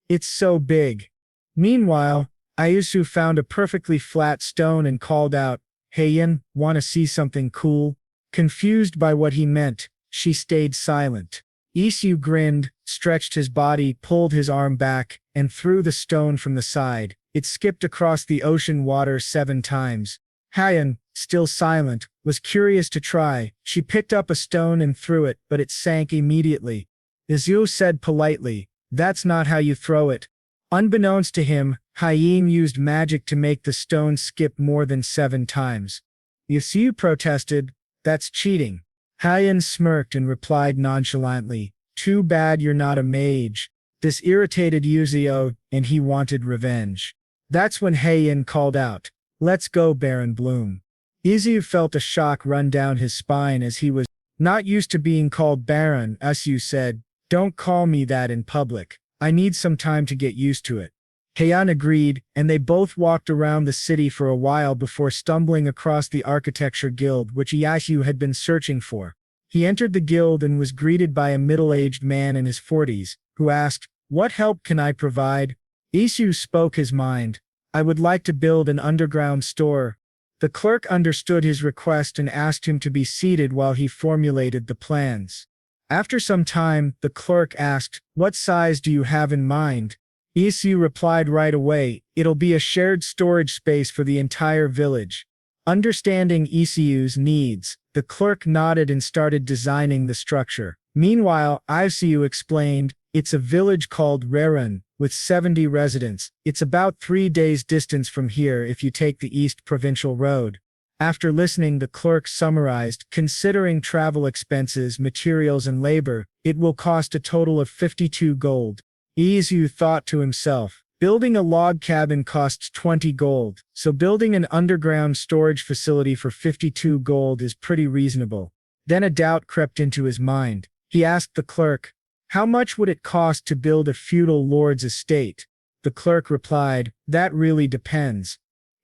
it's so big." Meanwhile, Isu found a perfectly flat stone and called out, "Hyen, wanna see something cool?" Confused by what he meant, she stayed silent. Isu grinned, stretched his body, pulled his arm back, and threw the stone from the side. It skipped across the ocean water 7 times. Hyen, still silent, was curious to try. She picked up a stone and threw it, but it sank immediately. Isu said politely, "That's not how you throw it." Unbeknownst to him, Hyen used magic to make the stone skip more than 7 times. Isu protested, "That's cheating." Hyen smirked and replied nonchalantly, "Too bad you're not a mage." This irritated Isu, and he wanted revenge. That's when Hyen called out, "Let's go, Baron Bloom." Isu felt a shock run down his spine as he was not used to being called Baron. Isu said, "Don't call me that in public. I need some time to get used to it." Hyen agreed, and they both walked around the city for a while before stumbling across the architecture guild which Isu had been searching for. He entered the guild and was greeted by a middle-aged man in his 40s, who asked, "What help can I provide?" Isu spoke his mind. "I would like to build an underground store." The clerk understood his request and asked him to be seated while he formulated the plans. After some time, the clerk asked, "What size do you have in mind?" Isu replied right away, "It'll be a shared storage space for the entire village." Understanding Isu's needs, the clerk nodded and started designing the structure. Meanwhile, Isu explained, "It's a village called Rerun, with 70 residents. It's about 3 days' distance from here if you take the East Provincial Road." After listening, the clerk summarized, "Considering travel expenses, materials, and labor, it will cost a total of 52 gold. Isu thought to himself, building a log cabin costs 20 gold, so building an underground storage facility for 52 gold is pretty reasonable. Then a doubt crept into his mind. He asked the clerk, "How much would it cost to build a feudal lord's estate?" The clerk replied, "That really depends."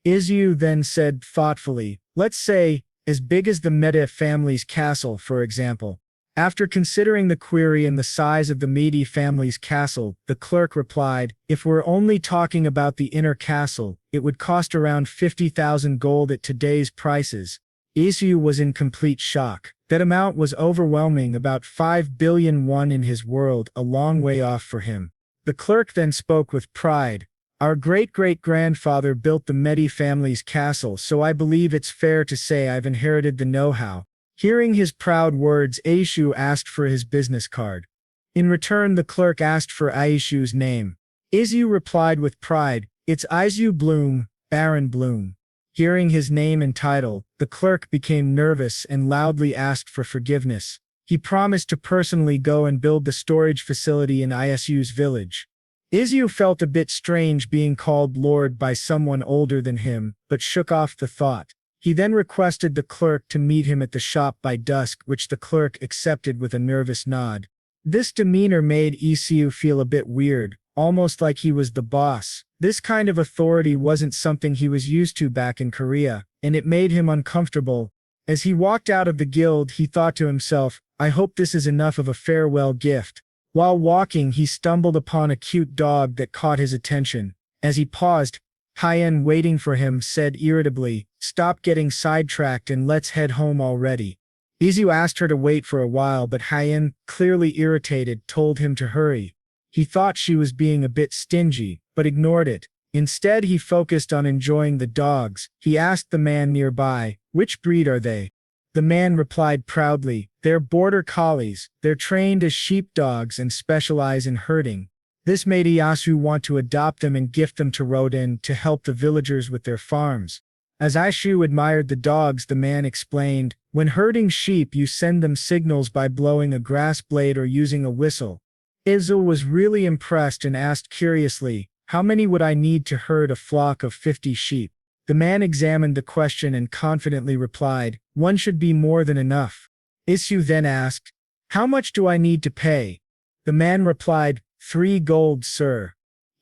Isu then said thoughtfully, "Let's say, as big as the Meta family's castle, for example." After considering the query and the size of the Medi family's castle, the clerk replied, "If we're only talking about the inner castle, it would cost around 50,000 gold at today's prices." Isu was in complete shock. That amount was overwhelming, about 5 billion won in his world, a long way off for him. The clerk then spoke with pride. Our great-great-grandfather built the Medi family's castle, so I believe it's fair to say I've inherited the know-how. Hearing his proud words, Aishu asked for his business card. In return, the clerk asked for Aishu's name. Isu replied with pride, "It's Isu Bloom, Baron Bloom." Hearing his name and title, the clerk became nervous and loudly asked for forgiveness. He promised to personally go and build the storage facility in Isu's village. Isu felt a bit strange being called Lord by someone older than him, but shook off the thought. He then requested the clerk to meet him at the shop by dusk, which the clerk accepted with a nervous nod. This demeanor made Isu feel a bit weird, almost like he was the boss. This kind of authority wasn't something he was used to back in Korea, and it made him uncomfortable. As he walked out of the guild, he thought to himself, I hope this is enough of a farewell gift. While walking, he stumbled upon a cute dog that caught his attention. As he paused, Hyen, waiting for him, said irritably, "Stop getting sidetracked and let's head home already." Isu asked her to wait for a while, but Hyen, clearly irritated, told him to hurry. He thought she was being a bit stingy, but ignored it. Instead, he focused on enjoying the dogs. He asked the man nearby, "Which breed are they?" The man replied proudly, "They're border collies. They're trained as sheepdogs and specialize in herding." This made Iyasu want to adopt them and gift them to Rodin to help the villagers with their farms. As Aishu admired the dogs, the man explained, "When herding sheep, you send them signals by blowing a grass blade or using a whistle." Izu was really impressed and asked curiously, "How many would I need to herd a flock of 50 sheep?" The man examined the question and confidently replied, "One should be more than enough." Isu then asked, "How much do I need to pay?" The man replied, 3 gold, sir."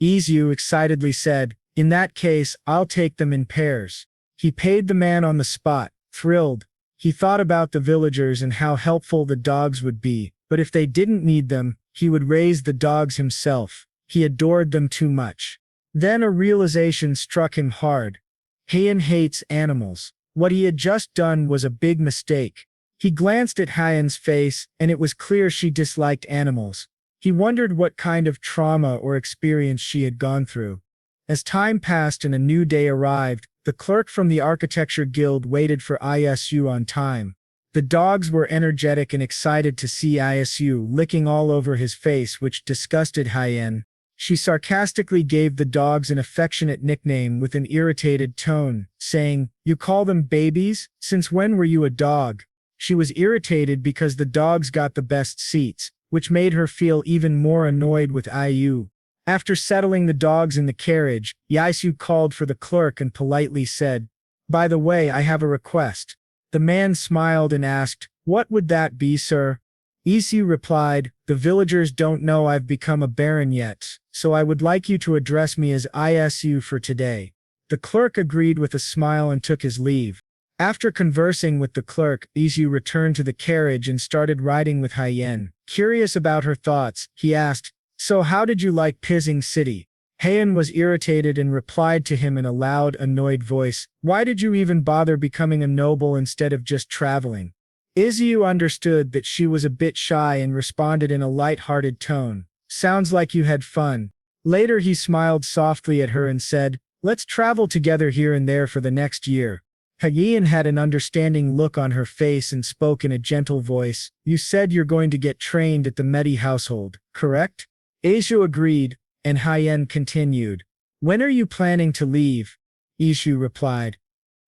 Isu excitedly said, "In that case, I'll take them in pairs." He paid the man on the spot, thrilled. He thought about the villagers and how helpful the dogs would be, but if they didn't need them, he would raise the dogs himself. He adored them too much. Then a realization struck him hard. Hyen hates animals. What he had just done was a big mistake. He glanced at Hyen's face, and it was clear she disliked animals. He wondered what kind of trauma or experience she had gone through. As time passed and a new day arrived, the clerk from the Architecture Guild waited for Isu on time. The dogs were energetic and excited to see Isu, licking all over his face, which disgusted Hyen. She sarcastically gave the dogs an affectionate nickname with an irritated tone, saying, "You call them babies? Since when were you a dog?" She was irritated because the dogs got the best seats, which made her feel even more annoyed with Isu. After settling the dogs in the carriage, Isu called for the clerk and politely said, "By the way, I have a request." The man smiled and asked, "What would that be, sir?" Isu replied, "The villagers don't know I've become a baron yet, so I would like you to address me as Isu for today." The clerk agreed with a smile and took his leave. After conversing with the clerk, Isu returned to the carriage and started riding with Hyen. Curious about her thoughts, he asked, "So how did you like Pizing City?" Hyen was irritated and replied to him in a loud, annoyed voice, "Why did you even bother becoming a noble instead of just traveling?" Isu understood that she was a bit shy and responded in a light-hearted tone, "Sounds like you had fun." Later he smiled softly at her and said, "Let's travel together here and there for the next year." Hyen had an understanding look on her face and spoke in a gentle voice, "You said you're going to get trained at the Medi household, correct?" Isu agreed, and Hyen continued, "When are you planning to leave?" Isu replied,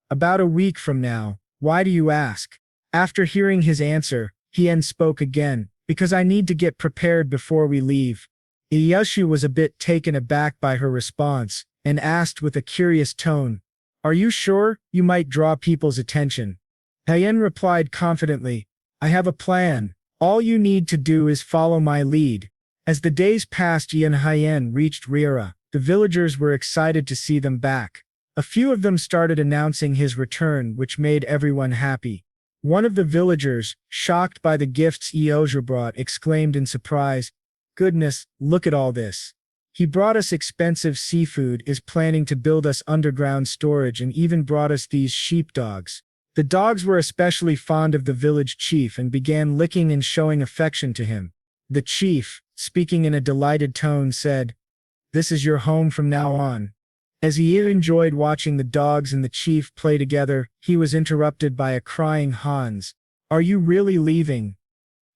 "About a week from now. Why do you ask?" After hearing his answer, Hyen spoke again, "Because I need to get prepared before we leave." Iyasu was a bit taken aback by her response, and asked with a curious tone, "Are you sure? You might draw people's attention." Hyen replied confidently, "I have a plan. All you need to do is follow my lead." As the days passed, Yi and Hyen reached Rira. The villagers were excited to see them back. A few of them started announcing his return, which made everyone happy. One of the villagers, shocked by the gifts Eoja brought, exclaimed in surprise, "Goodness, look at all this. He brought us expensive seafood, is planning to build us underground storage, and even brought us these sheepdogs." The dogs were especially fond of the village chief and began licking and showing affection to him. The chief, speaking in a delighted tone, said, "This is your home from now on." As he enjoyed watching the dogs and the chief play together, he was interrupted by a crying Hans. "Are you really leaving?"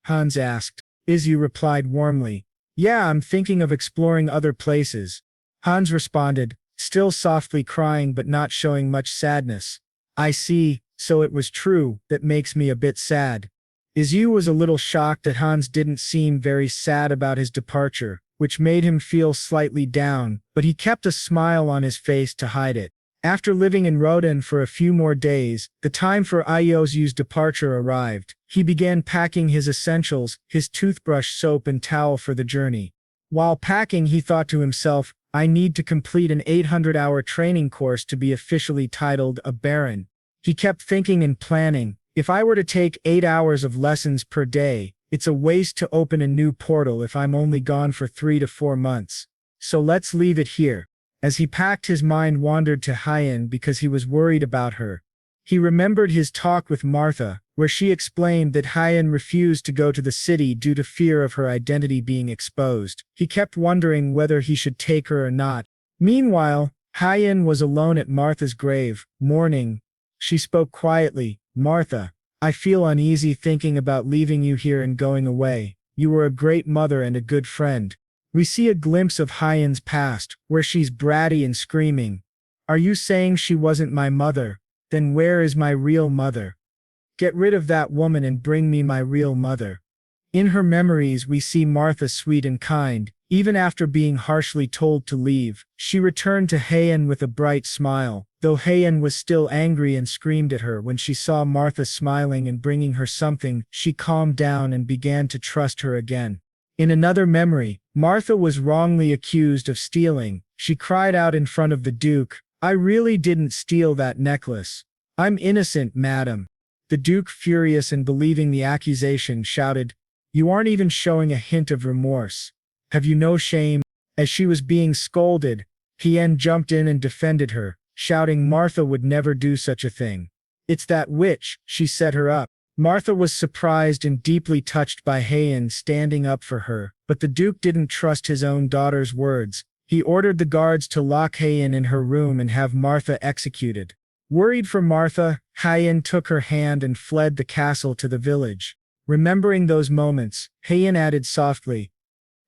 Hans asked. Isu replied warmly, "Yeah, I'm thinking of exploring other places." Hans responded, still softly crying but not showing much sadness. "I see, so it was true, that makes me a bit sad." Isu was a little shocked that Hans didn't seem very sad about his departure, which made him feel slightly down, but he kept a smile on his face to hide it. After living in Rodan for a few more days, the time for Iosu's departure arrived. He began packing his essentials, his toothbrush, soap and towel for the journey. While packing, he thought to himself, "I need to complete an 800-hour training course to be officially titled a baron." He kept thinking and planning, if I were to take 8 hours of lessons per day, it's a waste to open a new portal if I'm only gone for 3 to 4 months. So let's leave it here. As he packed, his mind wandered to Hyen because he was worried about her. He remembered his talk with Martha, where she explained that Hyen refused to go to the city due to fear of her identity being exposed. He kept wondering whether he should take her or not. Meanwhile, Hyen was alone at Martha's grave, mourning. She spoke quietly, "Martha, I feel uneasy thinking about leaving you here and going away. You were a great mother and a good friend." We see a glimpse of Hyen's past, where she's bratty and screaming. "Are you saying she wasn't my mother? Then where is my real mother? Get rid of that woman and bring me my real mother." In her memories, we see Martha sweet and kind. Even after being harshly told to leave, she returned to Hyen with a bright smile, though Hyen was still angry and screamed at her. When she saw Martha smiling and bringing her something, she calmed down and began to trust her again. In another memory, Martha was wrongly accused of stealing. She cried out in front of the Duke, "I really didn't steal that necklace. I'm innocent, madam." The Duke, furious and believing the accusation, shouted, "You aren't even showing a hint of remorse. Have you no shame?" As she was being scolded, Hyen jumped in and defended her, shouting Martha would never do such a thing. "It's that witch, she set her up." Martha was surprised and deeply touched by Hyen standing up for her, but the Duke didn't trust his own daughter's words. He ordered the guards to lock Hyen in her room and have Martha executed. Worried for Martha, Hyen took her hand and fled the castle to the village. Remembering those moments, Hyen added softly,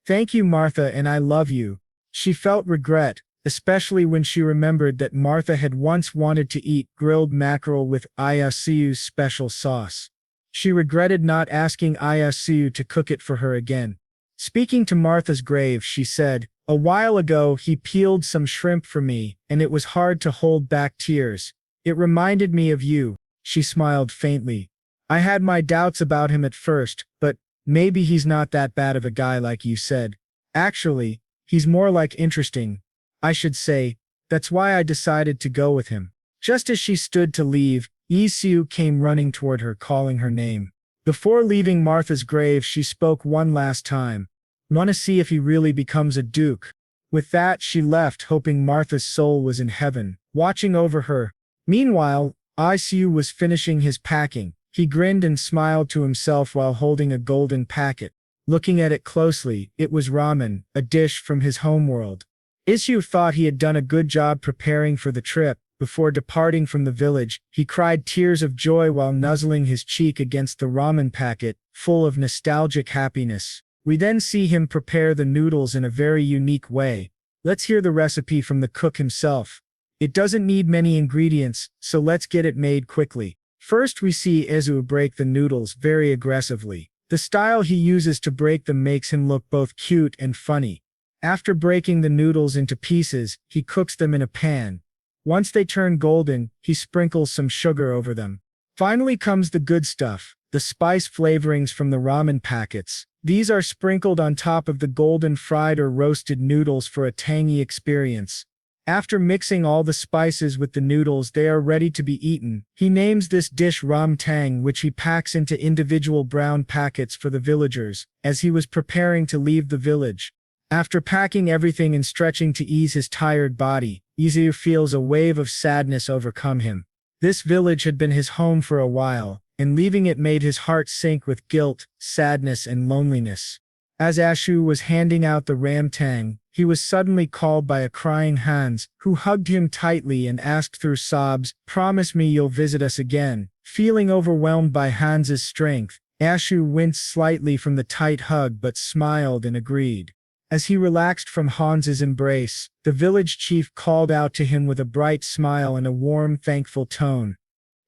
"Thank you, Martha, and I love you." She felt regret, especially when she remembered that Martha had once wanted to eat grilled mackerel with Iosu's special sauce. She regretted not asking Iosu to cook it for her again. Speaking to Martha's grave, she said, "A while ago he peeled some shrimp for me, and it was hard to hold back tears. It reminded me of you." She smiled faintly. "I had my doubts about him at first, but maybe he's not that bad of a guy like you said. Actually, he's more like interesting, I should say. That's why I decided to go with him." Just as she stood to leave, Isu came running toward her, calling her name. Before leaving Martha's grave, she spoke one last time. "Want to see if he really becomes a duke." With that, she left, hoping Martha's soul was in heaven, watching over her. Meanwhile, Isu was finishing his packing. He grinned and smiled to himself while holding a golden packet. Looking at it closely, it was ramen, a dish from his homeworld. Isu thought he had done a good job preparing for the trip. Before departing from the village, he cried tears of joy while nuzzling his cheek against the ramen packet, full of nostalgic happiness. We then see him prepare the noodles in a very unique way. Let's hear the recipe from the cook himself. It doesn't need many ingredients, so let's get it made quickly. First, we see Isu break the noodles very aggressively. The style he uses to break them makes him look both cute and funny. After breaking the noodles into pieces, he cooks them in a pan. Once they turn golden, he sprinkles some sugar over them. Finally comes the good stuff, the spice flavorings from the ramen packets. These are sprinkled on top of the golden fried or roasted noodles for a tangy experience. After mixing all the spices with the noodles, they are ready to be eaten. He names this dish ram tang, which he packs into individual brown packets for the villagers, as he was preparing to leave the village. After packing everything and stretching to ease his tired body, Isu feels a wave of sadness overcome him. This village had been his home for a while, and leaving it made his heart sink with guilt, sadness, and loneliness. As Ashu was handing out the ramtang, he was suddenly called by a crying Hans, who hugged him tightly and asked through sobs, "Promise me you'll visit us again." Feeling overwhelmed by Hans's strength, Ashu winced slightly from the tight hug but smiled and agreed. As he relaxed from Hans's embrace, the village chief called out to him with a bright smile and a warm, thankful tone.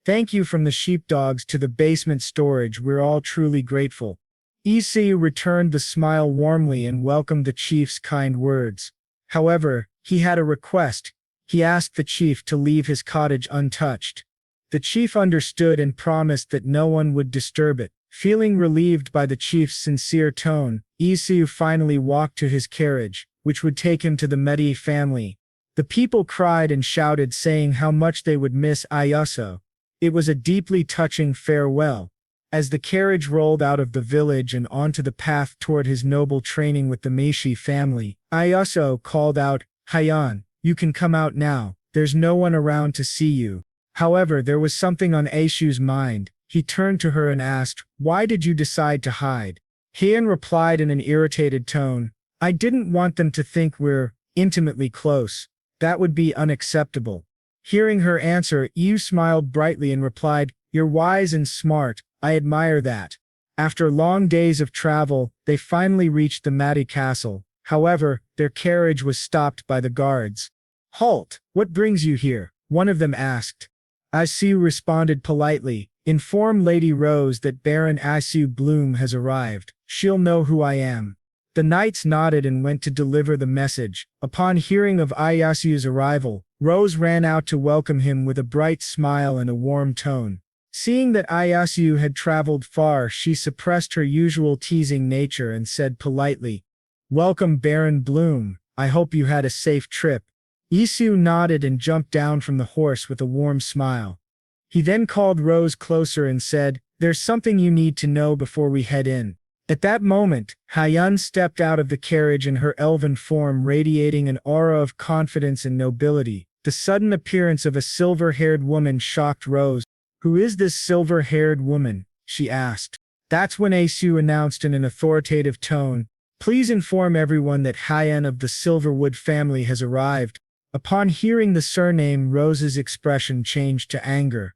"Thank you from the sheepdogs to the basement storage, we're all truly grateful." Isu returned the smile warmly and welcomed the chief's kind words. However, he had a request. He asked the chief to leave his cottage untouched. The chief understood and promised that no one would disturb it. Feeling relieved by the chief's sincere tone, Isu finally walked to his carriage, which would take him to the Medi family. The people cried and shouted, saying how much they would miss Ayuso. It was a deeply touching farewell. As the carriage rolled out of the village and onto the path toward his noble training with the Meishi family, Ayuso called out, "Hayan, you can come out now, there's no one around to see you." However, there was something on Aishu's mind. He turned to her and asked, "Why did you decide to hide?" Hayan replied in an irritated tone, "I didn't want them to think we're intimately close. That would be unacceptable." Hearing her answer, Yu smiled brightly and replied, "You're wise and smart, I admire that." After long days of travel, they finally reached the Madi castle. However, their carriage was stopped by the guards. "Halt! What brings you here?" one of them asked. Isu responded politely, "Inform Lady Rose that Baron Isu Bloom has arrived. She'll know who I am." The knights nodded and went to deliver the message. Upon hearing of Iyasu's arrival, Rose ran out to welcome him with a bright smile and a warm tone. Seeing that Iyasu had traveled far, she suppressed her usual teasing nature and said politely, "Welcome Baron Bloom, I hope you had a safe trip." Isu nodded and jumped down from the horse with a warm smile. He then called Rose closer and said, "There's something you need to know before we head in." At that moment, Hayan stepped out of the carriage in her elven form, radiating an aura of confidence and nobility. The sudden appearance of a silver-haired woman shocked Rose. "Who is this silver-haired woman?" she asked. That's when Isu announced in an authoritative tone, "Please inform everyone that Hayan of the Silverwood family has arrived." Upon hearing the surname, Rose's expression changed to anger.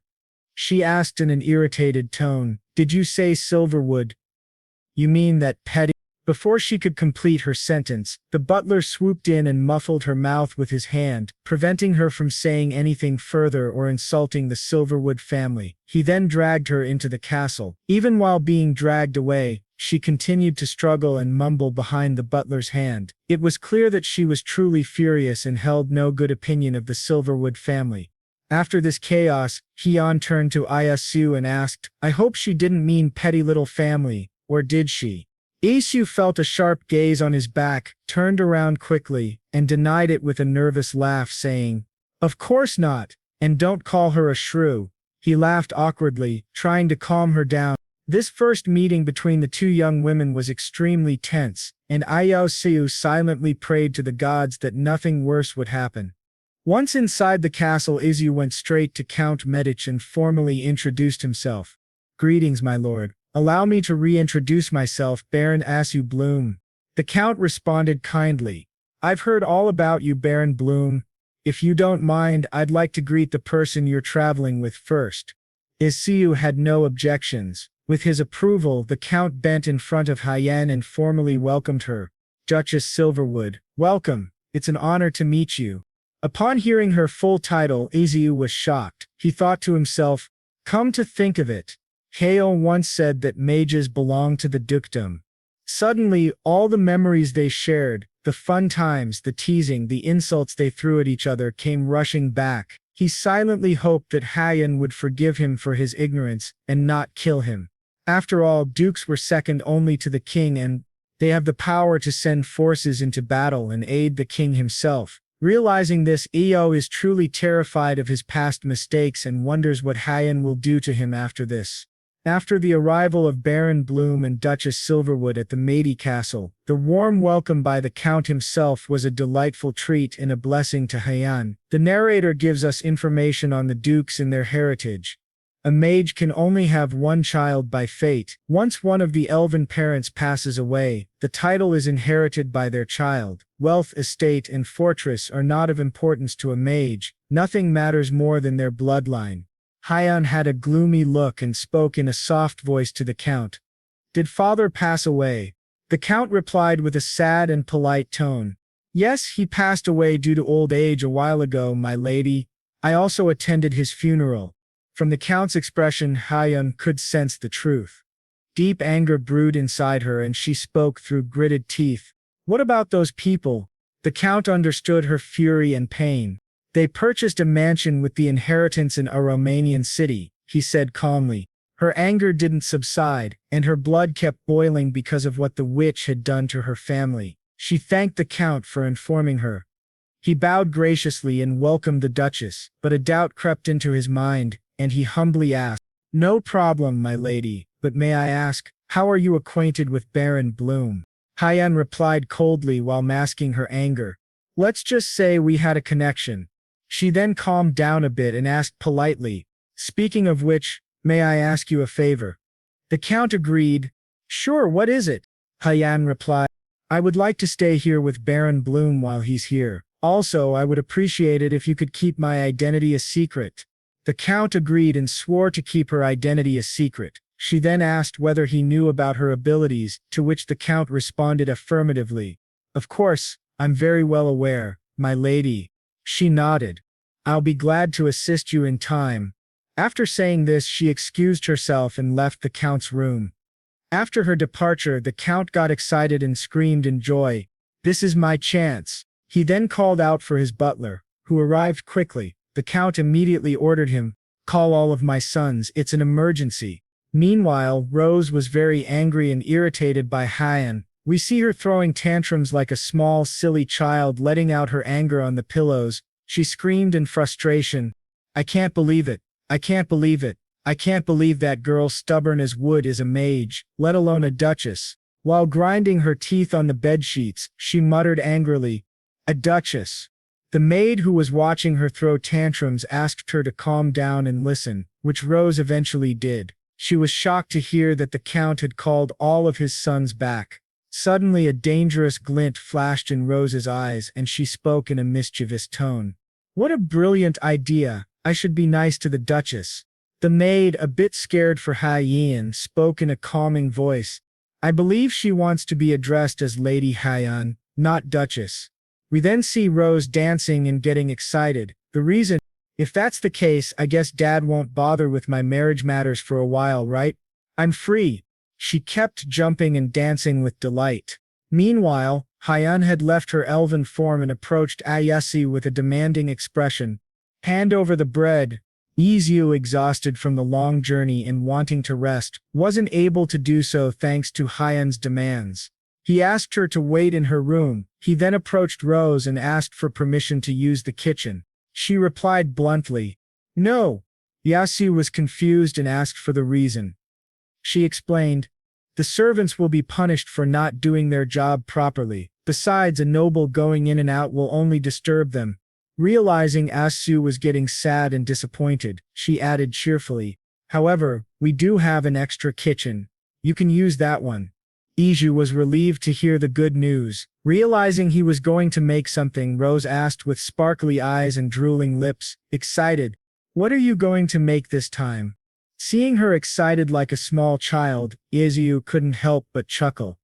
She asked in an irritated tone, "Did you say Silverwood? You mean that petty?" Before she could complete her sentence, the butler swooped in and muffled her mouth with his hand, preventing her from saying anything further or insulting the Silverwood family. He then dragged her into the castle. Even while being dragged away, she continued to struggle and mumble behind the butler's hand. It was clear that she was truly furious and held no good opinion of the Silverwood family. After this chaos, Hayan turned to Iyasu and asked, "I hope she didn't mean petty little family, or did she?" Isu felt a sharp gaze on his back, turned around quickly, and denied it with a nervous laugh, saying, "Of course not, and don't call her a shrew." He laughed awkwardly, trying to calm her down. This first meeting between the two young women was extremely tense, and Iyasu silently prayed to the gods that nothing worse would happen. Once inside the castle, Isu went straight to Count Medich and formally introduced himself. "Greetings, my lord. Allow me to reintroduce myself, Baron Isu Bloom." The Count responded kindly. "I've heard all about you, Baron Bloom. If you don't mind, I'd like to greet the person you're traveling with first." Isu had no objections. With his approval, the Count bent in front of Hayan and formally welcomed her. "Duchess Silverwood, welcome. It's an honor to meet you." Upon hearing her full title, Isu was shocked. He thought to himself, "Come to think of it, Hale once said that mages belong to the dukedom." Suddenly, all the memories they shared, the fun times, the teasing, the insults they threw at each other came rushing back. He silently hoped that Hayan would forgive him for his ignorance and not kill him. After all, dukes were second only to the king, and they have the power to send forces into battle and aid the king himself. Realizing this, Io is truly terrified of his past mistakes and wonders what Hayan will do to him after this. After the arrival of Baron Bloom and Duchess Silverwood at the Meiji Castle, the warm welcome by the Count himself was a delightful treat and a blessing to Haiyan. The narrator gives us information on the dukes and their heritage. A mage can only have one child by fate. Once one of the elven parents passes away, the title is inherited by their child. Wealth, estate, and fortress are not of importance to a mage. Nothing matters more than their bloodline. Haiyan had a gloomy look and spoke in a soft voice to the Count. "Did father pass away?" The Count replied with a sad and polite tone. "Yes, he passed away due to old age a while ago, my lady. I also attended his funeral." From the Count's expression, Haiyan could sense the truth. Deep anger brewed inside her and she spoke through gritted teeth. "What about those people?" The Count understood her fury and pain. "They purchased a mansion with the inheritance in a Romanian city," he said calmly. Her anger didn't subside, and her blood kept boiling because of what the witch had done to her family. She thanked the Count for informing her. He bowed graciously and welcomed the Duchess, but a doubt crept into his mind, and he humbly asked, "No problem, my lady, but may I ask, how are you acquainted with Baron Bloom?" Haiyan replied coldly while masking her anger. "Let's just say we had a connection." She then calmed down a bit and asked politely, "Speaking of which, may I ask you a favor?" The Count agreed. "Sure, what is it?" Haiyan replied, "I would like to stay here with Baron Bloom while he's here. Also, I would appreciate it if you could keep my identity a secret." The Count agreed and swore to keep her identity a secret. She then asked whether he knew about her abilities, to which the Count responded affirmatively. "Of course, I'm very well aware, my lady." She nodded. "I'll be glad to assist you in time." After saying this, she excused herself and left the Count's room. After her departure, the Count got excited and screamed in joy. "This is my chance." He then called out for his butler, who arrived quickly. The Count immediately ordered him, "Call all of my sons, it's an emergency." Meanwhile, Rose was very angry and irritated by Haiyan. We see her throwing tantrums like a small, silly child, letting out her anger on the pillows. She screamed in frustration, "I can't believe it. I can't believe it. I can't believe that girl stubborn as wood is a mage, let alone a duchess." While grinding her teeth on the bedsheets, she muttered angrily, "A duchess." The maid who was watching her throw tantrums asked her to calm down and listen, which Rose eventually did. She was shocked to hear that the Count had called all of his sons back. Suddenly a dangerous glint flashed in Rose's eyes and she spoke in a mischievous tone. "What a brilliant idea. I should be nice to the Duchess." The maid, a bit scared for Haiyan, spoke in a calming voice. "I believe she wants to be addressed as Lady Haiyan, not Duchess." We then see Rose dancing and getting excited. The reason, "If that's the case, I guess Dad won't bother with my marriage matters for a while, right? I'm free." She kept jumping and dancing with delight. Meanwhile, Haiyan had left her elven form and approached Ayesi with a demanding expression. "Hand over the bread." Isu, exhausted from the long journey and wanting to rest, wasn't able to do so thanks to Haiyan's demands. He asked her to wait in her room. He then approached Rose and asked for permission to use the kitchen. She replied bluntly, "No." Yasu was confused and asked for the reason. She explained, "The servants will be punished for not doing their job properly. Besides, a noble going in and out will only disturb them." Realizing Asu was getting sad and disappointed, she added cheerfully, "However, we do have an extra kitchen. You can use that one." Iju was relieved to hear the good news. Realizing he was going to make something, Rose asked with sparkly eyes and drooling lips, excited, "What are you going to make this time?" Seeing her excited like a small child, Izu couldn't help but chuckle.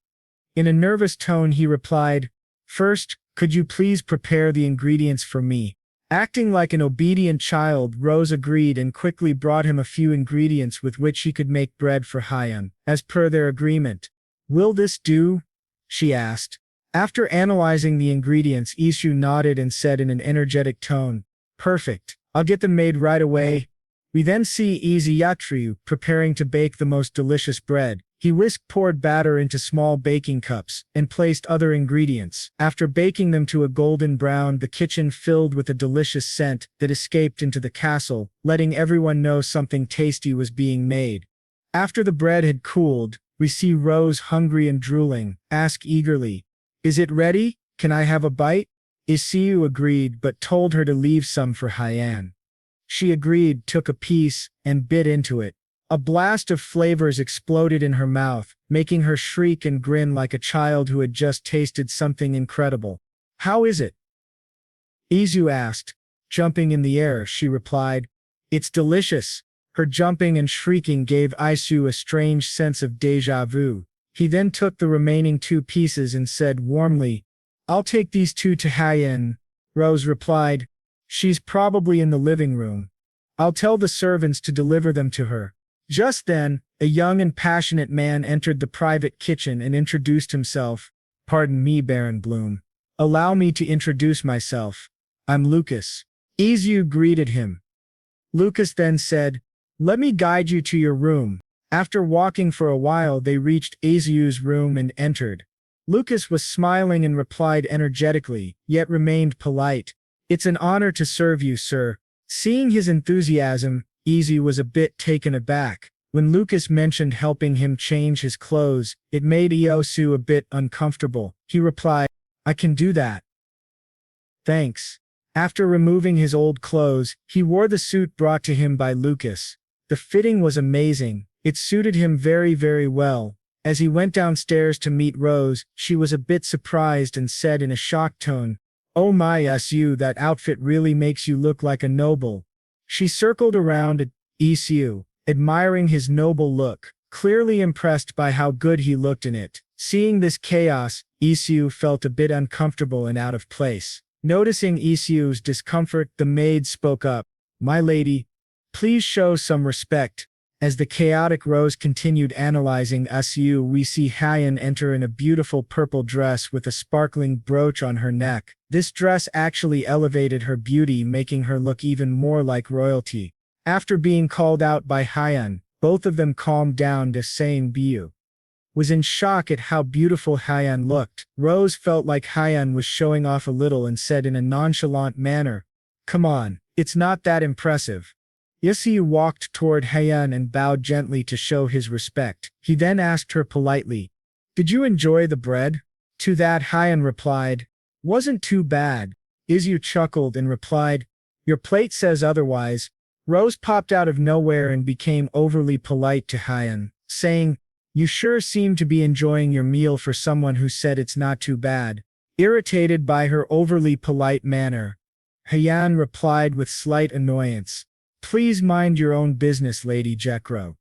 In a nervous tone he replied, "First, could you please prepare the ingredients for me?" Acting like an obedient child, Rose agreed and quickly brought him a few ingredients with which he could make bread for Haiyan, as per their agreement. "Will this do?" she asked. After analyzing the ingredients, Isu nodded and said in an energetic tone, "Perfect. I'll get them made right away." We then see Izayatri preparing to bake the most delicious bread. He whisked poured batter into small baking cups and placed other ingredients. After baking them to a golden brown, the kitchen filled with a delicious scent that escaped into the castle, letting everyone know something tasty was being made. After the bread had cooled, we see Rose hungry and drooling, ask eagerly, "Is it ready? Can I have a bite?" Isu agreed but told her to leave some for Hyan. She agreed, took a piece, and bit into it. A blast of flavors exploded in her mouth, making her shriek and grin like a child who had just tasted something incredible. "How is it?" Isu asked. "Jumping in the air," she replied. "It's delicious." Her jumping and shrieking gave Isu a strange sense of déjà vu. He then took the remaining 2 pieces and said warmly, "I'll take these 2 to Hyan." Rose replied, "She's probably in the living room. I'll tell the servants to deliver them to her." Just then, a young and passionate man entered the private kitchen and introduced himself. "Pardon me, Baron Bloom. Allow me to introduce myself. I'm Lucas." Isu greeted him. Lucas then said, "Let me guide you to your room." After walking for a while, they reached Isu's room and entered. Lucas was smiling and replied energetically, yet remained polite. "It's an honor to serve you, sir." Seeing his enthusiasm, Isu was a bit taken aback. When Lucas mentioned helping him change his clothes, it made Isu a bit uncomfortable. He replied, "I can do that. Thanks." After removing his old clothes, he wore the suit brought to him by Lucas. The fitting was amazing. It suited him very, very well. As he went downstairs to meet Rose, she was a bit surprised and said in a shocked tone, "Oh my Isu, that outfit really makes you look like a noble." She circled around at Isu, admiring his noble look, clearly impressed by how good he looked in it. Seeing this chaos, Isu felt a bit uncomfortable and out of place. Noticing Isu's discomfort, the maid spoke up, "My lady, please show some respect." As the chaotic Rose continued analyzing Isu, we see Hyan enter in a beautiful purple dress with a sparkling brooch on her neck. This dress actually elevated her beauty, making her look even more like royalty. After being called out by Hyan, both of them calmed down to saying Biu was in shock at how beautiful Hyan looked. Rose felt like Hyan was showing off a little and said in a nonchalant manner, "Come on, it's not that impressive." Isu walked toward Hyan and bowed gently to show his respect. He then asked her politely, "Did you enjoy the bread?" To that Hyan replied, "Wasn't too bad." Isu chuckled and replied, "Your plate says otherwise." Rose popped out of nowhere and became overly polite to Hyan, saying, "You sure seem to be enjoying your meal for someone who said it's not too bad." Irritated by her overly polite manner, Hyan replied with slight annoyance, "Please mind your own business, Lady Jekro."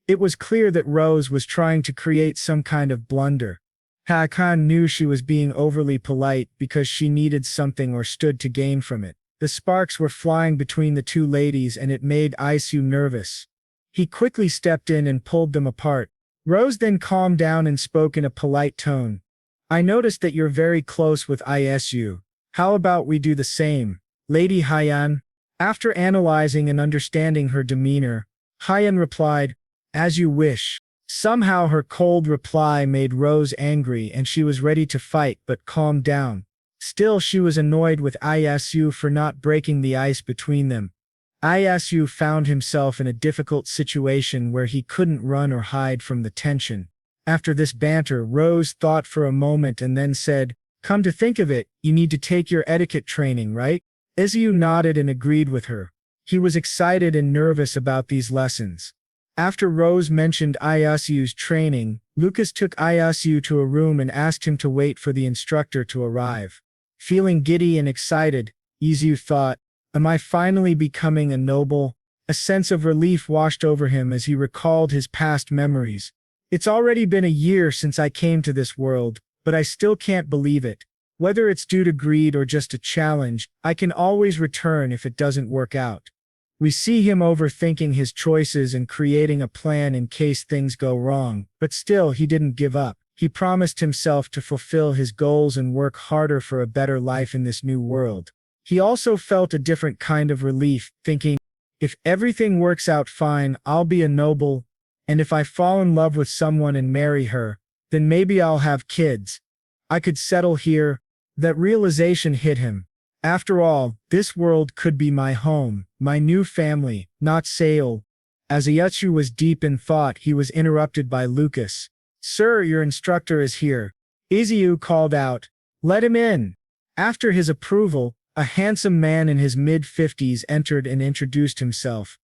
It was clear that Rose was trying to create some kind of blunder. Hakan knew she was being overly polite because she needed something or stood to gain from it. The sparks were flying between the 2 ladies and it made Isu nervous. He quickly stepped in and pulled them apart. Rose then calmed down and spoke in a polite tone. "I noticed that you're very close with Isu. How about we do the same, Lady Hyan?" After analyzing and understanding her demeanor, Hyan replied, "As you wish." Somehow her cold reply made Rose angry and she was ready to fight but calmed down. Still, she was annoyed with Isu for not breaking the ice between them. Isu found himself in a difficult situation where he couldn't run or hide from the tension. After this banter, Rose thought for a moment and then said, "Come to think of it, you need to take your etiquette training, right?" Isu nodded and agreed with her. He was excited and nervous about these lessons. After Rose mentioned Isu's training, Lucas took Isu to a room and asked him to wait for the instructor to arrive. Feeling giddy and excited, Isu thought, "Am I finally becoming a noble?" A sense of relief washed over him as he recalled his past memories. "It's already been a year since I came to this world, but I still can't believe it. Whether it's due to greed or just a challenge, I can always return if it doesn't work out." We see him overthinking his choices and creating a plan in case things go wrong, but still he didn't give up. He promised himself to fulfill his goals and work harder for a better life in this new world. He also felt a different kind of relief, thinking, if everything works out fine, I'll be a noble, and if I fall in love with someone and marry her, then maybe I'll have kids. I could settle here. That realization hit him. After all, this world could be my home, my new family, not Seoul. As Ieyasu was deep in thought, he was interrupted by Lucas. "Sir, your instructor is here," Izu called out. "Let him in." After his approval, a handsome man in his mid-50s entered and introduced himself.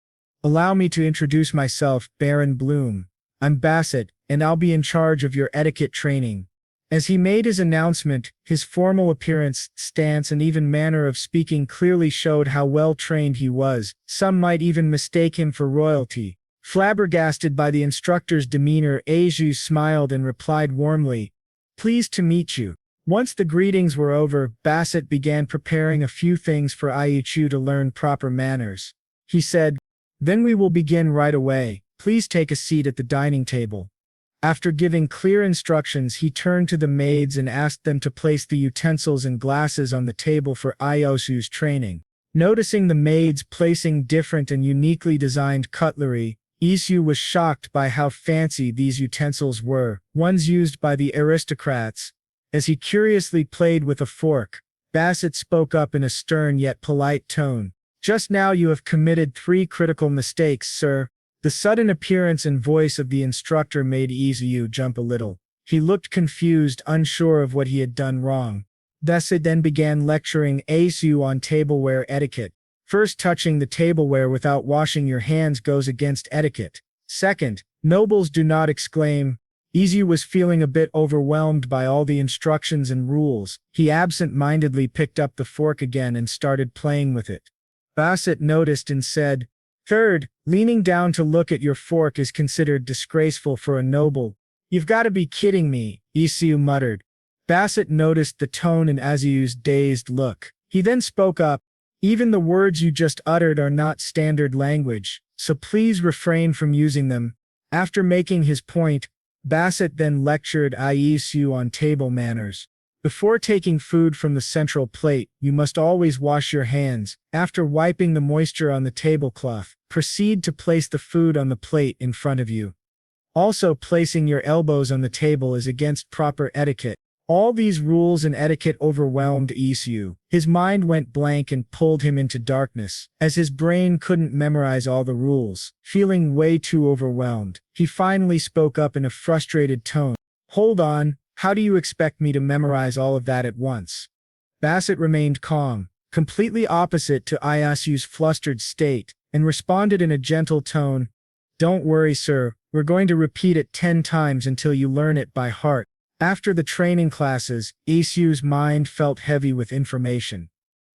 "Allow me to introduce myself, Baron Bloom. I'm Bassett, and I'll be in charge of your etiquette training." As he made his announcement, his formal appearance, stance, and even manner of speaking clearly showed how well-trained he was. Some might even mistake him for royalty. Flabbergasted by the instructor's demeanor, Izu smiled and replied warmly, "Pleased to meet you." Once the greetings were over, Bassett began preparing a few things for Izu to learn proper manners. He said, "Then we will begin right away. Please take a seat at the dining table." After giving clear instructions, he turned to the maids and asked them to place the utensils and glasses on the table for Ieyasu's training. Noticing the maids placing different and uniquely designed cutlery, Isu was shocked by how fancy these utensils were, ones used by the aristocrats. As he curiously played with a fork, Bassett spoke up in a stern yet polite tone. "Just now you have committed 3 critical mistakes, sir." The sudden appearance and voice of the instructor made Izu jump a little. He looked confused, unsure of what he had done wrong. Bassett then began lecturing Izu on tableware etiquette. First, touching the tableware without washing your hands goes against etiquette. Second, nobles do not exclaim. Izu was feeling a bit overwhelmed by all the instructions and rules. He absent-mindedly picked up the fork again and started playing with it. Bassett noticed and said, "Third, leaning down to look at your fork is considered disgraceful for a noble." "You've got to be kidding me," Isu muttered. Bassett noticed the tone in Izu's dazed look. He then spoke up, "Even the words you just uttered are not standard language, so please refrain from using them." After making his point, Bassett then lectured Isu on table manners. Before taking food from the central plate, you must always wash your hands. After wiping the moisture on the tablecloth, proceed to place the food on the plate in front of you. Also, placing your elbows on the table is against proper etiquette. All these rules and etiquette overwhelmed Isu. His mind went blank and pulled him into darkness, as his brain couldn't memorize all the rules. Feeling way too overwhelmed, he finally spoke up in a frustrated tone. "Hold on. How do you expect me to memorize all of that at once?" Bassett remained calm, completely opposite to Ieyasu's flustered state, and responded in a gentle tone, "Don't worry, sir. We're going to repeat it 10 times until you learn it by heart." After the training classes, Isu's mind felt heavy with information.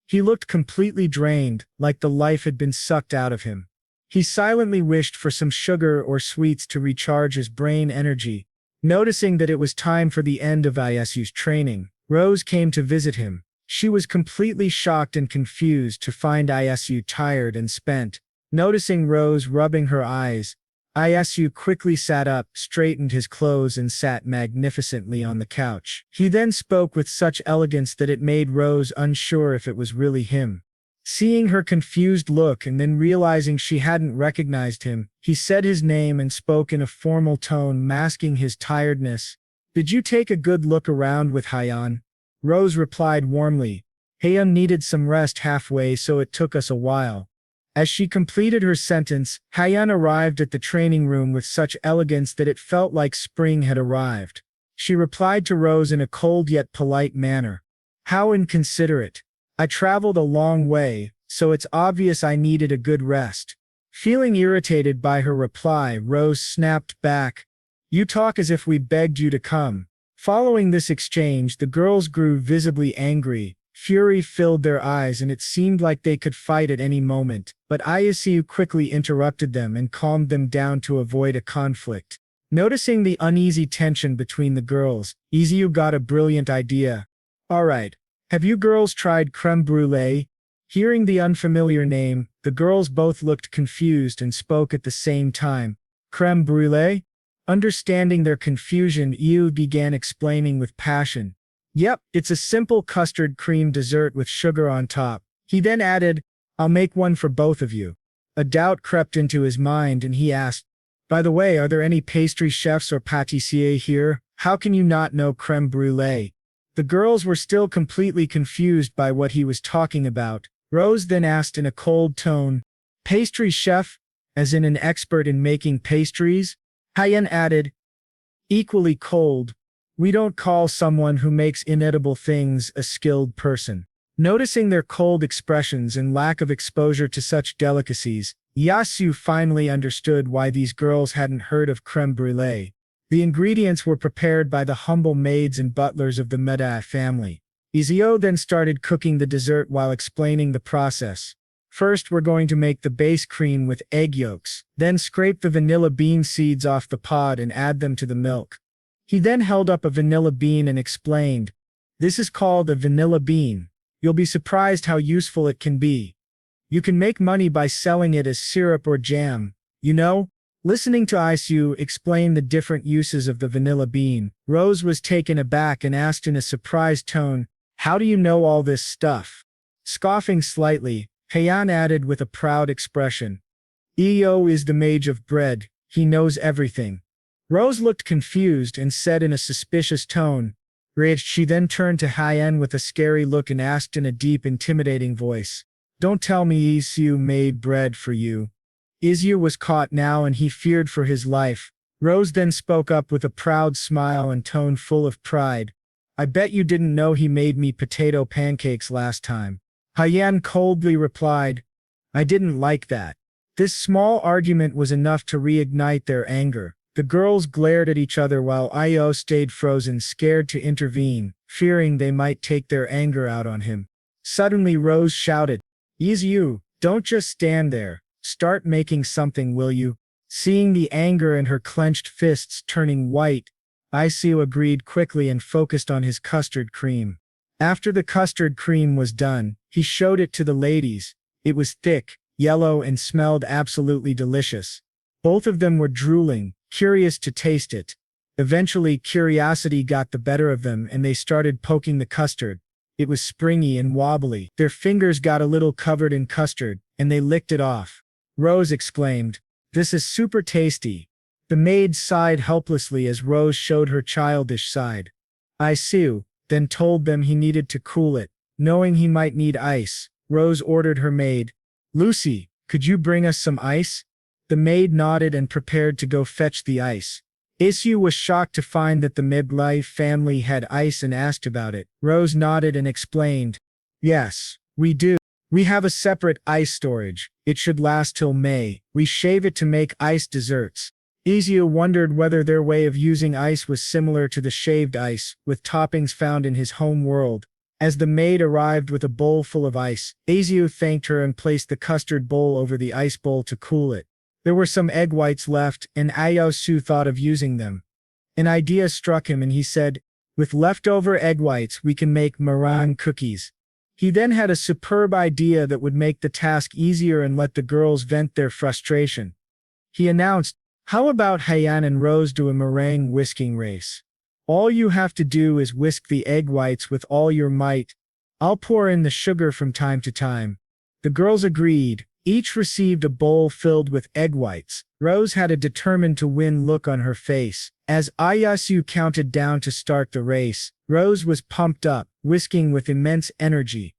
He looked completely drained, like the life had been sucked out of him. He silently wished for some sugar or sweets to recharge his brain energy. Noticing that it was time for the end of Ieyasu's training, Rose came to visit him. She was completely shocked and confused to find Ieyasu tired and spent. Noticing Rose rubbing her eyes, Ieyasu quickly sat up, straightened his clothes and sat magnificently on the couch. He then spoke with such elegance that it made Rose unsure if it was really him. Seeing her confused look and then realizing she hadn't recognized him, he said his name and spoke in a formal tone, masking his tiredness. "Did you take a good look around with Hyeon?" Rose replied warmly. "Hyeon needed some rest halfway, so it took us a while." As she completed her sentence, Hyeon arrived at the training room with such elegance that it felt like spring had arrived. She replied to Rose in a cold yet polite manner. "How inconsiderate. I traveled a long way, so it's obvious I needed a good rest." Feeling irritated by her reply, Rose snapped back, "You talk as if we begged you to come." Following this exchange, the girls grew visibly angry. Fury filled their eyes and it seemed like they could fight at any moment, but Ieyasu quickly interrupted them and calmed them down to avoid a conflict. Noticing the uneasy tension between the girls, Izu got a brilliant idea. "All right. Have you girls tried creme brulee?" Hearing the unfamiliar name, the girls both looked confused and spoke at the same time. "Creme brulee?" Understanding their confusion, Izu began explaining with passion. "Yep, it's a simple custard cream dessert with sugar on top." He then added, "I'll make one for both of you." A doubt crept into his mind and he asked, "By the way, are there any pastry chefs or pâtissiers here? How can you not know creme brulee?" The girls were still completely confused by what he was talking about. Rose then asked in a cold tone, "Pastry chef?" as in an expert in making pastries? Hyen added, equally cold. We don't call someone who makes inedible things a skilled person. Noticing their cold expressions and lack of exposure to such delicacies, Yasu finally understood why these girls hadn't heard of creme brulee. The ingredients were prepared by the humble maids and butlers of the Meda family. Izio then started cooking the dessert while explaining the process. First, we're going to make the base cream with egg yolks, then scrape the vanilla bean seeds off the pod and add them to the milk. He then held up a vanilla bean and explained, "This is called a vanilla bean. You'll be surprised how useful it can be. You can make money by selling it as syrup or jam, you know?" Listening to Isu explain the different uses of the vanilla bean, Rose was taken aback and asked in a surprised tone, "How do you know all this stuff?" Scoffing slightly, Heian added with a proud expression, "Iyo is the mage of bread, he knows everything." Rose looked confused and said in a suspicious tone, "Rich." She then turned to Heian with a scary look and asked in a deep, intimidating voice, "Don't tell me Isu made bread for you." Isu was caught now and he feared for his life. Rose then spoke up with a proud smile and tone full of pride, "I bet you didn't know he made me potato pancakes last time." Heian coldly replied, "I didn't like that." This small argument was enough to reignite their anger. The girls glared at each other while Io stayed frozen, scared to intervene, fearing they might take their anger out on him. Suddenly Rose shouted, "Isu, don't just stand there. Start making something, will you?" Seeing the anger in her clenched fists turning white, Isu agreed quickly and focused on his custard cream. After the custard cream was done, he showed it to the ladies. It was thick, yellow and smelled absolutely delicious. Both of them were drooling, curious to taste it. Eventually, curiosity got the better of them and they started poking the custard. It was springy and wobbly. Their fingers got a little covered in custard, and they licked it off. Rose exclaimed, "This is super tasty." The maid sighed helplessly as Rose showed her childish side. Isu then told them he needed to cool it. Knowing he might need ice, Rose ordered her maid, "Lucy, could you bring us some ice?" The maid nodded and prepared to go fetch the ice. Isu was shocked to find that the Midlife family had ice and asked about it. Rose nodded and explained, "Yes, we do. We have a separate ice storage. It should last till May. We shave it to make ice desserts." Isu wondered whether their way of using ice was similar to the shaved ice, with toppings found in his home world. As the maid arrived with a bowl full of ice, Isu thanked her and placed the custard bowl over the ice bowl to cool it. There were some egg whites left, and Ayasu thought of using them. An idea struck him and he said, "With leftover egg whites we can make meringue cookies." He then had a superb idea that would make the task easier and let the girls vent their frustration. He announced, "How about Heian and Rose do a meringue whisking race? All you have to do is whisk the egg whites with all your might. I'll pour in the sugar from time to time." The girls agreed. Each received a bowl filled with egg whites. Rose had a determined to win look on her face. As Ayasu counted down to start the race, Rose was pumped up, whisking with immense energy.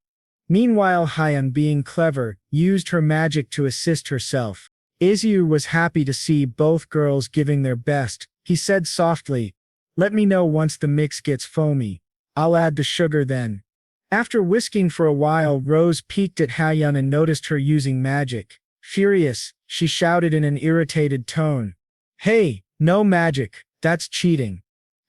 Meanwhile, Heian, being clever, used her magic to assist herself. Izu was happy to see both girls giving their best. He said softly, "Let me know once the mix gets foamy. I'll add the sugar then." After whisking for a while, Rose peeked at Heian and noticed her using magic. Furious, she shouted in an irritated tone, "Hey, no magic, that's cheating."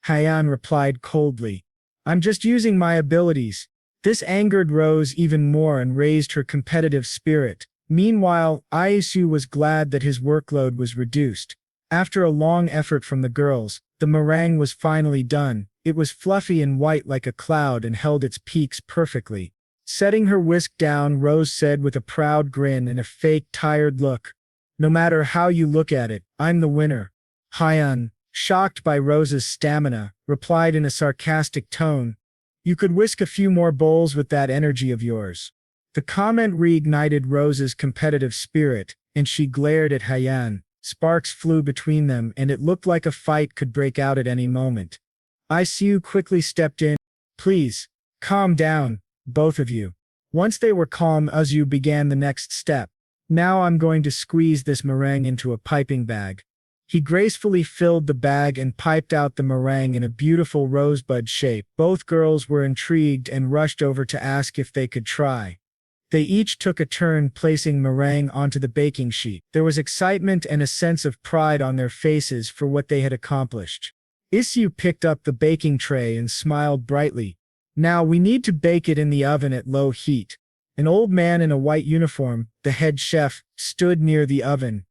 Heian replied coldly, "I'm just using my abilities." This angered Rose even more and raised her competitive spirit. Meanwhile, Isu was glad that his workload was reduced. After a long effort from the girls, the meringue was finally done. It was fluffy and white like a cloud and held its peaks perfectly. Setting her whisk down, Rose said with a proud grin and a fake tired look, "No matter how you look at it, I'm the winner." Heian, shocked by Rose's stamina, replied in a sarcastic tone, "You could whisk a few more bowls with that energy of yours." The comment reignited Rose's competitive spirit, and she glared at Heian. Sparks flew between them and it looked like a fight could break out at any moment. Isu quickly stepped in. "Please, calm down, both of you." Once they were calm, Isu began the next step. Now I'm going to squeeze this meringue into a piping bag. He gracefully filled the bag and piped out the meringue in a beautiful rosebud shape. Both girls were intrigued and rushed over to ask if they could try. They each took a turn placing meringue onto the baking sheet. There was excitement and a sense of pride on their faces for what they had accomplished. Isu picked up the baking tray and smiled brightly. Now we need to bake it in the oven at low heat. An old man in a white uniform, the head chef, stood near the oven.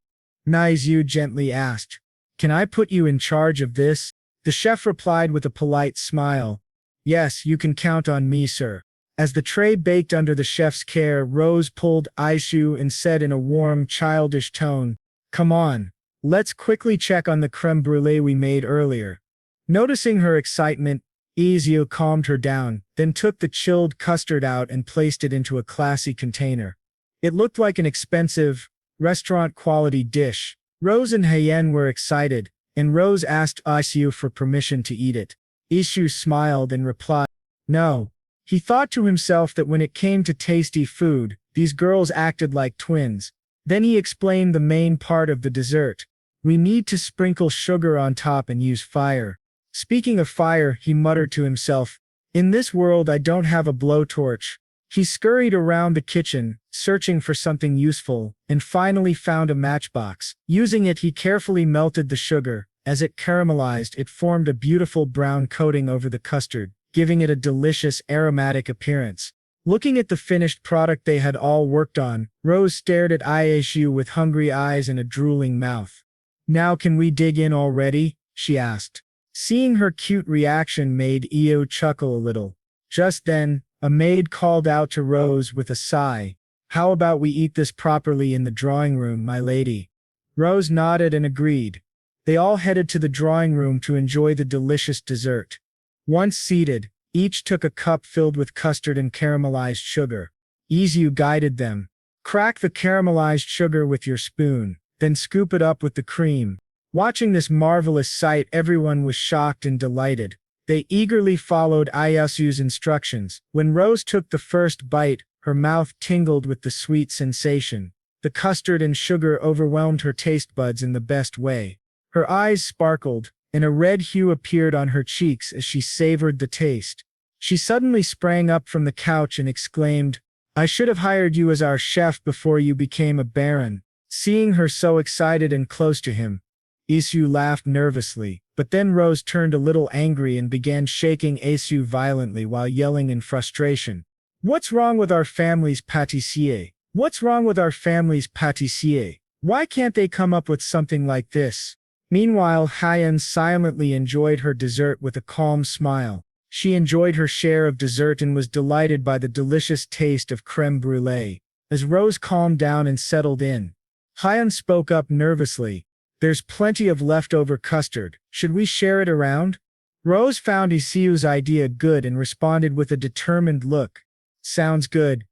Isu gently asked, "Can I put you in charge of this?" The chef replied with a polite smile, "Yes, you can count on me, sir." As the tray baked under the chef's care, Rose pulled Isu and said in a warm, childish tone, "Come on, let's quickly check on the creme brulee we made earlier." Noticing her excitement, Isu calmed her down, then took the chilled custard out and placed it into a classy container. It looked like an expensive, restaurant-quality dish. Rose and Hyen were excited, and Rose asked Isu for permission to eat it. Isu smiled and replied, "No." He thought to himself that when it came to tasty food, these girls acted like twins. Then he explained the main part of the dessert. "We need to sprinkle sugar on top and use fire." Speaking of fire, he muttered to himself, "In this world I don't have a blowtorch." He scurried around the kitchen, searching for something useful, and finally found a matchbox. Using it, he carefully melted the sugar. As it caramelized, it formed a beautiful brown coating over the custard, giving it a delicious aromatic appearance. Looking at the finished product they had all worked on, Rose stared at Isu with hungry eyes and a drooling mouth. "Now can we dig in already?" she asked. Seeing her cute reaction made Io chuckle a little. Just then, a maid called out to Rose with a sigh, "How about we eat this properly in the drawing room, my lady?" Rose nodded and agreed. They all headed to the drawing room to enjoy the delicious dessert. Once seated, each took a cup filled with custard and caramelized sugar. Isu guided them. "Crack the caramelized sugar with your spoon, then scoop it up with the cream." Watching this marvelous sight, everyone was shocked and delighted. They eagerly followed Isu's instructions. When Rose took the first bite, her mouth tingled with the sweet sensation. The custard and sugar overwhelmed her taste buds in the best way. Her eyes sparkled, and a red hue appeared on her cheeks as she savored the taste. She suddenly sprang up from the couch and exclaimed, "I should have hired you as our chef before you became a baron." Seeing her so excited and close to him, Isu laughed nervously, but then Rose turned a little angry and began shaking Isu violently while yelling in frustration, "What's wrong with our family's pâtissier? What's wrong with our family's pâtissier? Why can't they come up with something like this?" Meanwhile, Hyen silently enjoyed her dessert with a calm smile. She enjoyed her share of dessert and was delighted by the delicious taste of creme brulee. As Rose calmed down and settled in, Hyen spoke up nervously, "There's plenty of leftover custard. Should we share it around?" Rose found Isu's idea good and responded with a determined look, "Sounds good.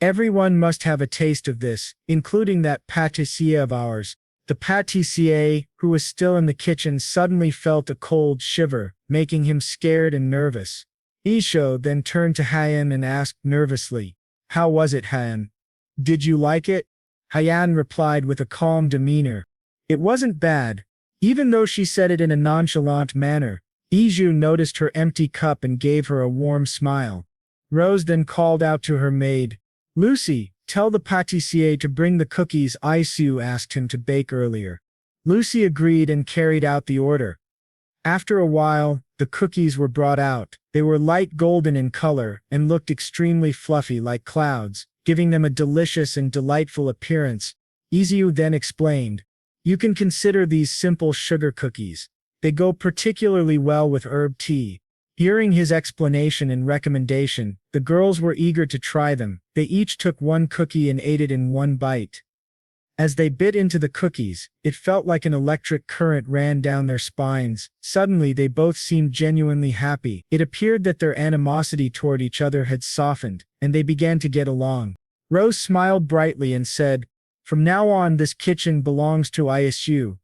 Everyone must have a taste of this, including that pâtissier of ours." The pâtissier, who was still in the kitchen, suddenly felt a cold shiver, making him scared and nervous. Isu then turned to Hyen and asked nervously, "How was it, Hyen? Did you like it?" Hyen replied with a calm demeanor, "It wasn't bad." Even though she said it in a nonchalant manner, Isu noticed her empty cup and gave her a warm smile. Rose then called out to her maid, "Lucy, tell the pâtissier to bring the cookies Isu asked him to bake earlier." Lucy agreed and carried out the order. After a while, the cookies were brought out. They were light golden in color and looked extremely fluffy like clouds, giving them a delicious and delightful appearance. Isu then explained, "You can consider these simple sugar cookies. They go particularly well with herb tea." Hearing his explanation and recommendation, the girls were eager to try them. They each took one cookie and ate it in one bite. As they bit into the cookies, it felt like an electric current ran down their spines. Suddenly they both seemed genuinely happy. It appeared that their animosity toward each other had softened, and they began to get along. Rose smiled brightly and said, "From now on this kitchen belongs to Isu.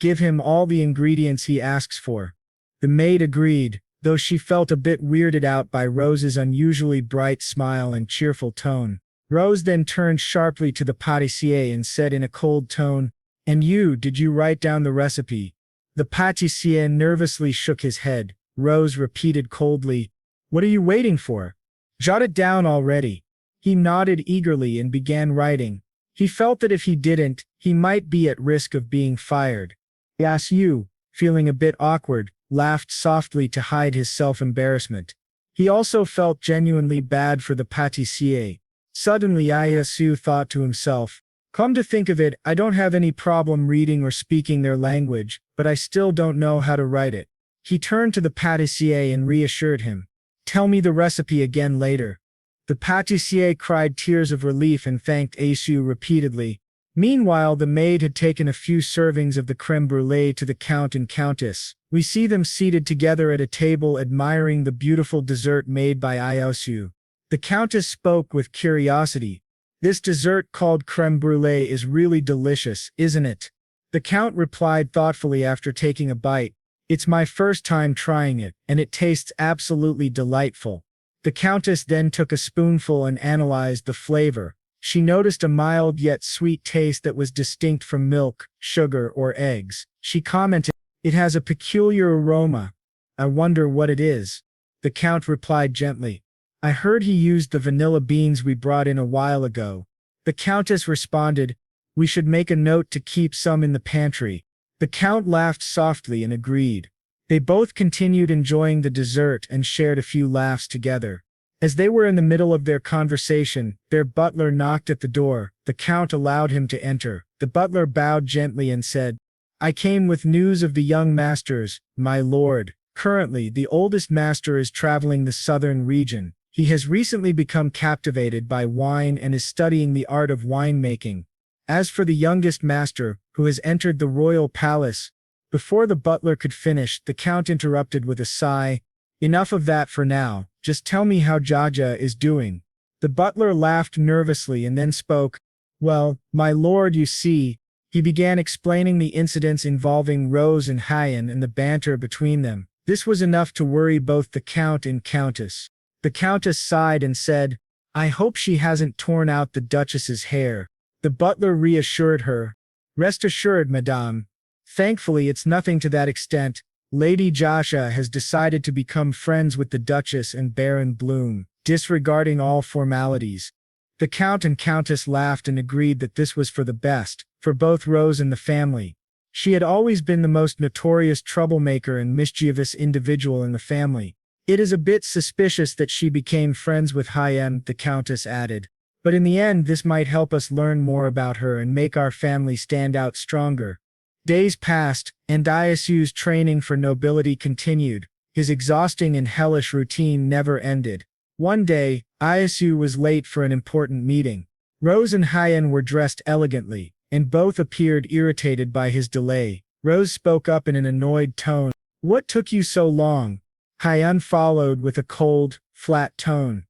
Give him all the ingredients he asks for." The maid agreed, though she felt a bit weirded out by Rose's unusually bright smile and cheerful tone. Rose then turned sharply to the pâtissier and said in a cold tone, "And you, did you write down the recipe?" The pâtissier nervously shook his head. Rose repeated coldly, "What are you waiting for? Jot it down already." He nodded eagerly and began writing. He felt that if he didn't, he might be at risk of being fired. Isu, feeling a bit awkward, laughed softly to hide his self-embarrassment. He also felt genuinely bad for the pâtissier. Suddenly Isu thought to himself, "Come to think of it, I don't have any problem reading or speaking their language, but I still don't know how to write it." He turned to the pâtissier and reassured him, "Tell me the recipe again later." The pâtissier cried tears of relief and thanked Isu repeatedly. Meanwhile, the maid had taken a few servings of the crème brûlée to the count and countess. We see them seated together at a table admiring the beautiful dessert made by Isu. The countess spoke with curiosity. "This dessert called crème brûlée is really delicious, isn't it?" The count replied thoughtfully after taking a bite, "It's my first time trying it, and it tastes absolutely delightful." The countess then took a spoonful and analyzed the flavor. She noticed a mild yet sweet taste that was distinct from milk, sugar, or eggs. She commented, "It has a peculiar aroma. I wonder what it is." The count replied gently, "I heard he used the vanilla beans we brought in a while ago." The countess responded, "We should make a note to keep some in the pantry." The count laughed softly and agreed. They both continued enjoying the dessert and shared a few laughs together. As they were in the middle of their conversation, their butler knocked at the door. The count allowed him to enter. The butler bowed gently and said, "I came with news of the young masters, my lord. Currently, the oldest master is traveling the southern region. He has recently become captivated by wine and is studying the art of winemaking. As for the youngest master, who has entered the royal palace—" Before the butler could finish, the count interrupted with a sigh, "Enough of that for now. Just tell me how Jaja is doing." The butler laughed nervously and then spoke, "Well, my lord, you see." He began explaining the incidents involving Rose and Hyan and the banter between them. This was enough to worry both the count and countess. The countess sighed and said, "I hope she hasn't torn out the duchess's hair." The butler reassured her, "Rest assured, madame. Thankfully, it's nothing to that extent. Lady Jasha has decided to become friends with the Duchess and Baron Bloom, disregarding all formalities." The Count and Countess laughed and agreed that this was for the best, for both Rose and the family. She had always been the most notorious troublemaker and mischievous individual in the family. "It is a bit suspicious that she became friends with Hyan," the Countess added. "But in the end, this might help us learn more about her and make our family stand out stronger." Days passed, and Isu's training for nobility continued. His exhausting and hellish routine never ended. One day, Isu was late for an important meeting. Rose and Hyan were dressed elegantly, and both appeared irritated by his delay. Rose spoke up in an annoyed tone, "What took you so long?" Hyan followed with a cold, flat tone,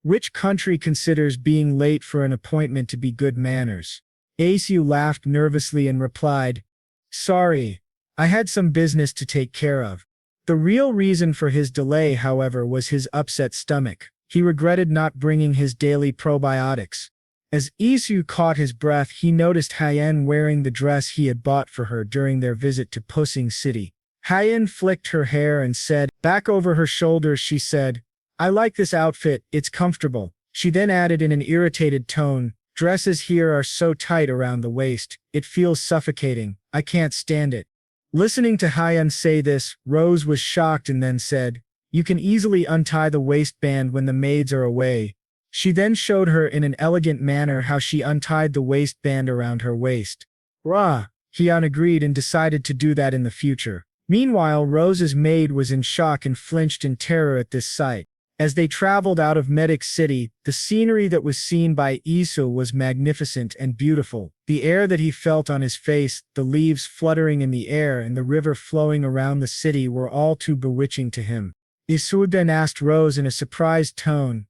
"Which country considers being late for an appointment to be good manners?" Isu laughed nervously and replied, "Sorry, I had some business to take care of." The real reason for his delay, however, was his upset stomach. He regretted not bringing his daily probiotics. As Isu caught his breath, he noticed Hyan wearing the dress he had bought for her during their visit to Pussing City. Hyan flicked her hair and said, back over her shoulders, she said, "I like this outfit, it's comfortable." She then added in an irritated tone, "Dresses here are so tight around the waist, it feels suffocating. I can't stand it." Listening to Hyan say this, Rose was shocked and then said, "You can easily untie the waistband when the maids are away." She then showed her in an elegant manner how she untied the waistband around her waist. Rah! Hyan agreed and decided to do that in the future. Meanwhile, Rose's maid was in shock and flinched in terror at this sight. As they traveled out of Medic City, the scenery that was seen by Isu was magnificent and beautiful. The air that he felt on his face, the leaves fluttering in the air, and the river flowing around the city were all too bewitching to him. Isu then asked Rose in a surprised tone,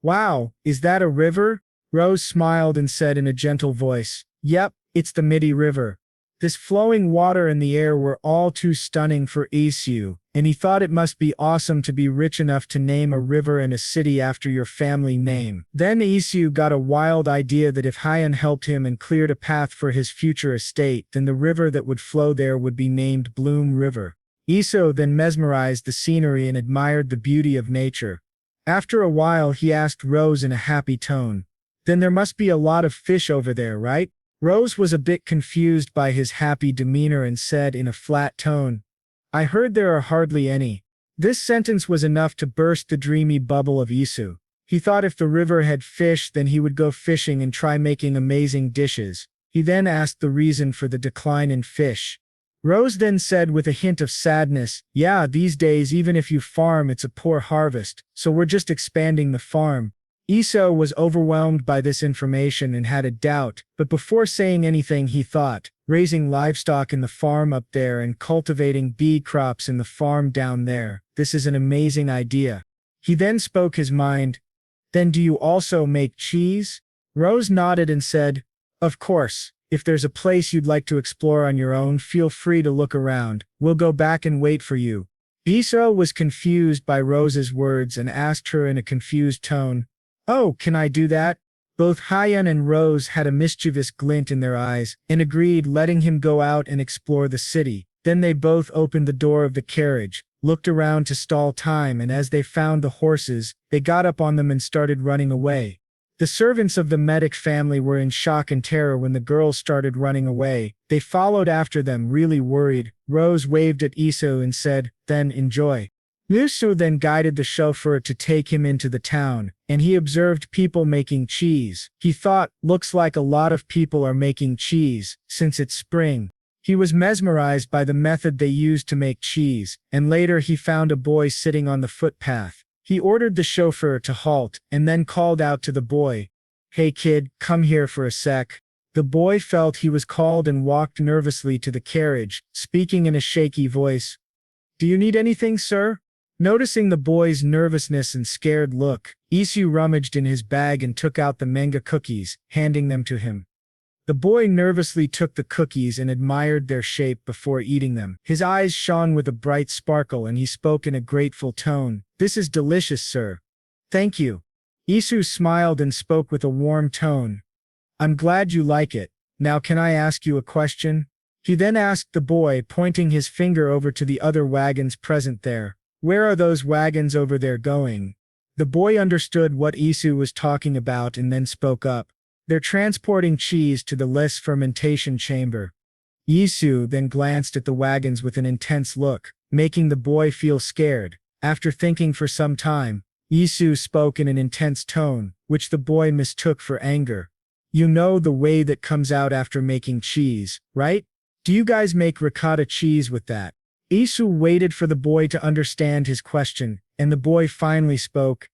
"Wow, is that a river?" Rose smiled and said in a gentle voice, "Yep, it's the Midi River." This flowing water and the air were all too stunning for Isu, and he thought it must be awesome to be rich enough to name a river and a city after your family name. Then Isu got a wild idea that if Hyun helped him and cleared a path for his future estate, then the river that would flow there would be named Bloom River. Isu then mesmerized the scenery and admired the beauty of nature. After a while he asked Rose in a happy tone, "Then there must be a lot of fish over there, right?" Rose was a bit confused by his happy demeanor and said in a flat tone, "I heard there are hardly any." This sentence was enough to burst the dreamy bubble of Isu. He thought if the river had fish, then he would go fishing and try making amazing dishes. He then asked the reason for the decline in fish. Rose then said with a hint of sadness, "Yeah, these days even if you farm it's a poor harvest, so we're just expanding the farm." Iso was overwhelmed by this information and had a doubt, but before saying anything he thought, raising livestock in the farm up there and cultivating bee crops in the farm down there, this is an amazing idea. He then spoke his mind. "Then do you also make cheese?" Rose nodded and said, "Of course. If there's a place you'd like to explore on your own, feel free to look around. We'll go back and wait for you." Iso was confused by Rose's words and asked her in a confused tone, "Oh, can I do that?" Both Hyun and Rose had a mischievous glint in their eyes and agreed, letting him go out and explore the city. Then they both opened the door of the carriage, looked around to stall time, and as they found the horses, they got up on them and started running away. The servants of the medic family were in shock and terror when the girls started running away. They followed after them, really worried. Rose waved at Iso and said, "Then enjoy." Isu then guided the chauffeur to take him into the town, and he observed people making cheese. He thought, looks like a lot of people are making cheese, since it's spring. He was mesmerized by the method they used to make cheese, and later he found a boy sitting on the footpath. He ordered the chauffeur to halt, and then called out to the boy, "Hey kid, come here for a sec." The boy felt he was called and walked nervously to the carriage, speaking in a shaky voice. "Do you need anything, sir?" Noticing the boy's nervousness and scared look, Isu rummaged in his bag and took out the manga cookies, handing them to him. The boy nervously took the cookies and admired their shape before eating them. His eyes shone with a bright sparkle and he spoke in a grateful tone, "This is delicious, sir." "Thank you." Isu smiled and spoke with a warm tone. "I'm glad you like it. Now can I ask you a question?" He then asked the boy, pointing his finger over to the other wagons present there. "Where are those wagons over there going?" The boy understood what Isu was talking about and then spoke up. "They're transporting cheese to the less fermentation chamber." Isu then glanced at the wagons with an intense look, making the boy feel scared. After thinking for some time, Isu spoke in an intense tone, which the boy mistook for anger. "You know the way that comes out after making cheese, right? Do you guys make ricotta cheese with that?" Isu waited for the boy to understand his question, and the boy finally spoke.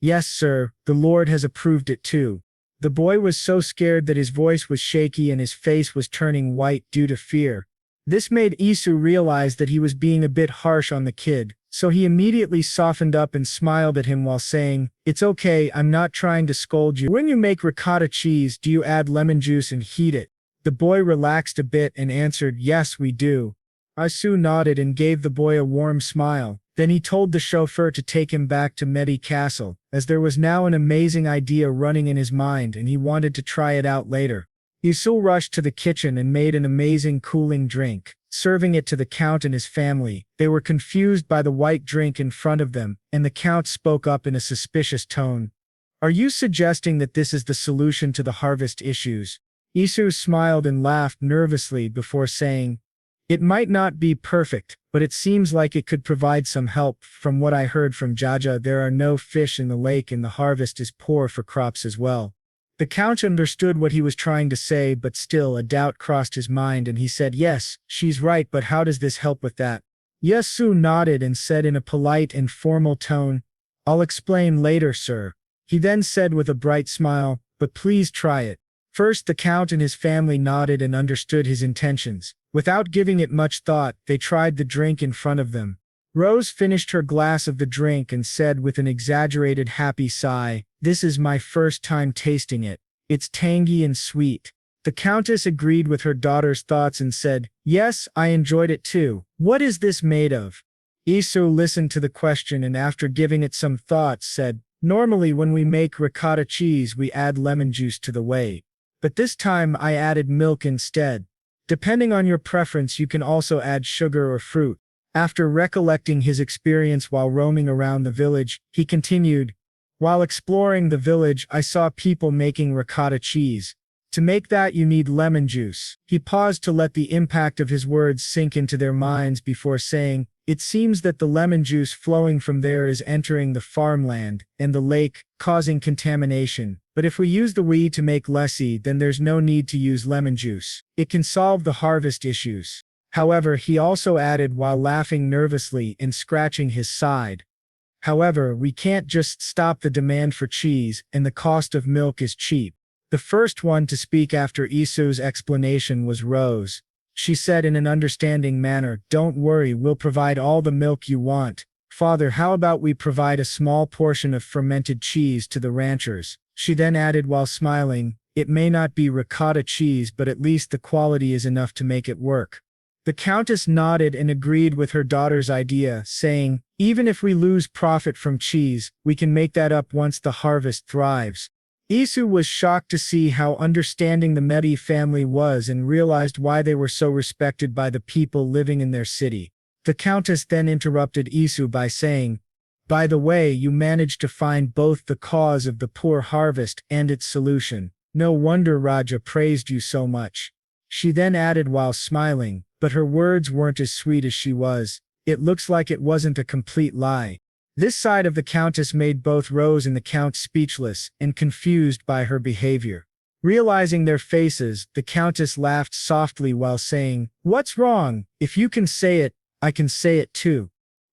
"Yes, sir, the Lord has approved it too." The boy was so scared that his voice was shaky and his face was turning white due to fear. This made Isu realize that he was being a bit harsh on the kid, so he immediately softened up and smiled at him while saying, "It's okay, I'm not trying to scold you. When you make ricotta cheese, do you add lemon juice and heat it?" The boy relaxed a bit and answered, "Yes, we do." Isu nodded and gave the boy a warm smile. Then he told the chauffeur to take him back to Medi Castle, as there was now an amazing idea running in his mind and he wanted to try it out later. Isu rushed to the kitchen and made an amazing cooling drink, serving it to the Count and his family. They were confused by the white drink in front of them, and the Count spoke up in a suspicious tone. "Are you suggesting that this is the solution to the harvest issues?" Isu smiled and laughed nervously before saying, "It might not be perfect, but it seems like it could provide some help. From what I heard from Jaja, there are no fish in the lake and the harvest is poor for crops as well." The Count understood what he was trying to say, but still a doubt crossed his mind and he said, "Yes, she's right, but how does this help with that?" Isu nodded and said in a polite and formal tone, "I'll explain later, sir." He then said with a bright smile, "But please try it." First, the Count and his family nodded and understood his intentions. Without giving it much thought, they tried the drink in front of them. Rose finished her glass of the drink and said with an exaggerated happy sigh, "This is my first time tasting it. It's tangy and sweet." The Countess agreed with her daughter's thoughts and said, "Yes, I enjoyed it too. What is this made of?" Isu listened to the question and after giving it some thought said, normally when we make ricotta cheese we add lemon juice to the whey. But this time I added milk instead. Depending on your preference you can also add sugar or fruit. After recollecting his experience while roaming around the village, he continued, while exploring the village I saw people making ricotta cheese. To make that you need lemon juice. He paused to let the impact of his words sink into their minds before saying, it seems that the lemon juice flowing from there is entering the farmland and the lake, causing contamination. But if we use the whey to make lassi then there's no need to use lemon juice. It can solve the harvest issues. However, he also added while laughing nervously and scratching his side. However, we can't just stop the demand for cheese, and the cost of milk is cheap. The first one to speak after Isu's explanation was Rose. She said in an understanding manner, don't worry, we'll provide all the milk you want. Father, how about we provide a small portion of fermented cheese to the ranchers? She then added while smiling, it may not be ricotta cheese but at least the quality is enough to make it work. The Countess nodded and agreed with her daughter's idea, saying, even if we lose profit from cheese, we can make that up once the harvest thrives. Isu was shocked to see how understanding the Medi family was and realized why they were so respected by the people living in their city. The Countess then interrupted Isu by saying, by the way, you managed to find both the cause of the poor harvest and its solution. No wonder Raja praised you so much. She then added while smiling, but her words weren't as sweet as she was. It looks like it wasn't a complete lie. This side of the Countess made both Rose and the Count speechless and confused by her behavior. Realizing their faces, the Countess laughed softly while saying, what's wrong? If you can say it, I can say it too.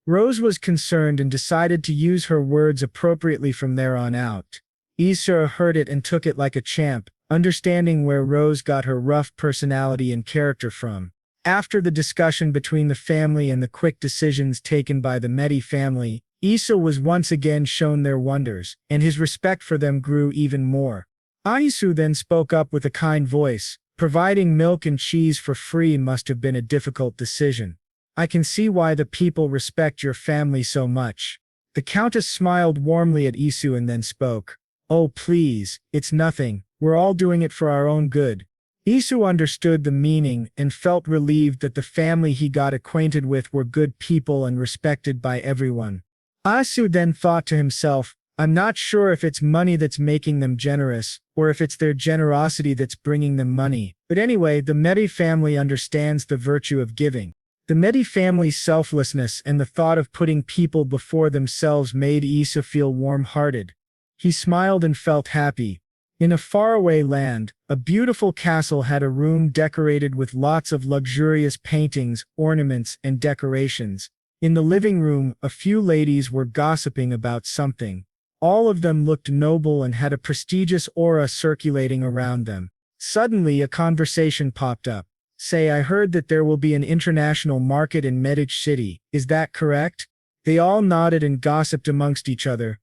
Rose was concerned and decided to use her words appropriately from there on out. Isu heard it and took it like a champ, understanding where Rose got her rough personality and character from. After the discussion between the family and the quick decisions taken by the Medi family, Isu was once again shown their wonders, and his respect for them grew even more. Isu then spoke up with a kind voice, providing milk and cheese for free must have been a difficult decision. I can see why the people respect your family so much. The Countess smiled warmly at Isu and then spoke. Oh please, it's nothing, we're all doing it for our own good. Isu understood the meaning and felt relieved that the family he got acquainted with were good people and respected by everyone. Isu then thought to himself, I'm not sure if it's money that's making them generous, or if it's their generosity that's bringing them money. But anyway, the Medi family understands the virtue of giving. The Medi family's selflessness and the thought of putting people before themselves made Isu feel warm-hearted. He smiled and felt happy. In a faraway land, a beautiful castle had a room decorated with lots of luxurious paintings, ornaments, and decorations. In the living room, a few ladies were gossiping about something. All of them looked noble and had a prestigious aura circulating around them. Suddenly, a conversation popped up. Say, I heard that there will be an international market in Medich City. Is that correct? They all nodded and gossiped amongst each other.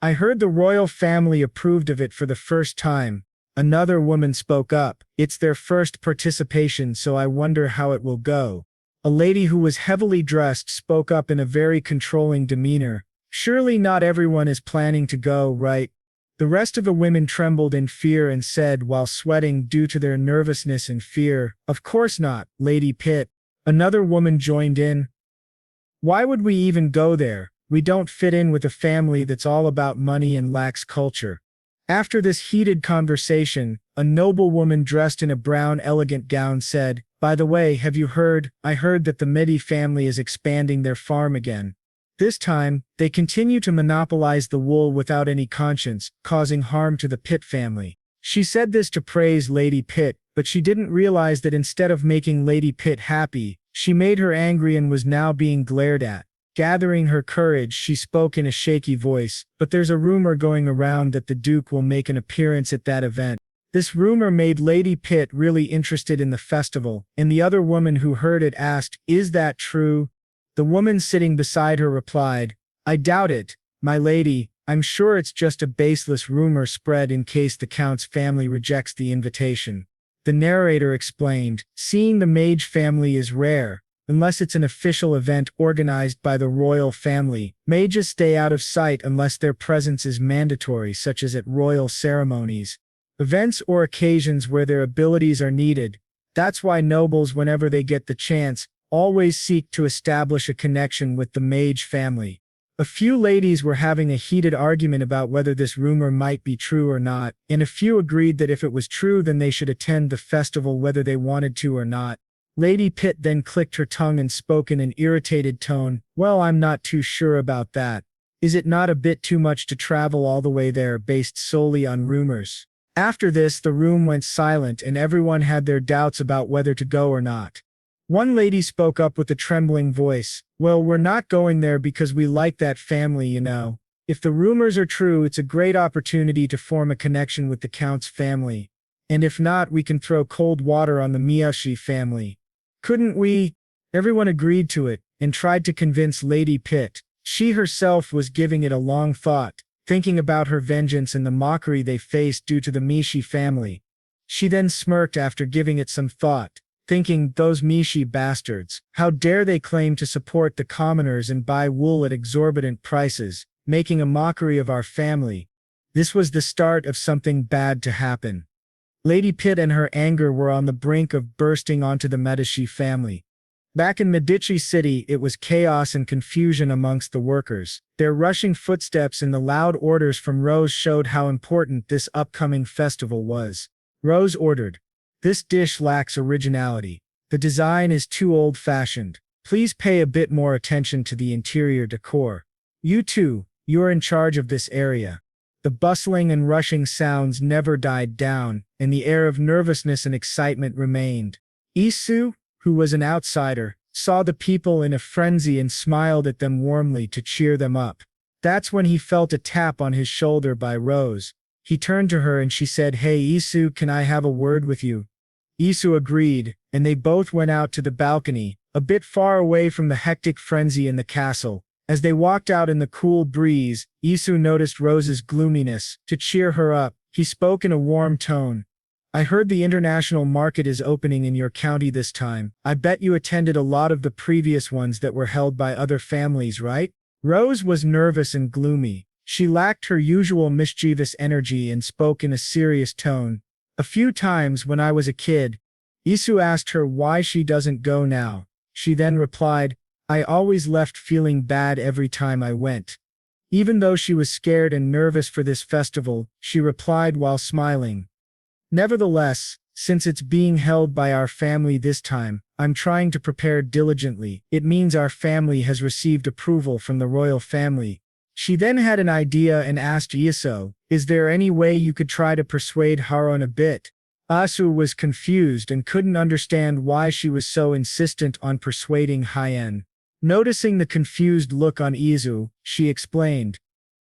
I heard the royal family approved of it for the first time. Another woman spoke up. It's their first participation, so I wonder how it will go. A lady who was heavily dressed spoke up in a very controlling demeanor. Surely not everyone is planning to go, right? The rest of the women trembled in fear and said while sweating due to their nervousness and fear, of course not, Lady Pitt. Another woman joined in. Why would we even go there? We don't fit in with a family that's all about money and lacks culture. After this heated conversation, a noble woman dressed in a brown elegant gown said, by the way, have you heard? I heard that the Medi family is expanding their farm again. This time, they continue to monopolize the wool without any conscience, causing harm to the Pitt family. She said this to praise Lady Pitt, but she didn't realize that instead of making Lady Pitt happy, she made her angry and was now being glared at. Gathering her courage, she spoke in a shaky voice, but there's a rumor going around that the Duke will make an appearance at that event. This rumor made Lady Pitt really interested in the festival, and the other woman who heard it asked, is that true? The woman sitting beside her replied, I doubt it, my lady, I'm sure it's just a baseless rumor spread in case the Count's family rejects the invitation. The narrator explained, seeing the Mage family is rare, unless it's an official event organized by the royal family. Mages stay out of sight unless their presence is mandatory, such as at royal ceremonies, events or occasions where their abilities are needed. That's why nobles, whenever they get the chance, always seek to establish a connection with the mage family. A few ladies were having a heated argument about whether this rumor might be true or not, and a few agreed that if it was true then they should attend the festival whether they wanted to or not. Lady Pitt then clicked her tongue and spoke in an irritated tone. Well, I'm not too sure about that. Is it not a bit too much to travel all the way there based solely on rumors? After this, the room went silent and everyone had their doubts about whether to go or not. One lady spoke up with a trembling voice. Well, we're not going there because we like that family, you know. If the rumors are true, it's a great opportunity to form a connection with the Count's family. And if not, we can throw cold water on the Miyashi family. Couldn't we? Everyone agreed to it, and tried to convince Lady Pitt. She herself was giving it a long thought, thinking about her vengeance and the mockery they faced due to the Mishi family. She then smirked after giving it some thought, thinking, those Mishi bastards, how dare they claim to support the commoners and buy wool at exorbitant prices, making a mockery of our family. This was the start of something bad to happen. Lady Pitt and her anger were on the brink of bursting onto the Medici family. Back in Medici City, it was chaos and confusion amongst the workers. Their rushing footsteps and the loud orders from Rose showed how important this upcoming festival was. Rose ordered, "This dish lacks originality. The design is too old-fashioned. Please pay a bit more attention to the interior decor. You two, you're in charge of this area." The bustling and rushing sounds never died down, and the air of nervousness and excitement remained. Isu, who was an outsider, saw the people in a frenzy and smiled at them warmly to cheer them up. That's when he felt a tap on his shoulder by Rose. He turned to her and she said, "Hey Isu, can I have a word with you?" Isu agreed, and they both went out to the balcony, a bit far away from the hectic frenzy in the castle. As they walked out in the cool breeze, Isu noticed Rose's gloominess. To cheer her up, he spoke in a warm tone. "I heard the international market is opening in your county this time. I bet you attended a lot of the previous ones that were held by other families, right?" Rose was nervous and gloomy. She lacked her usual mischievous energy and spoke in a serious tone. "A few times when I was a kid." Isu asked her why she doesn't go now. She then replied, "I always left feeling bad every time I went." Even though she was scared and nervous for this festival, she replied while smiling, "Nevertheless, since it's being held by our family this time, I'm trying to prepare diligently. It means our family has received approval from the royal family." She then had an idea and asked Isu, "Is there any way you could try to persuade Haron a bit?" Isu was confused and couldn't understand why she was so insistent on persuading Hien. Noticing the confused look on Isu, she explained,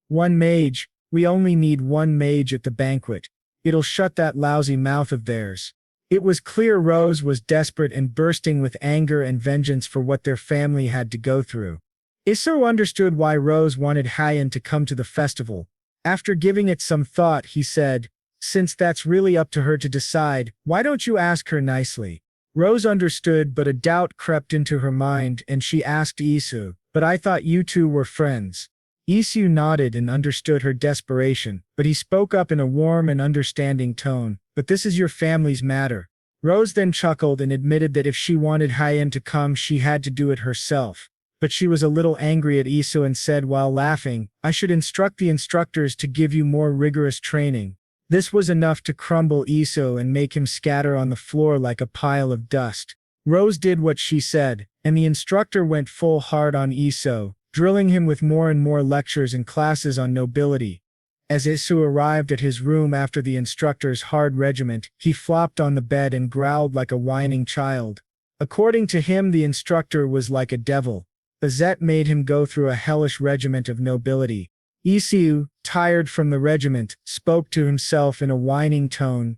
"One mage, we only need one mage at the banquet. It'll shut that lousy mouth of theirs." It was clear Rose was desperate and bursting with anger and vengeance for what their family had to go through. Isu understood why Rose wanted Hien to come to the festival. After giving it some thought, he said, "Since that's really up to her to decide, why don't you ask her nicely?" Rose understood, but a doubt crept into her mind and she asked Isu, "But I thought you two were friends." Isu nodded and understood her desperation, but he spoke up in a warm and understanding tone, "But this is your family's matter." Rose then chuckled and admitted that if she wanted Hien to come she had to do it herself. But she was a little angry at Isu and said while laughing, "I should instruct the instructors to give you more rigorous training." This was enough to crumble Isu and make him scatter on the floor like a pile of dust. Rose did what she said, and the instructor went full hard on Isu, drilling him with more and more lectures and classes on nobility. As Isu arrived at his room after the instructor's hard regiment, he flopped on the bed and growled like a whining child. According to him, the instructor was like a devil. Azet made him go through a hellish regiment of nobility. Isu, tired from the regiment, spoke to himself in a whining tone.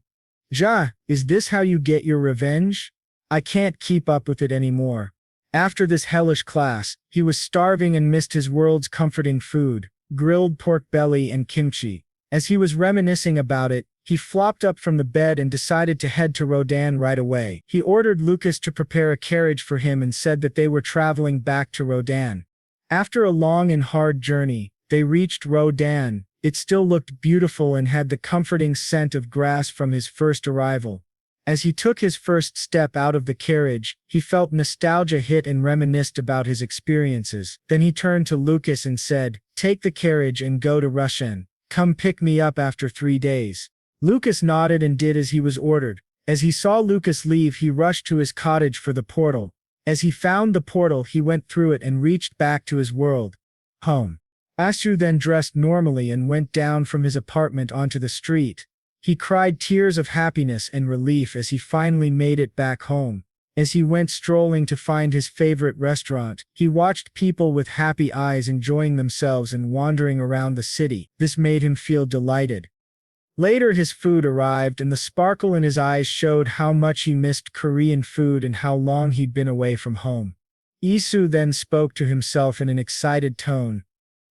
"Ja, is this how you get your revenge? I can't keep up with it anymore." After this hellish class, he was starving and missed his world's comforting food, grilled pork belly and kimchi. As he was reminiscing about it, He flopped up from the bed and decided to head to Rodan right away. He ordered Lucas to prepare a carriage for him and said that they were traveling back to Rodan. After a long and hard journey, they reached Rodan. It still looked beautiful and had the comforting scent of grass from his first arrival. As he took his first step out of the carriage, he felt nostalgia hit and reminisced about his experiences. Then he turned to Lucas and said, "Take the carriage and go to Rushen. Come pick me up after 3 days." Lucas nodded and did as he was ordered. As he saw Lucas leave, he rushed to his cottage for the portal. As he found the portal, he went through it and reached back to his world. Home. Isu then dressed normally and went down from his apartment onto the street. He cried tears of happiness and relief as he finally made it back home. As he went strolling to find his favorite restaurant, he watched people with happy eyes enjoying themselves and wandering around the city. This made him feel delighted. Later his food arrived and the sparkle in his eyes showed how much he missed Korean food and how long he'd been away from home. Isu then spoke to himself in an excited tone.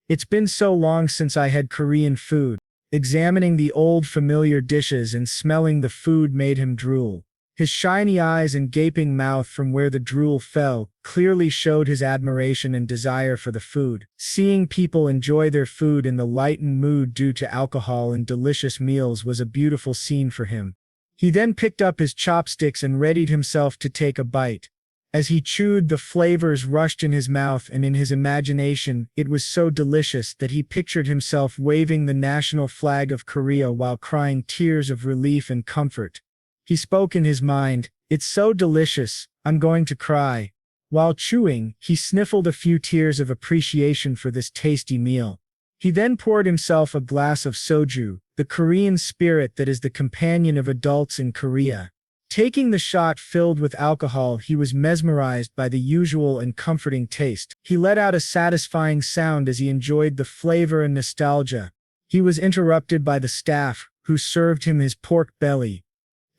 "It's been so long since I had Korean food." Examining the old familiar dishes and smelling the food made him drool. His shiny eyes and gaping mouth from where the drool fell clearly showed his admiration and desire for the food. Seeing people enjoy their food in the lightened mood due to alcohol and delicious meals was a beautiful scene for him. He then picked up his chopsticks and readied himself to take a bite. As he chewed, the flavors rushed in his mouth, and in his imagination, it was so delicious that he pictured himself waving the national flag of Korea while crying tears of relief and comfort. He spoke in his mind, "It's so delicious, I'm going to cry." While chewing, he sniffled a few tears of appreciation for this tasty meal. He then poured himself a glass of soju, the Korean spirit that is the companion of adults in Korea. Taking the shot filled with alcohol, he was mesmerized by the usual and comforting taste. He let out a satisfying sound as he enjoyed the flavor and nostalgia. He was interrupted by the staff, who served him his pork belly.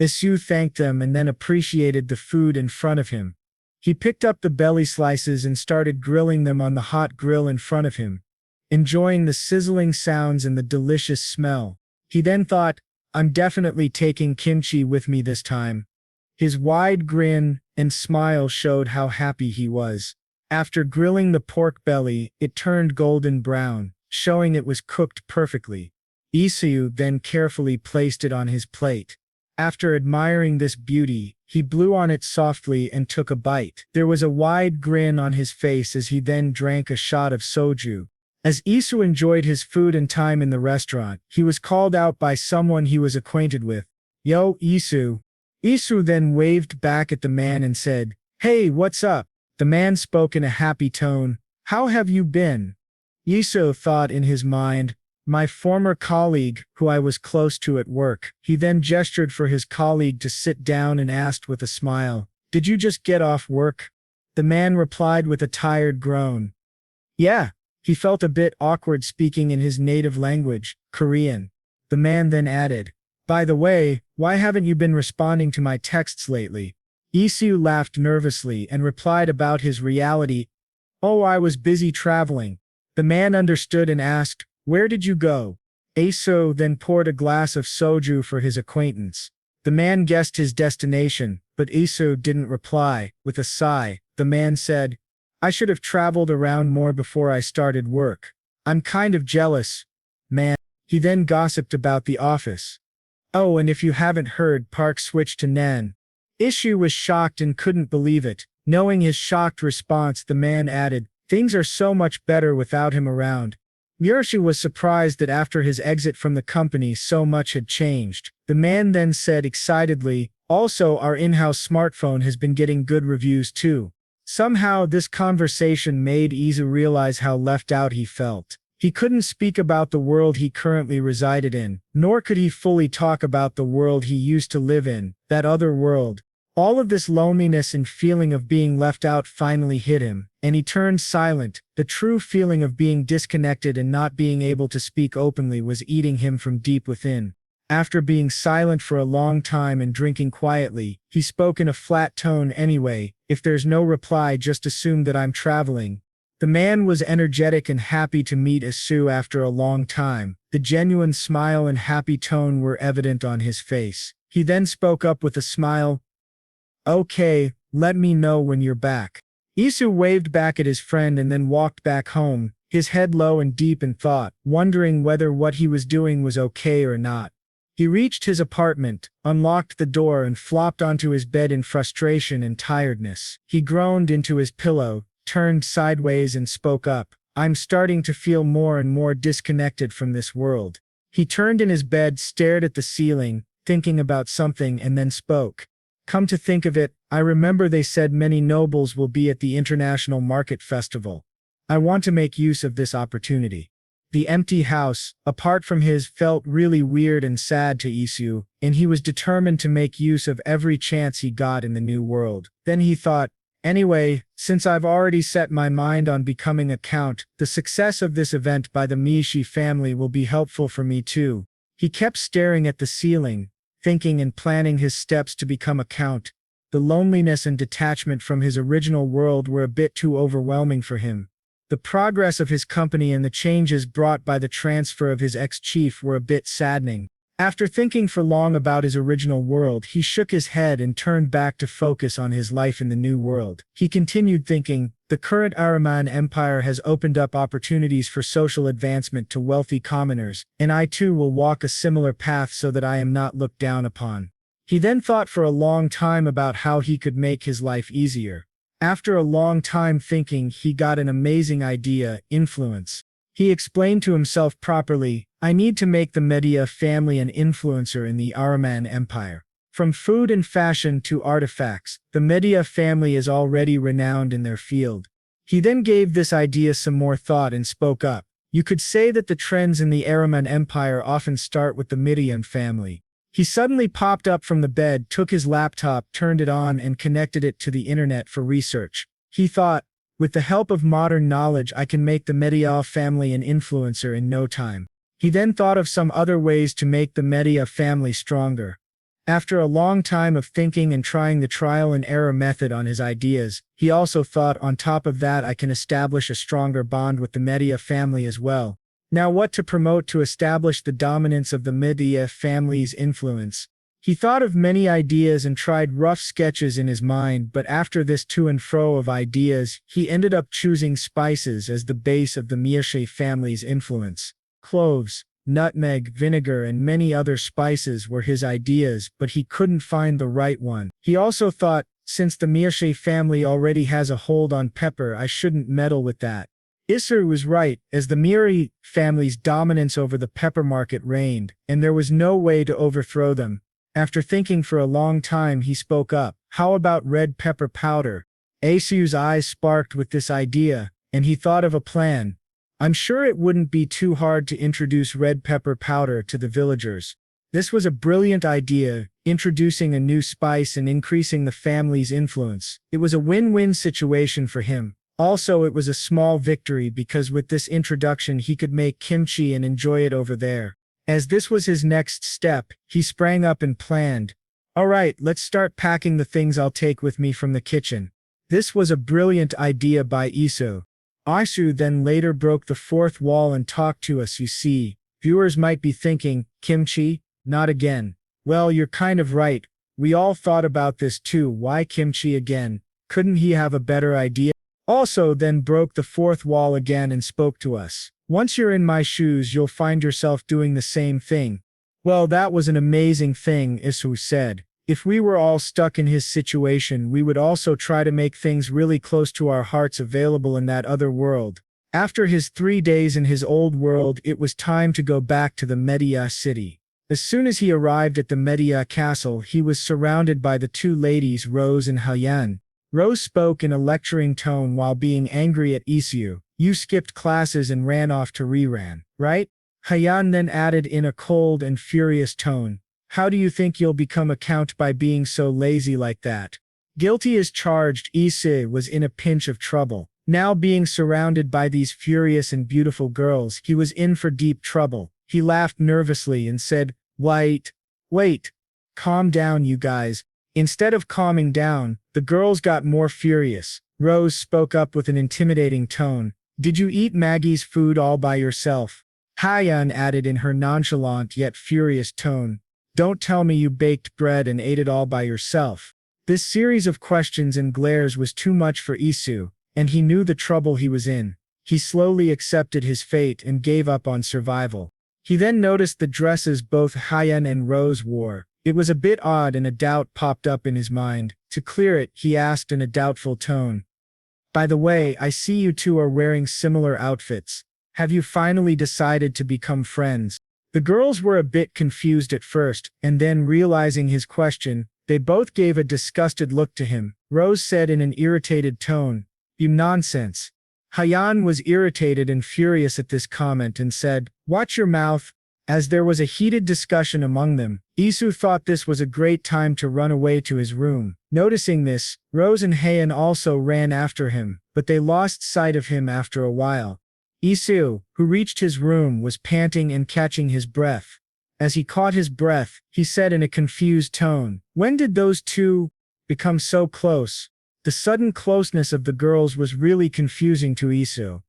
Isu thanked them and then appreciated the food in front of him. He picked up the belly slices and started grilling them on the hot grill in front of him, enjoying the sizzling sounds and the delicious smell. He then thought, "I'm definitely taking kimchi with me this time." His wide grin and smile showed how happy he was. After grilling the pork belly, it turned golden brown, showing it was cooked perfectly. Isu then carefully placed it on his plate. After admiring this beauty, he blew on it softly and took a bite. There was a wide grin on his face as he then drank a shot of soju. As Isu enjoyed his food and time in the restaurant, he was called out by someone he was acquainted with. "Yo, Isu." Isu then waved back at the man and said, "Hey, what's up?" The man spoke in a happy tone. "How have you been?" Isu thought in his mind, "My former colleague, who I was close to at work." He then gestured for his colleague to sit down and asked with a smile, "Did you just get off work?" The man replied with a tired groan. "Yeah." He felt a bit awkward speaking in his native language, Korean. The man then added, "By the way, why haven't you been responding to my texts lately?" Isu laughed nervously and replied about his reality, "Oh, I was busy traveling." The man understood and asked, "Where did you go?" Isu then poured a glass of soju for his acquaintance. The man guessed his destination, but Isu didn't reply. With a sigh, the man said, "I should have traveled around more before I started work. I'm kind of jealous, man." He then gossiped about the office. "Oh, and if you haven't heard, Park switched to Nan." Isu was shocked and couldn't believe it. Knowing his shocked response, the man added, "Things are so much better without him around." Myershu was surprised that after his exit from the company so much had changed. The man then said excitedly, "Also, our in-house smartphone has been getting good reviews too." Somehow this conversation made Isu realize how left out he felt. He couldn't speak about the world he currently resided in, nor could he fully talk about the world he used to live in, that other world. All of this loneliness and feeling of being left out finally hit him, and he turned silent. The true feeling of being disconnected and not being able to speak openly was eating him from deep within. After being silent for a long time and drinking quietly, he spoke in a flat tone anyway, "If there's no reply, just assume that I'm traveling." The man was energetic and happy to meet Isu after a long time. The genuine smile and happy tone were evident on his face. He then spoke up with a smile. Okay, let me know when you're back. Isu waved back at his friend and then walked back home, his head low and deep in thought, wondering whether what he was doing was okay or not. He reached his apartment, unlocked the door and flopped onto his bed in frustration and tiredness. He groaned into his pillow, turned sideways and spoke up. I'm starting to feel more and more disconnected from this world. He turned in his bed, stared at the ceiling, thinking about something, and then spoke. Come to think of it, I remember they said many nobles will be at the International Market Festival. I want to make use of this opportunity. The empty house, apart from his, felt really weird and sad to Isu, and he was determined to make use of every chance he got in the new world. Then he thought, anyway, since I've already set my mind on becoming a count, the success of this event by the Mishi family will be helpful for me too. He kept staring at the ceiling, thinking and planning his steps to become a count. The loneliness and detachment from his original world were a bit too overwhelming for him. The progress of his company and the changes brought by the transfer of his ex-chief were a bit saddening. After thinking for long about his original world, he shook his head and turned back to focus on his life in the new world. He continued thinking, the current Araman Empire has opened up opportunities for social advancement to wealthy commoners, and I too will walk a similar path so that I am not looked down upon. He then thought for a long time about how he could make his life easier. After a long time thinking, he got an amazing idea: influence. He explained to himself properly, I need to make the Media family an influencer in the Araman Empire. From food and fashion to artifacts, the Media family is already renowned in their field. He then gave this idea some more thought and spoke up. You could say that the trends in the Araman Empire often start with the Median family. He suddenly popped up from the bed, took his laptop, turned it on, and connected it to the internet for research. He thought, with the help of modern knowledge, I can make the Media family an influencer in no time. He then thought of some other ways to make the Media family stronger. After a long time of thinking and trying the trial and error method on his ideas, he also thought, on top of that, I can establish a stronger bond with the Media family as well. Now what to promote to establish the dominance of the Media family's influence? He thought of many ideas and tried rough sketches in his mind, but after this to and fro of ideas, he ended up choosing spices as the base of the Miyashi family's influence. Cloves, nutmeg, vinegar, and many other spices were his ideas, but he couldn't find the right one. He also thought, since the Miyashi family already has a hold on pepper, I shouldn't meddle with that. Isu was right, as the Miyashi family's dominance over the pepper market reigned, and there was no way to overthrow them. After thinking for a long time, he spoke up. How about red pepper powder? Isu's eyes sparked with this idea, and he thought of a plan. I'm sure it wouldn't be too hard to introduce red pepper powder to the villagers. This was a brilliant idea, introducing a new spice and increasing the family's influence. It was a win-win situation for him. Also, it was a small victory because with this introduction he could make kimchi and enjoy it over there. As this was his next step, he sprang up and planned. Alright, let's start packing the things I'll take with me from the kitchen. This was a brilliant idea by Isu. Isu then later broke the fourth wall and talked to us. You see, viewers might be thinking, kimchi? Not again. Well, you're kind of right. We all thought about this too. Why kimchi again? Couldn't he have a better idea? Also then broke the fourth wall again and spoke to us. Once you're in my shoes, you'll find yourself doing the same thing. Well, that was an amazing thing, Isu said. If we were all stuck in his situation, we would also try to make things really close to our hearts available in that other world. After his 3 days in his old world, it was time to go back to the Media city. As soon as he arrived at the Media castle, he was surrounded by the two ladies, Rose and Hyan. Rose spoke in a lecturing tone while being angry at Isu. You skipped classes and ran off to Riran, right? Hyan then added in a cold and furious tone. How do you think you'll become a count by being so lazy like that? Guilty as charged, Isu was in a pinch of trouble. Now being surrounded by these furious and beautiful girls, he was in for deep trouble. He laughed nervously and said, wait. Calm down, you guys. Instead of calming down, the girls got more furious. Rose spoke up with an intimidating tone. Did you eat Maggie's food all by yourself? Hyun added in her nonchalant yet furious tone. Don't tell me you baked bread and ate it all by yourself. This series of questions and glares was too much for Isu, and he knew the trouble he was in. He slowly accepted his fate and gave up on survival. He then noticed the dresses both Hyun and Rose wore. It was a bit odd and a doubt popped up in his mind. To clear it, he asked in a doubtful tone. By the way, I see you two are wearing similar outfits. Have you finally decided to become friends? The girls were a bit confused at first, and then realizing his question, they both gave a disgusted look to him. Rose said in an irritated tone, You nonsense. Hyun was irritated and furious at this comment and said, Watch your mouth. As there was a heated discussion among them, Isu thought this was a great time to run away to his room. Noticing this, Rose and Haeun also ran after him, but they lost sight of him after a while. Isu, who reached his room, was panting and catching his breath. As he caught his breath, he said in a confused tone, When did those two become so close? The sudden closeness of the girls was really confusing to Isu.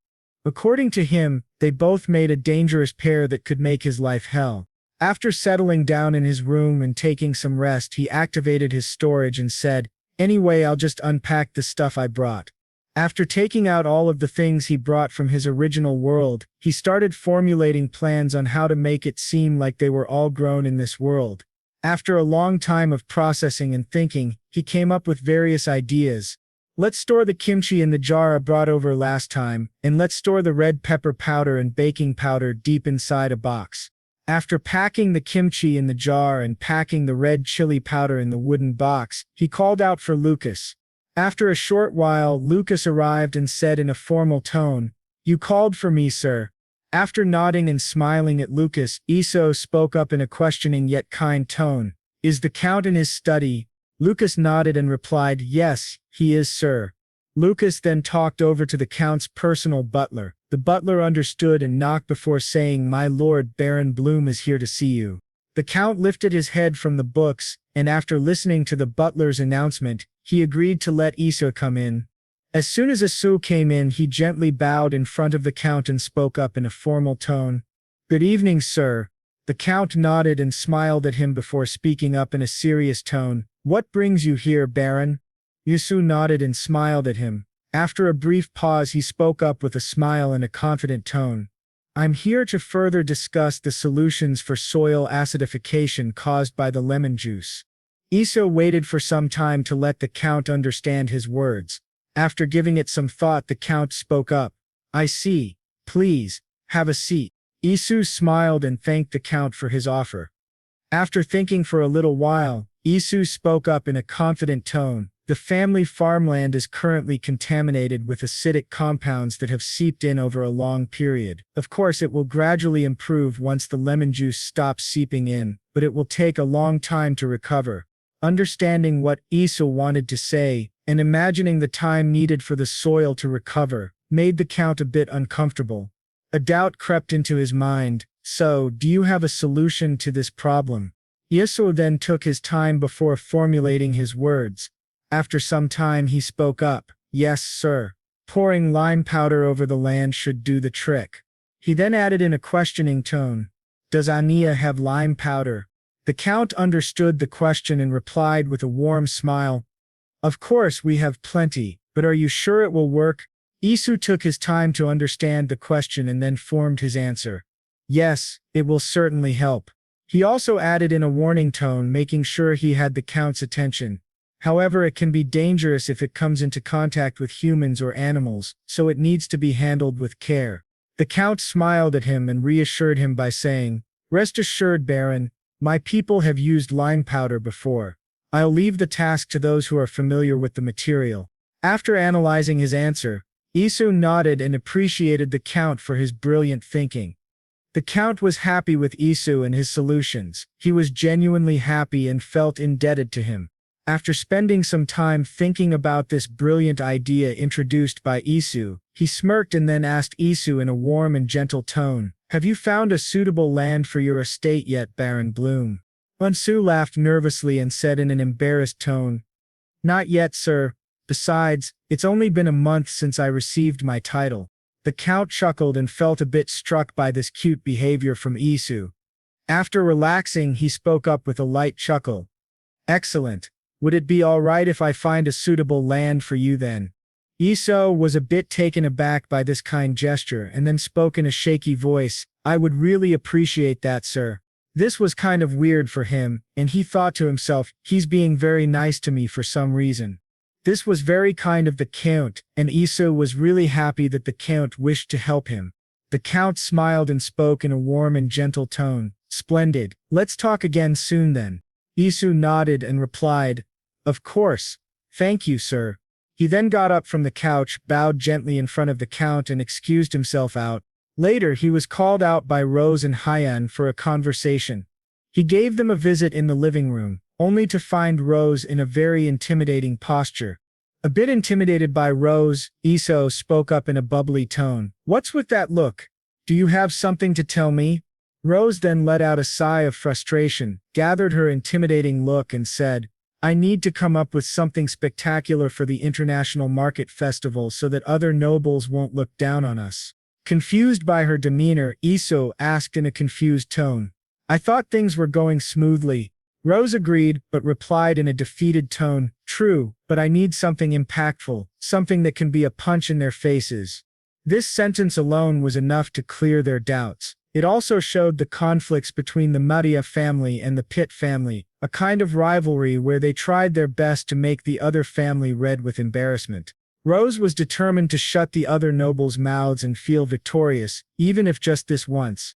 According to him, they both made a dangerous pair that could make his life hell. After settling down in his room and taking some rest, he activated his storage and said, Anyway, I'll just unpack the stuff I brought. After taking out all of the things he brought from his original world, he started formulating plans on how to make it seem like they were all grown in this world. After a long time of processing and thinking, he came up with various ideas. Let's store the kimchi in the jar I brought over last time, and let's store the red pepper powder and baking powder deep inside a box. After packing the kimchi in the jar and packing the red chili powder in the wooden box, he called out for Lucas. After a short while, Lucas arrived and said in a formal tone, You called for me, sir. After nodding and smiling at Lucas, Iso spoke up in a questioning yet kind tone. Is the Count in his study? Lucas nodded and replied, Yes, he is, sir. Lucas then talked over to the Count's personal butler. The butler understood and knocked before saying, My lord, Baron Bloom is here to see you. The Count lifted his head from the books, and after listening to the butler's announcement, he agreed to let Iso come in. As soon as Isu came in, he gently bowed in front of the Count and spoke up in a formal tone. Good evening, sir. The Count nodded and smiled at him before speaking up in a serious tone. What brings you here, Baron? Isu nodded and smiled at him. After a brief pause, he spoke up with a smile and a confident tone. I'm here to further discuss the solutions for soil acidification caused by the lemon juice. Iso waited for some time to let the Count understand his words. After giving it some thought, the Count spoke up. I see. Please, have a seat. Isu smiled and thanked the Count for his offer. After thinking for a little while, Isu spoke up in a confident tone. The family farmland is currently contaminated with acidic compounds that have seeped in over a long period. Of course, it will gradually improve once the lemon juice stops seeping in, but it will take a long time to recover. Understanding what Isu wanted to say, and imagining the time needed for the soil to recover, made the Count a bit uncomfortable. A doubt crept into his mind. So, do you have a solution to this problem? Isu then took his time before formulating his words. After some time he spoke up. Yes, sir. Pouring lime powder over the land should do the trick. He then added in a questioning tone. Does Ania have lime powder? The Count understood the question and replied with a warm smile. Of course we have plenty, but are you sure it will work? Isu took his time to understand the question and then formed his answer. Yes, it will certainly help. He also added in a warning tone, making sure he had the Count's attention. However, it can be dangerous if it comes into contact with humans or animals, so it needs to be handled with care. The Count smiled at him and reassured him by saying, Rest assured, Baron, my people have used lime powder before. I'll leave the task to those who are familiar with the material. After analyzing his answer, Isu nodded and appreciated the Count for his brilliant thinking. The Count was happy with Isu and his solutions. He was genuinely happy and felt indebted to him. After spending some time thinking about this brilliant idea introduced by Isu, he smirked and then asked Isu in a warm and gentle tone, Have you found a suitable land for your estate yet, Baron Bloom? Isu laughed nervously and said in an embarrassed tone, Not yet, sir. Besides, it's only been a month since I received my title. The count chuckled and felt a bit struck by this cute behavior from Isu. After relaxing, he spoke up with a light chuckle. Excellent. Would it be all right if I find a suitable land for you then? Iso was a bit taken aback by this kind gesture and then spoke in a shaky voice. I would really appreciate that, sir. This was kind of weird for him, and he thought to himself, he's being very nice to me for some reason. This was very kind of the count, and Iso was really happy that the count wished to help him. The count smiled and spoke in a warm and gentle tone. Splendid. Let's talk again soon then. Isu nodded and replied, Of course. Thank you, sir. He then got up from the couch, bowed gently in front of the count and excused himself out. Later he was called out by Rose and Hyan for a conversation. He gave them a visit in the living room, only to find Rose in a very intimidating posture. A bit intimidated by Rose, Iso spoke up in a bubbly tone. What's with that look? Do you have something to tell me? Rose then let out a sigh of frustration, gathered her intimidating look and said, I need to come up with something spectacular for the International Market Festival so that other nobles won't look down on us. Confused by her demeanor, Iso asked in a confused tone. I thought things were going smoothly. Rose agreed, but replied in a defeated tone, True, but I need something impactful, something that can be a punch in their faces. This sentence alone was enough to clear their doubts. It also showed the conflicts between the Maria family and the Pitt family, a kind of rivalry where they tried their best to make the other family red with embarrassment. Rose was determined to shut the other nobles' mouths and feel victorious, even if just this once.